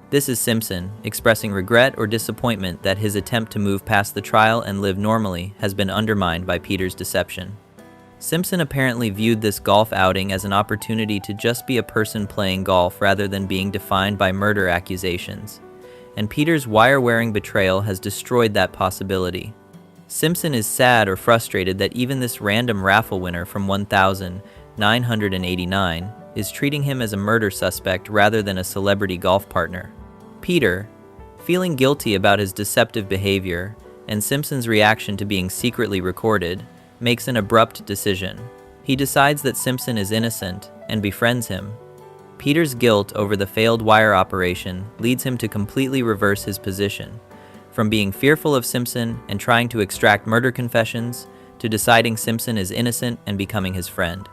This is Simpson, expressing regret or disappointment that his attempt to move past the trial and live normally has been undermined by Peter's deception. Simpson apparently viewed this golf outing as an opportunity to just be a person playing golf rather than being defined by murder accusations, and Peter's wire-wearing betrayal has destroyed that possibility. Simpson is sad or frustrated that even this random raffle winner from 1,989 is treating him as a murder suspect rather than a celebrity golf partner. Peter, feeling guilty about his deceptive behavior and Simpson's reaction to being secretly recorded, makes an abrupt decision. He decides that Simpson is innocent and befriends him. Peter's guilt over the failed wire operation leads him to completely reverse his position, from being fearful of Simpson and trying to extract murder confessions to deciding Simpson is innocent and becoming his friend.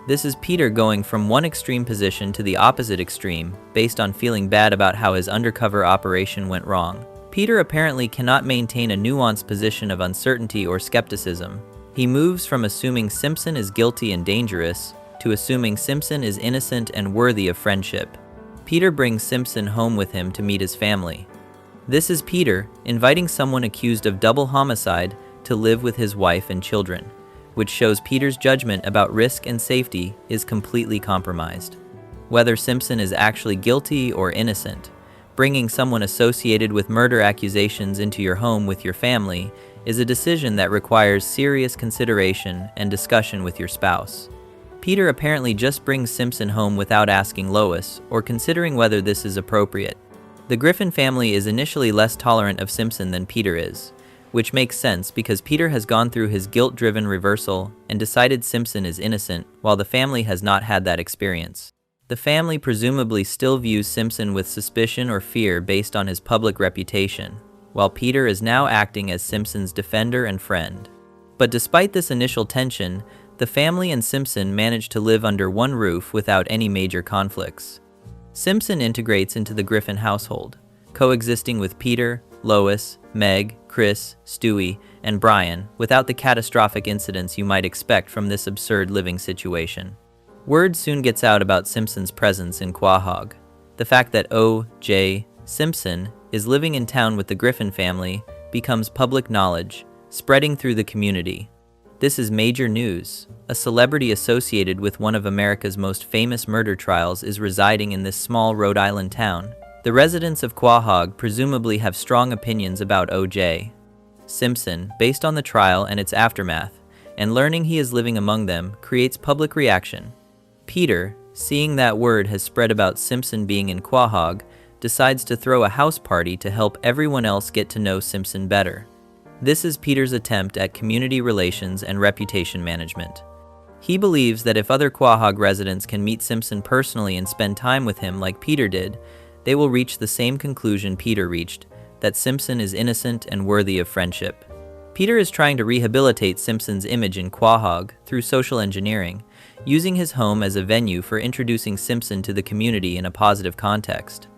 This is Peter going from one extreme position to the opposite extreme, based on feeling bad about how his undercover operation went wrong. Peter apparently cannot maintain a nuanced position of uncertainty or skepticism. He moves from assuming Simpson is guilty and dangerous to assuming Simpson is innocent and worthy of friendship. Peter brings Simpson home with him to meet his family. This is Peter inviting someone accused of double homicide to live with his wife and children, which shows Peter's judgment about risk and safety is completely compromised. Whether Simpson is actually guilty or innocent, bringing someone associated with murder accusations into your home with your family is a decision that requires serious consideration and discussion with your spouse. Peter apparently just brings Simpson home without asking Lois or considering whether this is appropriate. The Griffin family is initially less tolerant of Simpson than Peter is, which makes sense because Peter has gone through his guilt-driven reversal and decided Simpson is innocent, while the family has not had that experience. The family presumably still views Simpson with suspicion or fear based on his public reputation, while Peter is now acting as Simpson's defender and friend. But despite this initial tension, the family and Simpson manage to live under one roof without any major conflicts. Simpson integrates into the Griffin household, coexisting with Peter, Lois, Meg, Chris, Stewie, and Brian without the catastrophic incidents you might expect from this absurd living situation. Word soon gets out about Simpson's presence in Quahog. The fact that O.J. Simpson is living in town with the Griffin family becomes public knowledge, spreading through the community. This is major news. A celebrity associated with one of America's most famous murder trials is residing in this small Rhode Island town. The residents of Quahog presumably have strong opinions about O.J. Simpson, based on the trial and its aftermath, and learning he is living among them creates public reaction. Peter, seeing that word has spread about Simpson being in Quahog, decides to throw a house party to help everyone else get to know Simpson better. This is Peter's attempt at community relations and reputation management. He believes that if other Quahog residents can meet Simpson personally and spend time with him like Peter did, they will reach the same conclusion Peter reached, that Simpson is innocent and worthy of friendship. Peter is trying to rehabilitate Simpson's image in Quahog through social engineering, using his home as a venue for introducing Simpson to the community in a positive context.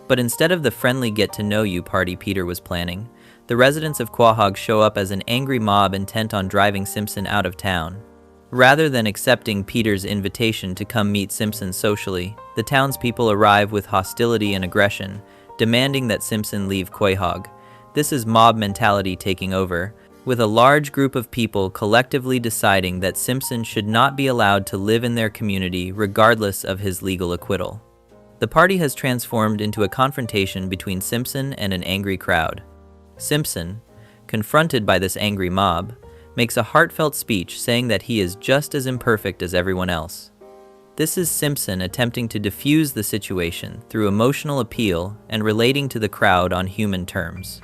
But instead of the friendly get-to-know-you party Peter was planning, the residents of Quahog show up as an angry mob intent on driving Simpson out of town. Rather than accepting Peter's invitation to come meet Simpson socially, the townspeople arrive with hostility and aggression, demanding that Simpson leave Quahog. This is mob mentality taking over, with a large group of people collectively deciding that Simpson should not be allowed to live in their community regardless of his legal acquittal. The party has transformed into a confrontation between Simpson and an angry crowd. Simpson, confronted by this angry mob, makes a heartfelt speech saying that he is just as imperfect as everyone else. This is Simpson attempting to diffuse the situation through emotional appeal and relating to the crowd on human terms.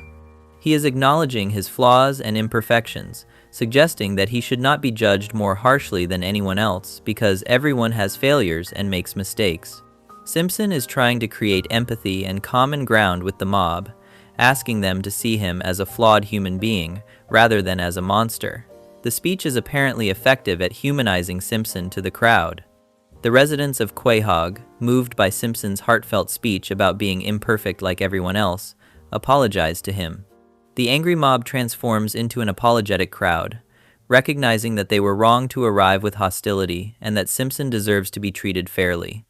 He is acknowledging his flaws and imperfections, suggesting that he should not be judged more harshly than anyone else because everyone has failures and makes mistakes. Simpson is trying to create empathy and common ground with the mob, asking them to see him as a flawed human being rather than as a monster. The speech is apparently effective at humanizing Simpson to the crowd. The residents of Quahog, moved by Simpson's heartfelt speech about being imperfect like everyone else, apologize to him. The angry mob transforms into an apologetic crowd, recognizing that they were wrong to arrive with hostility and that Simpson deserves to be treated fairly.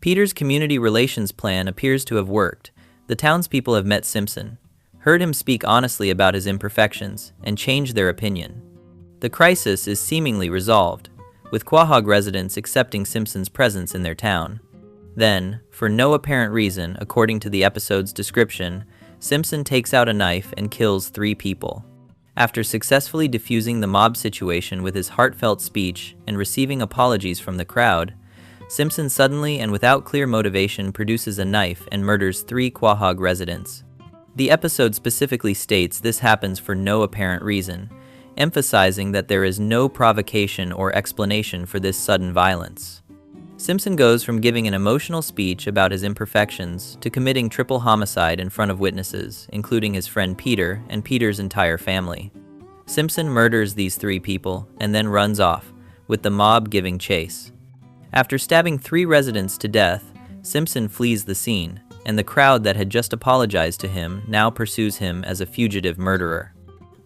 Peter's community relations plan appears to have worked. The townspeople have met Simpson, heard him speak honestly about his imperfections, and changed their opinion. The crisis is seemingly resolved, with Quahog residents accepting Simpson's presence in their town. Then, for no apparent reason, according to the episode's description, Simpson takes out a knife and kills 3 people. After successfully diffusing the mob situation with his heartfelt speech and receiving apologies from the crowd, Simpson suddenly and without clear motivation produces a knife and murders 3 Quahog residents. The episode specifically states this happens for no apparent reason, emphasizing that there is no provocation or explanation for this sudden violence. Simpson goes from giving an emotional speech about his imperfections to committing triple homicide in front of witnesses, including his friend Peter and Peter's entire family. Simpson murders these 3 people and then runs off, with the mob giving chase. After stabbing 3 residents to death, Simpson flees the scene, and the crowd that had just apologized to him now pursues him as a fugitive murderer.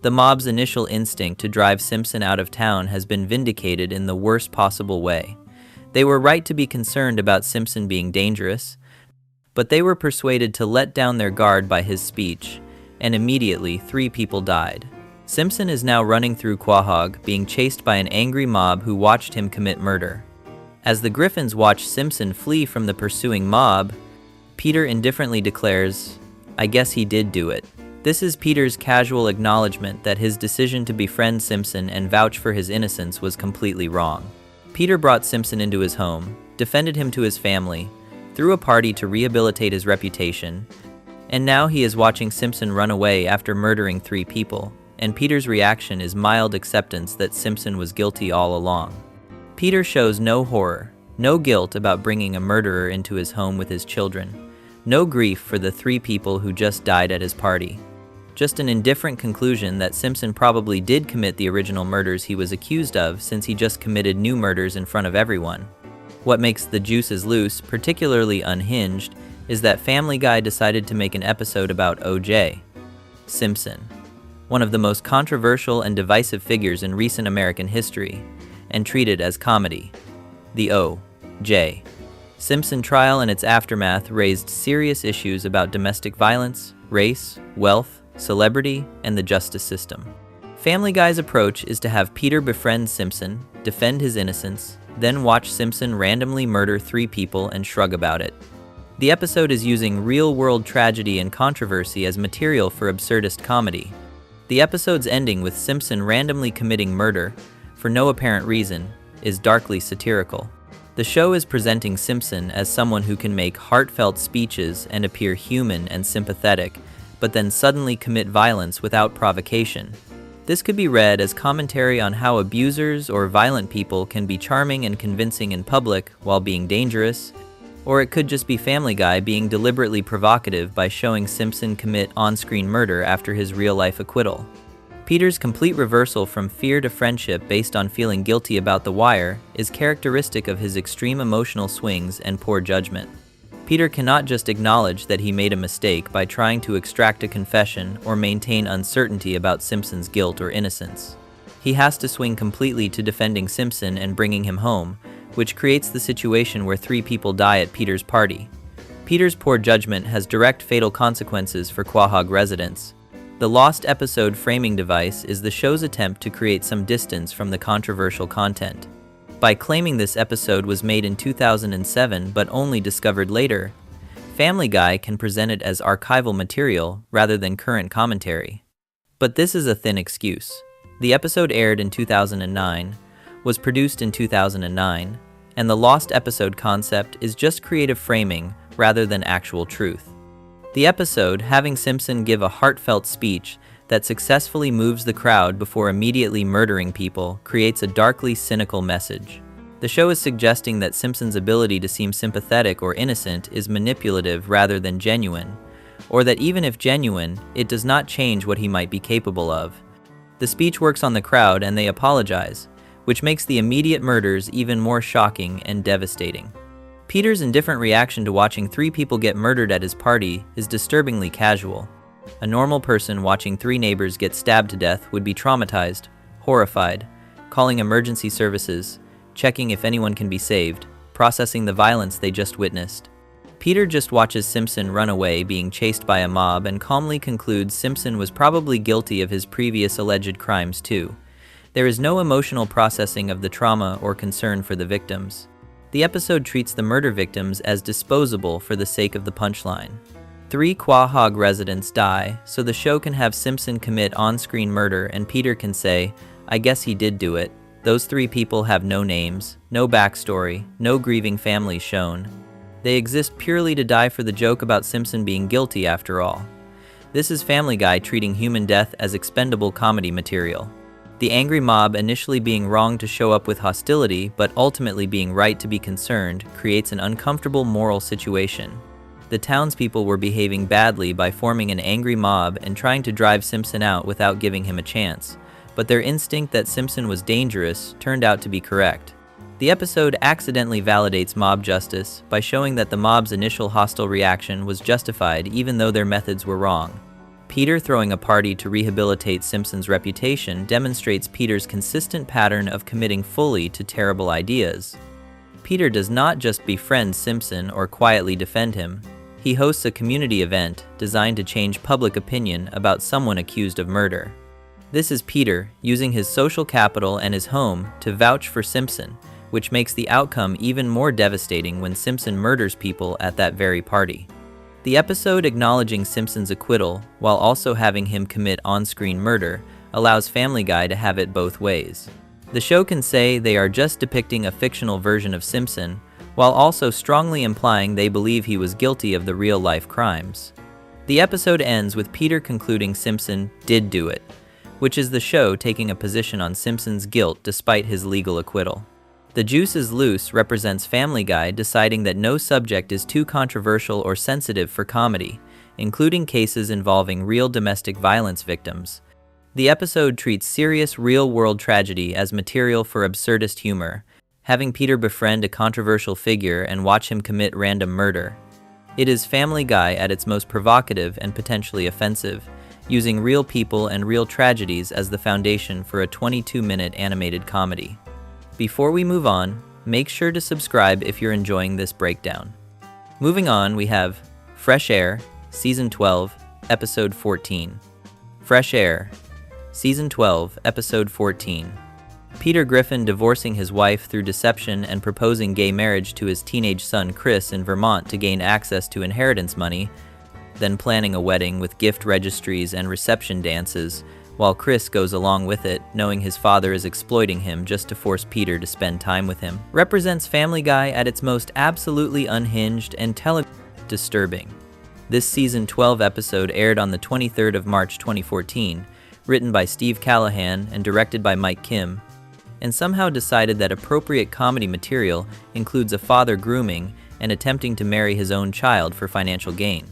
The mob's initial instinct to drive Simpson out of town has been vindicated in the worst possible way. They were right to be concerned about Simpson being dangerous, but they were persuaded to let down their guard by his speech, and immediately 3 people died. Simpson is now running through Quahog, being chased by an angry mob who watched him commit murder. As the Griffins watch Simpson flee from the pursuing mob, Peter indifferently declares, "I guess he did do it." This is Peter's casual acknowledgement that his decision to befriend Simpson and vouch for his innocence was completely wrong. Peter brought Simpson into his home, defended him to his family, threw a party to rehabilitate his reputation, and now he is watching Simpson run away after murdering 3 people, and Peter's reaction is mild acceptance that Simpson was guilty all along. Peter shows no horror, no guilt about bringing a murderer into his home with his children, no grief for the 3 people who just died at his party. Just an indifferent conclusion that Simpson probably did commit the original murders he was accused of, since he just committed new murders in front of everyone. What makes the juices loose, particularly Unhinged, is that Family Guy decided to make an episode about O.J. Simpson, one of the most controversial and divisive figures in recent American history, and treat it as comedy. The O.J. Simpson trial and its aftermath raised serious issues about domestic violence, race, wealth, celebrity, and the justice system. Family Guy's approach is to have Peter befriend Simpson, defend his innocence, then watch Simpson randomly murder 3 people and shrug about it. The episode is using real-world tragedy and controversy as material for absurdist comedy. The episode's ending with Simpson randomly committing murder, for no apparent reason, is darkly satirical. The show is presenting Simpson as someone who can make heartfelt speeches and appear human and sympathetic, but then suddenly commit violence without provocation. This could be read as commentary on how abusers or violent people can be charming and convincing in public while being dangerous, or it could just be Family Guy being deliberately provocative by showing Simpson commit on-screen murder after his real-life acquittal. Peter's complete reversal from fear to friendship based on feeling guilty about The Wire is characteristic of his extreme emotional swings and poor judgment. Peter cannot just acknowledge that he made a mistake by trying to extract a confession or maintain uncertainty about Simpson's guilt or innocence. He has to swing completely to defending Simpson and bringing him home, which creates the situation where 3 people die at Peter's party. Peter's poor judgment has direct fatal consequences for Quahog residents. The lost episode framing device is the show's attempt to create some distance from the controversial content. By claiming this episode was made in 2007 but only discovered later, Family Guy can present it as archival material rather than current commentary. But this is a thin excuse. The episode aired in 2009, was produced in 2009, and the lost episode concept is just creative framing rather than actual truth. The episode, having Simpson give a heartfelt speech that successfully moves the crowd before immediately murdering people, creates a darkly cynical message. The show is suggesting that Simpson's ability to seem sympathetic or innocent is manipulative rather than genuine, or that even if genuine, it does not change what he might be capable of. The speech works on the crowd and they apologize, which makes the immediate murders even more shocking and devastating. Peter's indifferent reaction to watching 3 people get murdered at his party is disturbingly casual. A normal person watching 3 neighbors get stabbed to death would be traumatized, horrified, calling emergency services, checking if anyone can be saved, processing the violence they just witnessed. Peter just watches Simpson run away being chased by a mob and calmly concludes Simpson was probably guilty of his previous alleged crimes too. There is no emotional processing of the trauma or concern for the victims. The episode treats the murder victims as disposable for the sake of the punchline. 3 Quahog residents die, so the show can have Simpson commit on-screen murder and Peter can say, "I guess he did do it." Those 3 people have no names, no backstory, no grieving families shown. They exist purely to die for the joke about Simpson being guilty after all. This is Family Guy treating human death as expendable comedy material. The angry mob initially being wrong to show up with hostility, but ultimately being right to be concerned, creates an uncomfortable moral situation. The townspeople were behaving badly by forming an angry mob and trying to drive Simpson out without giving him a chance, but their instinct that Simpson was dangerous turned out to be correct. The episode accidentally validates mob justice by showing that the mob's initial hostile reaction was justified even though their methods were wrong. Peter throwing a party to rehabilitate Simpson's reputation demonstrates Peter's consistent pattern of committing fully to terrible ideas. Peter does not just befriend Simpson or quietly defend him. He hosts a community event designed to change public opinion about someone accused of murder. This is Peter using his social capital and his home to vouch for Simpson, which makes the outcome even more devastating when Simpson murders people at that very party. The episode acknowledging Simpson's acquittal while also having him commit on-screen murder allows Family Guy to have it both ways. The show can say they are just depicting a fictional version of Simpson, while also strongly implying they believe he was guilty of the real-life crimes. The episode ends with Peter concluding Simpson did do it, which is the show taking a position on Simpson's guilt despite his legal acquittal. The Juice is Loose represents Family Guy deciding that no subject is too controversial or sensitive for comedy, including cases involving real domestic violence victims. The episode treats serious real-world tragedy as material for absurdist humor, having Peter befriend a controversial figure and watch him commit random murder. It is Family Guy at its most provocative and potentially offensive, using real people and real tragedies as the foundation for a 22-minute animated comedy. Before we move on, make sure to subscribe if you're enjoying this breakdown. Moving on, we have Fresh Air, Season 12, Episode 14. Fresh Air, Season 12, Episode 14. Peter Griffin divorcing his wife through deception and proposing gay marriage to his teenage son Chris in Vermont to gain access to inheritance money, then planning a wedding with gift registries and reception dances, while Chris goes along with it, knowing his father is exploiting him just to force Peter to spend time with him, represents Family Guy at its most absolutely unhinged and disturbing. This Season 12 episode aired on the 23rd of March 2014, written by Steve Callahan and directed by Mike Kim, and somehow decided that appropriate comedy material includes a father grooming and attempting to marry his own child for financial gain.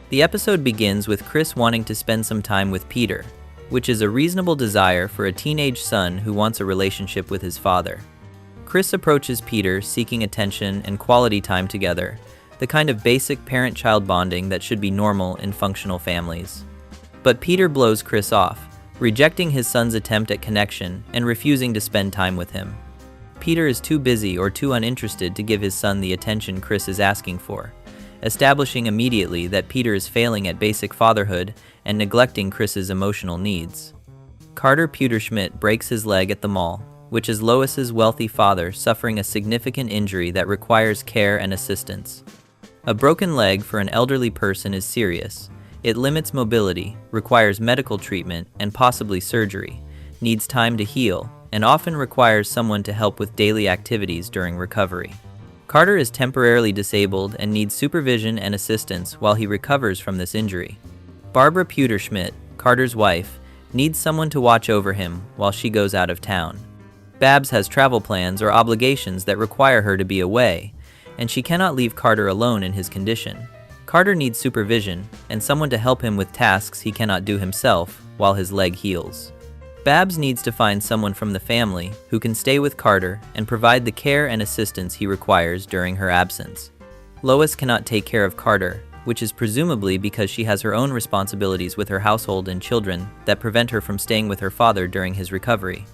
The episode begins with Chris wanting to spend some time with Peter, which is a reasonable desire for a teenage son who wants a relationship with his father. Chris approaches Peter seeking attention and quality time together, the kind of basic parent-child bonding that should be normal in functional families. But Peter blows Chris off, rejecting his son's attempt at connection and refusing to spend time with him. Peter is too busy or too uninterested to give his son the attention Chris is asking for, establishing immediately that Peter is failing at basic fatherhood and neglecting Chris's emotional needs. Carter Pewterschmidt breaks his leg at the mall, which is Lois's wealthy father suffering a significant injury that requires care and assistance. A broken leg for an elderly person is serious. It limits mobility, requires medical treatment and possibly surgery, needs time to heal, and often requires someone to help with daily activities during recovery. Carter is temporarily disabled and needs supervision and assistance while he recovers from this injury. Barbara Pewterschmidt, Carter's wife, needs someone to watch over him while she goes out of town. Babs has travel plans or obligations that require her to be away, and she cannot leave Carter alone in his condition. Carter needs supervision and someone to help him with tasks he cannot do himself while his leg heals. Babs needs to find someone from the family who can stay with Carter and provide the care and assistance he requires during her absence. Lois cannot take care of Carter, which is presumably because she has her own responsibilities with her household and children that prevent her from staying with her father during his recovery.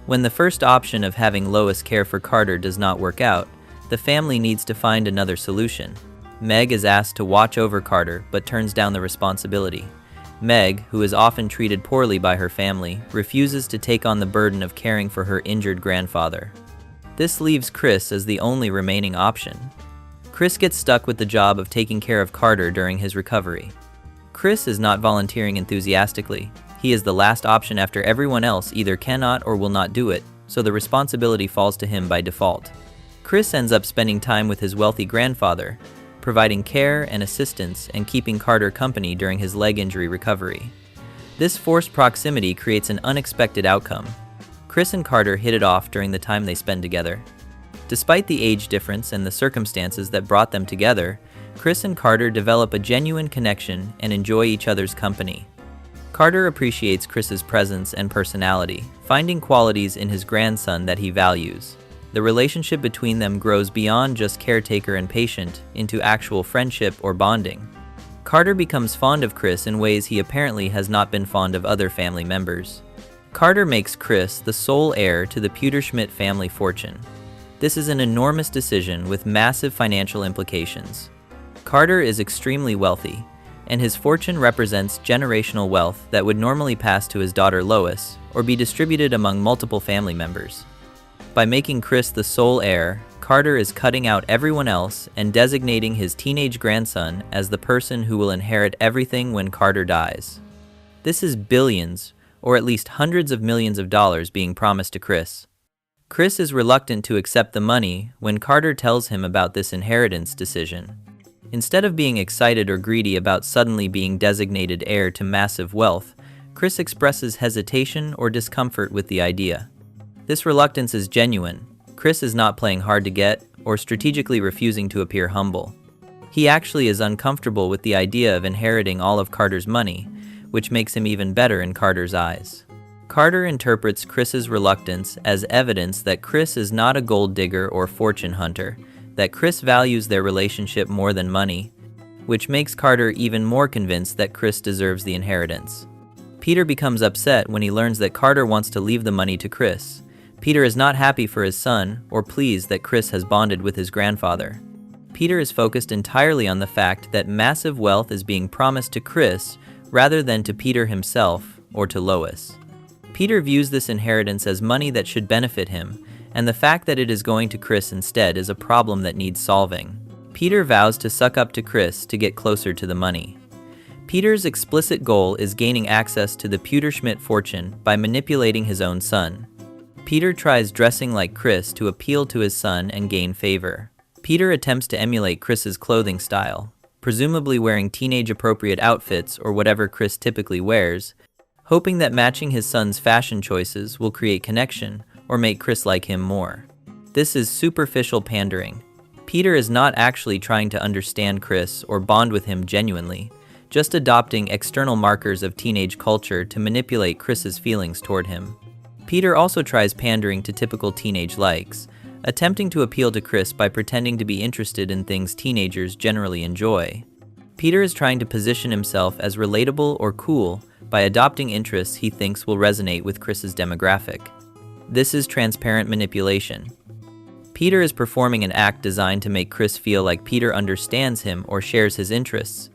When the first option of having Lois care for Carter does not work out, the family needs to find another solution. Meg is asked to watch over Carter but turns down the responsibility. Meg, who is often treated poorly by her family, refuses to take on the burden of caring for her injured grandfather. This leaves Chris as the only remaining option. Chris gets stuck with the job of taking care of Carter during his recovery. Chris is not volunteering enthusiastically. He is the last option after everyone else either cannot or will not do it, so the responsibility falls to him by default. Chris ends up spending time with his wealthy grandfather, providing care and assistance and keeping Carter company during his leg injury recovery. This forced proximity creates an unexpected outcome. Chris and Carter hit it off during the time they spend together. Despite the age difference and the circumstances that brought them together, Chris and Carter develop a genuine connection and enjoy each other's company. Carter appreciates Chris's presence and personality, finding qualities in his grandson that he values. the relationship between them grows beyond just caretaker and patient into actual friendship or bonding. Carter becomes fond of Chris in ways he apparently has not been fond of other family members. Carter makes Chris the sole heir to the Pewterschmidt family fortune. This is an enormous decision with massive financial implications. Carter is extremely wealthy, and his fortune represents generational wealth that would normally pass to his daughter Lois or be distributed among multiple family members. By making Chris the sole heir, Carter is cutting out everyone else and designating his teenage grandson as the person who will inherit everything when Carter dies. This is billions, or at least hundreds of millions of dollars being promised to Chris. Chris is reluctant to accept the money when Carter tells him about this inheritance decision. Instead of being excited or greedy about suddenly being designated heir to massive wealth, Chris expresses hesitation or discomfort with the idea. This reluctance is genuine. Chris is not playing hard to get or strategically refusing to appear humble. He actually is uncomfortable with the idea of inheriting all of Carter's money, which makes him even better in Carter's eyes. Carter interprets Chris's reluctance as evidence that Chris is not a gold digger or fortune hunter, that Chris values their relationship more than money, which makes Carter even more convinced that Chris deserves the inheritance. Peter becomes upset when he learns that Carter wants to leave the money to Chris. Peter is not happy for his son or pleased that Chris has bonded with his grandfather. Peter is focused entirely on the fact that massive wealth is being promised to Chris rather than to Peter himself or to Lois. Peter views this inheritance as money that should benefit him, and the fact that it is going to Chris instead is a problem that needs solving. Peter vows to suck up to Chris to get closer to the money. Peter's explicit goal is gaining access to the Pewterschmidt fortune by manipulating his own son. Peter tries dressing like Chris to appeal to his son and gain favor. Peter attempts to emulate Chris's clothing style, presumably wearing teenage-appropriate outfits or whatever Chris typically wears, hoping that matching his son's fashion choices will create connection or make Chris like him more. This is superficial pandering. Peter is not actually trying to understand Chris or bond with him genuinely, just adopting external markers of teenage culture to manipulate Chris's feelings toward him. Peter also tries pandering to typical teenage likes, attempting to appeal to Chris by pretending to be interested in things teenagers generally enjoy. Peter is trying to position himself as relatable or cool by adopting interests he thinks will resonate with Chris's demographic. This is transparent manipulation. Peter is performing an act designed to make Chris feel like Peter understands him or shares his interests,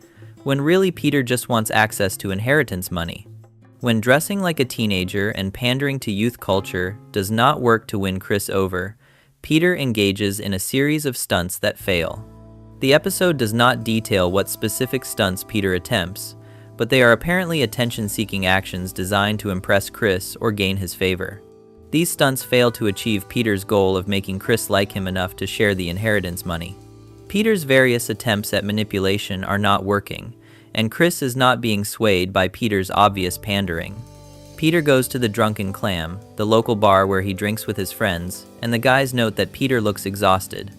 when really Peter just wants access to inheritance money. When dressing like a teenager and pandering to youth culture does not work to win Chris over, Peter engages in a series of stunts that fail. The episode does not detail what specific stunts Peter attempts, but they are apparently attention-seeking actions designed to impress Chris or gain his favor. These stunts fail to achieve Peter's goal of making Chris like him enough to share the inheritance money. Peter's various attempts at manipulation are not working, and Chris is not being swayed by Peter's obvious pandering. Peter goes to the Drunken Clam, the local bar where he drinks with his friends, and the guys note that Peter looks exhausted.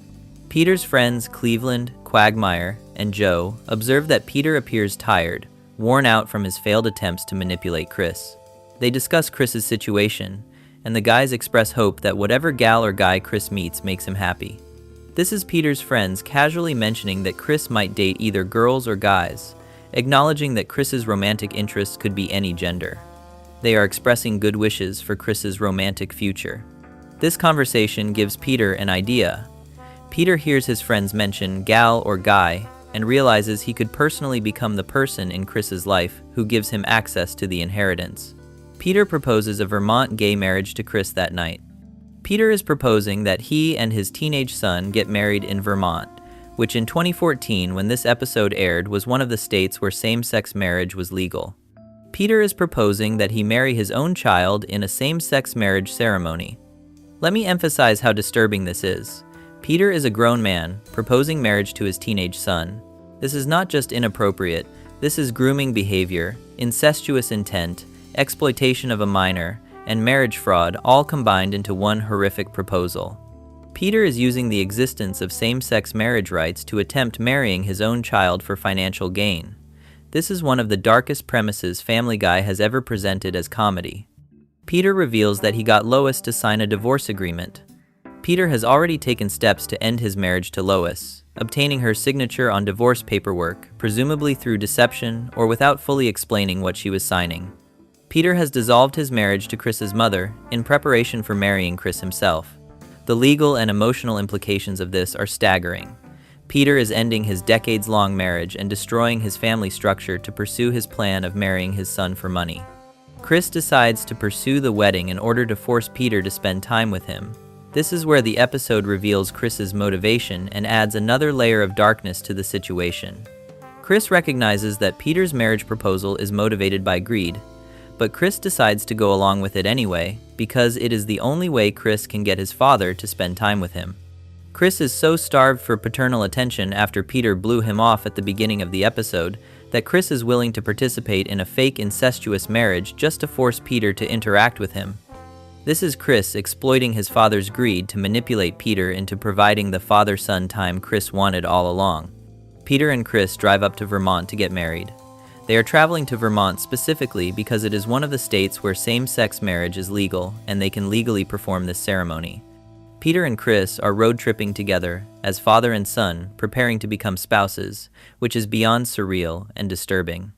Peter's friends Cleveland, Quagmire, and Joe observe that Peter appears tired, worn out from his failed attempts to manipulate Chris. They discuss Chris's situation, and the guys express hope that whatever gal or guy Chris meets makes him happy. This is Peter's friends casually mentioning that Chris might date either girls or guys, acknowledging that Chris's romantic interests could be any gender. They are expressing good wishes for Chris's romantic future. This conversation gives Peter an idea. Peter hears his friends mention gal or guy and realizes he could personally become the person in Chris's life who gives him access to the inheritance. Peter proposes a Vermont gay marriage to Chris that night. Peter is proposing that he and his teenage son get married in Vermont, which in 2014, when this episode aired, was one of the states where same-sex marriage was legal. Peter is proposing that he marry his own child in a same-sex marriage ceremony. Let me emphasize how disturbing this is. Peter is a grown man proposing marriage to his teenage son. This is not just inappropriate, this is grooming behavior, incestuous intent, exploitation of a minor, and marriage fraud all combined into one horrific proposal. Peter is using the existence of same-sex marriage rights to attempt marrying his own child for financial gain. This is one of the darkest premises Family Guy has ever presented as comedy. Peter reveals that he got Lois to sign a divorce agreement. Peter has already taken steps to end his marriage to Lois, obtaining her signature on divorce paperwork, presumably through deception or without fully explaining what she was signing. Peter has dissolved his marriage to Chris's mother in preparation for marrying Chris himself. The legal and emotional implications of this are staggering. Peter is ending his decades-long marriage and destroying his family structure to pursue his plan of marrying his son for money. Chris decides to pursue the wedding in order to force Peter to spend time with him. This is where the episode reveals Chris's motivation and adds another layer of darkness to the situation. Chris recognizes that Peter's marriage proposal is motivated by greed, but Chris decides to go along with it anyway because it is the only way Chris can get his father to spend time with him. Chris is so starved for paternal attention after Peter blew him off at the beginning of the episode that Chris is willing to participate in a fake incestuous marriage just to force Peter to interact with him. This is Chris exploiting his father's greed to manipulate Peter into providing the father-son time Chris wanted all along. Peter and Chris drive up to Vermont to get married. They are traveling to Vermont specifically because it is one of the states where same-sex marriage is legal and they can legally perform this ceremony. Peter and Chris are road tripping together as father and son, preparing to become spouses, which is beyond surreal and disturbing.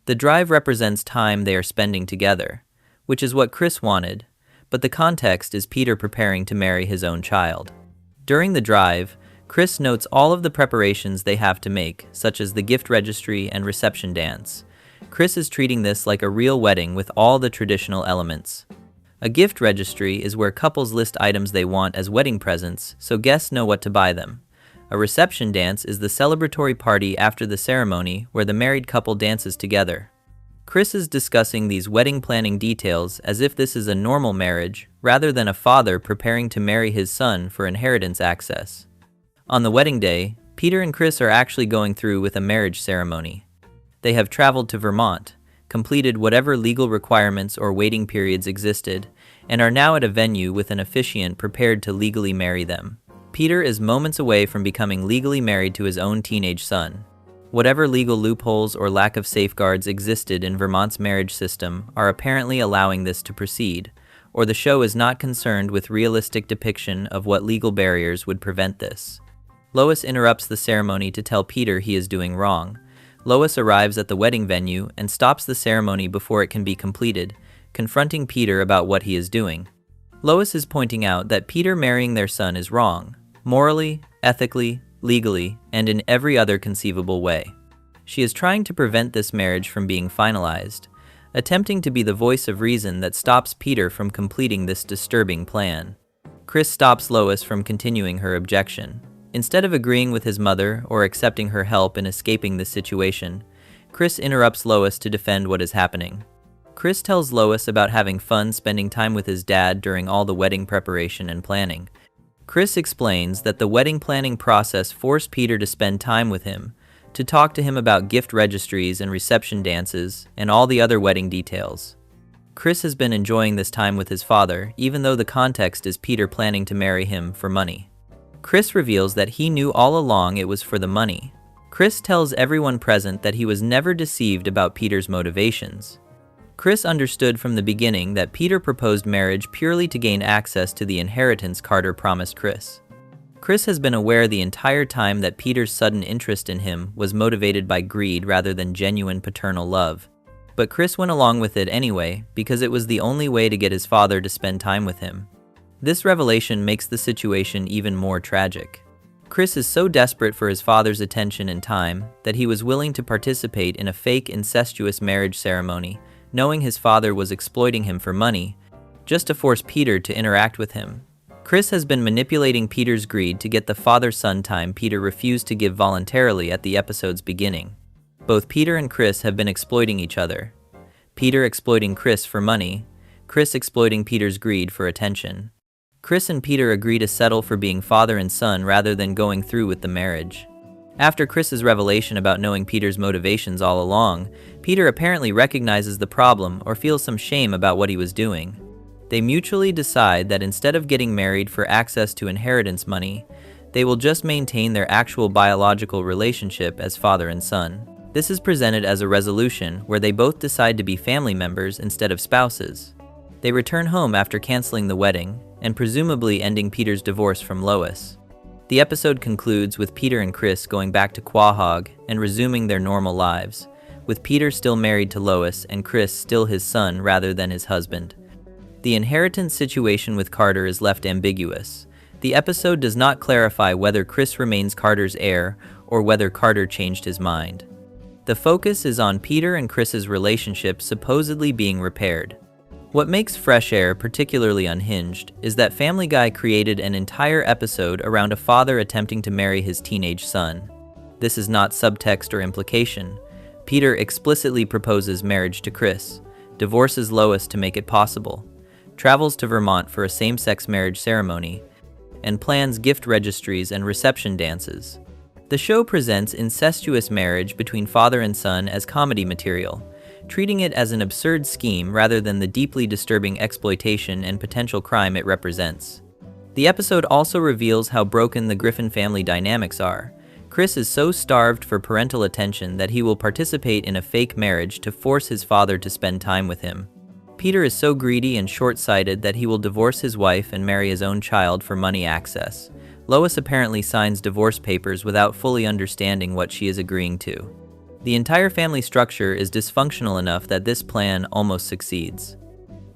The drive represents time they are spending together, which is what Chris wanted, but the context is Peter preparing to marry his own child. During the drive, Chris notes all of the preparations they have to make, such as the gift registry and reception dance. Chris is treating this like a real wedding with all the traditional elements. A gift registry is where couples list items they want as wedding presents, so guests know what to buy them. A reception dance is the celebratory party after the ceremony where the married couple dances together. Chris is discussing these wedding planning details as if this is a normal marriage, rather than a father preparing to marry his son for inheritance access. On the wedding day, Peter and Chris are actually going through with a marriage ceremony. They have traveled to Vermont, completed whatever legal requirements or waiting periods existed, and are now at a venue with an officiant prepared to legally marry them. Peter is moments away from becoming legally married to his own teenage son. Whatever legal loopholes or lack of safeguards existed in Vermont's marriage system are apparently allowing this to proceed, or the show is not concerned with realistic depiction of what legal barriers would prevent this. Lois interrupts the ceremony to tell Peter he is doing wrong. Lois arrives at the wedding venue and stops the ceremony before it can be completed, confronting Peter about what he is doing. Lois is pointing out that Peter marrying their son is wrong, morally, ethically, legally, and in every other conceivable way. She is trying to prevent this marriage from being finalized, attempting to be the voice of reason that stops Peter from completing this disturbing plan. Chris stops Lois from continuing her objection. Instead of agreeing with his mother or accepting her help in escaping this situation, Chris interrupts Lois to defend what is happening. Chris tells Lois about having fun spending time with his dad during all the wedding preparation and planning. Chris explains that the wedding planning process forced Peter to spend time with him, to talk to him about gift registries and reception dances and all the other wedding details. Chris has been enjoying this time with his father, even though the context is Peter planning to marry him for money. Chris reveals that he knew all along it was for the money. Chris tells everyone present that he was never deceived about Peter's motivations. Chris understood from the beginning that Peter proposed marriage purely to gain access to the inheritance Carter promised Chris. Chris has been aware the entire time that Peter's sudden interest in him was motivated by greed rather than genuine paternal love. But Chris went along with it anyway because it was the only way to get his father to spend time with him. This revelation makes the situation even more tragic. Chris is so desperate for his father's attention and time that he was willing to participate in a fake incestuous marriage ceremony, knowing his father was exploiting him for money, just to force Peter to interact with him. Chris has been manipulating Peter's greed to get the father-son time Peter refused to give voluntarily at the episode's beginning. Both Peter and Chris have been exploiting each other. Peter exploiting Chris for money, Chris exploiting Peter's greed for attention. Chris and Peter agree to settle for being father and son rather than going through with the marriage. After Chris's revelation about knowing Peter's motivations all along, Peter apparently recognizes the problem or feels some shame about what he was doing. They mutually decide that instead of getting married for access to inheritance money, they will just maintain their actual biological relationship as father and son. This is presented as a resolution where they both decide to be family members instead of spouses. They return home after canceling the wedding, and presumably ending Peter's divorce from Lois. The episode concludes with Peter and Chris going back to Quahog and resuming their normal lives, with Peter still married to Lois and Chris still his son rather than his husband. The inheritance situation with Carter is left ambiguous. The episode does not clarify whether Chris remains Carter's heir or whether Carter changed his mind. The focus is on Peter and Chris's relationship supposedly being repaired. What makes Fresh Air particularly unhinged is that Family Guy created an entire episode around a father attempting to marry his teenage son. This is not subtext or implication. Peter explicitly proposes marriage to Chris, divorces Lois to make it possible, travels to Vermont for a same-sex marriage ceremony, and plans gift registries and reception dances. The show presents incestuous marriage between father and son as comedy material, treating it as an absurd scheme rather than the deeply disturbing exploitation and potential crime it represents. The episode also reveals how broken the Griffin family dynamics are. Chris is so starved for parental attention that he will participate in a fake marriage to force his father to spend time with him. Peter is so greedy and short-sighted that he will divorce his wife and marry his own child for money access. Lois apparently signs divorce papers without fully understanding what she is agreeing to. The entire family structure is dysfunctional enough that this plan almost succeeds.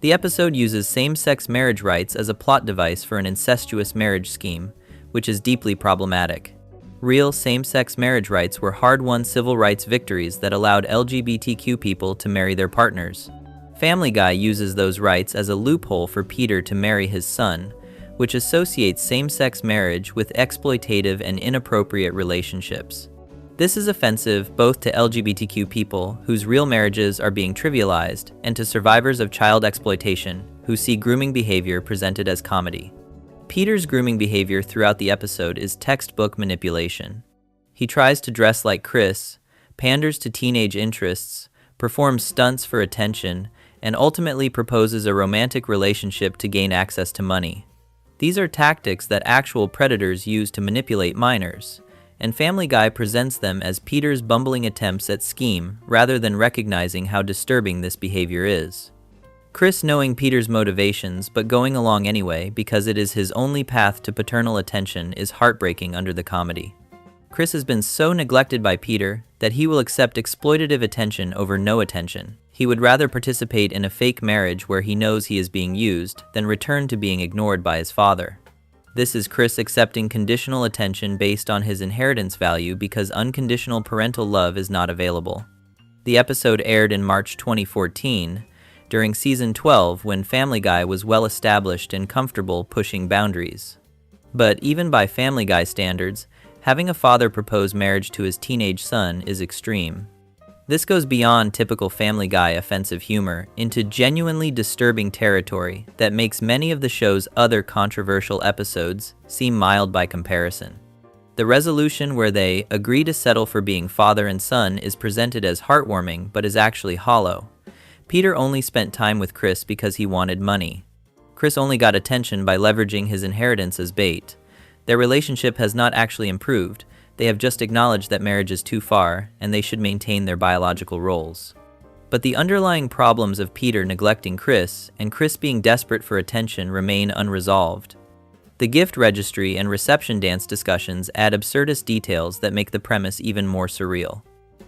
The episode uses same-sex marriage rights as a plot device for an incestuous marriage scheme, which is deeply problematic. Real same-sex marriage rights were hard-won civil rights victories that allowed LGBTQ people to marry their partners. Family Guy uses those rights as a loophole for Peter to marry his son, which associates same-sex marriage with exploitative and inappropriate relationships. This is offensive both to LGBTQ people, whose real marriages are being trivialized, and to survivors of child exploitation, who see grooming behavior presented as comedy. Peter's grooming behavior throughout the episode is textbook manipulation. He tries to dress like Chris, panders to teenage interests, performs stunts for attention, and ultimately proposes a romantic relationship to gain access to money. These are tactics that actual predators use to manipulate minors, and Family Guy presents them as Peter's bumbling attempts at scheme rather than recognizing how disturbing this behavior is. Chris knowing Peter's motivations but going along anyway because it is his only path to paternal attention is heartbreaking under the comedy. Chris has been so neglected by Peter that he will accept exploitative attention over no attention. He would rather participate in a fake marriage where he knows he is being used than return to being ignored by his father. This is Chris accepting conditional attention based on his inheritance value because unconditional parental love is not available. The episode aired in March 2014, during season 12 when Family Guy was well established and comfortable pushing boundaries. But even by Family Guy standards, having a father propose marriage to his teenage son is extreme. This goes beyond typical Family Guy offensive humor into genuinely disturbing territory that makes many of the show's other controversial episodes seem mild by comparison. The resolution where they agree to settle for being father and son is presented as heartwarming but is actually hollow. Peter only spent time with Chris because he wanted money. Chris only got attention by leveraging his inheritance as bait. Their relationship has not actually improved. They have just acknowledged that marriage is too far, and they should maintain their biological roles. But the underlying problems of Peter neglecting Chris, and Chris being desperate for attention, remain unresolved. The gift registry and reception dance discussions add absurdist details that make the premise even more surreal.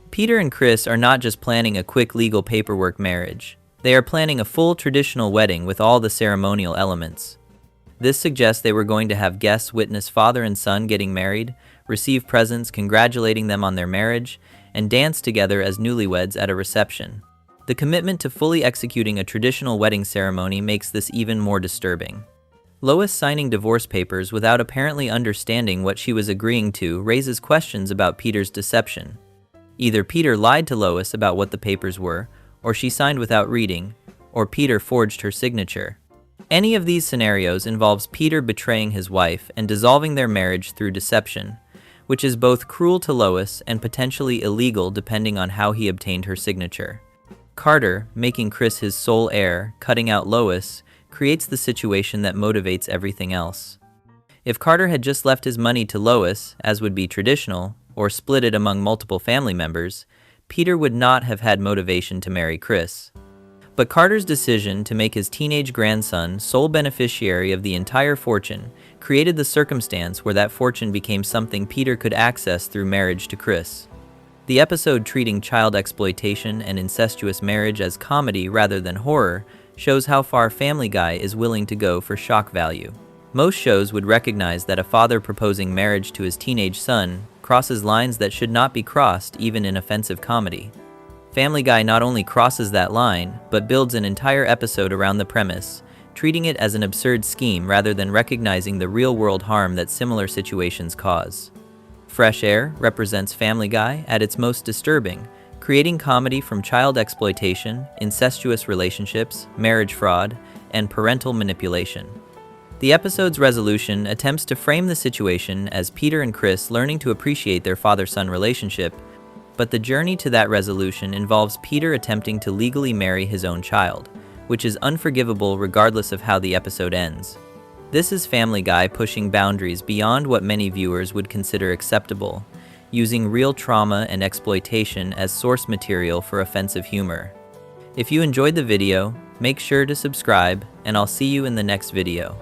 Peter and Chris are not just planning a quick legal paperwork marriage. They are planning a full traditional wedding with all the ceremonial elements. This suggests they were going to have guests witness father and son getting married, receive presents congratulating them on their marriage, and dance together as newlyweds at a reception. The commitment to fully executing a traditional wedding ceremony makes this even more disturbing. Lois signing divorce papers without apparently understanding what she was agreeing to raises questions about Peter's deception. Either Peter lied to Lois about what the papers were, or she signed without reading, or Peter forged her signature. Any of these scenarios involves Peter betraying his wife and dissolving their marriage through deception, which is both cruel to Lois and potentially illegal depending on how he obtained her signature. Carter, making Chris his sole heir, cutting out Lois, creates the situation that motivates everything else. If Carter had just left his money to Lois, as would be traditional, or split it among multiple family members, Peter would not have had motivation to marry Chris. But Carter's decision to make his teenage grandson sole beneficiary of the entire fortune created the circumstance where that fortune became something Peter could access through marriage to Chris. The episode treating child exploitation and incestuous marriage as comedy rather than horror shows how far Family Guy is willing to go for shock value. Most shows would recognize that a father proposing marriage to his teenage son crosses lines that should not be crossed even in offensive comedy. Family Guy not only crosses that line, but builds an entire episode around the premise, treating it as an absurd scheme rather than recognizing the real-world harm that similar situations cause. Fresh Air represents Family Guy at its most disturbing, creating comedy from child exploitation, incestuous relationships, marriage fraud, and parental manipulation. The episode's resolution attempts to frame the situation as Peter and Chris learning to appreciate their father-son relationship, but the journey to that resolution involves Peter attempting to legally marry his own child, which is unforgivable regardless of how the episode ends. This is Family Guy pushing boundaries beyond what many viewers would consider acceptable, using real trauma and exploitation as source material for offensive humor. If you enjoyed the video, make sure to subscribe, and I'll see you in the next video.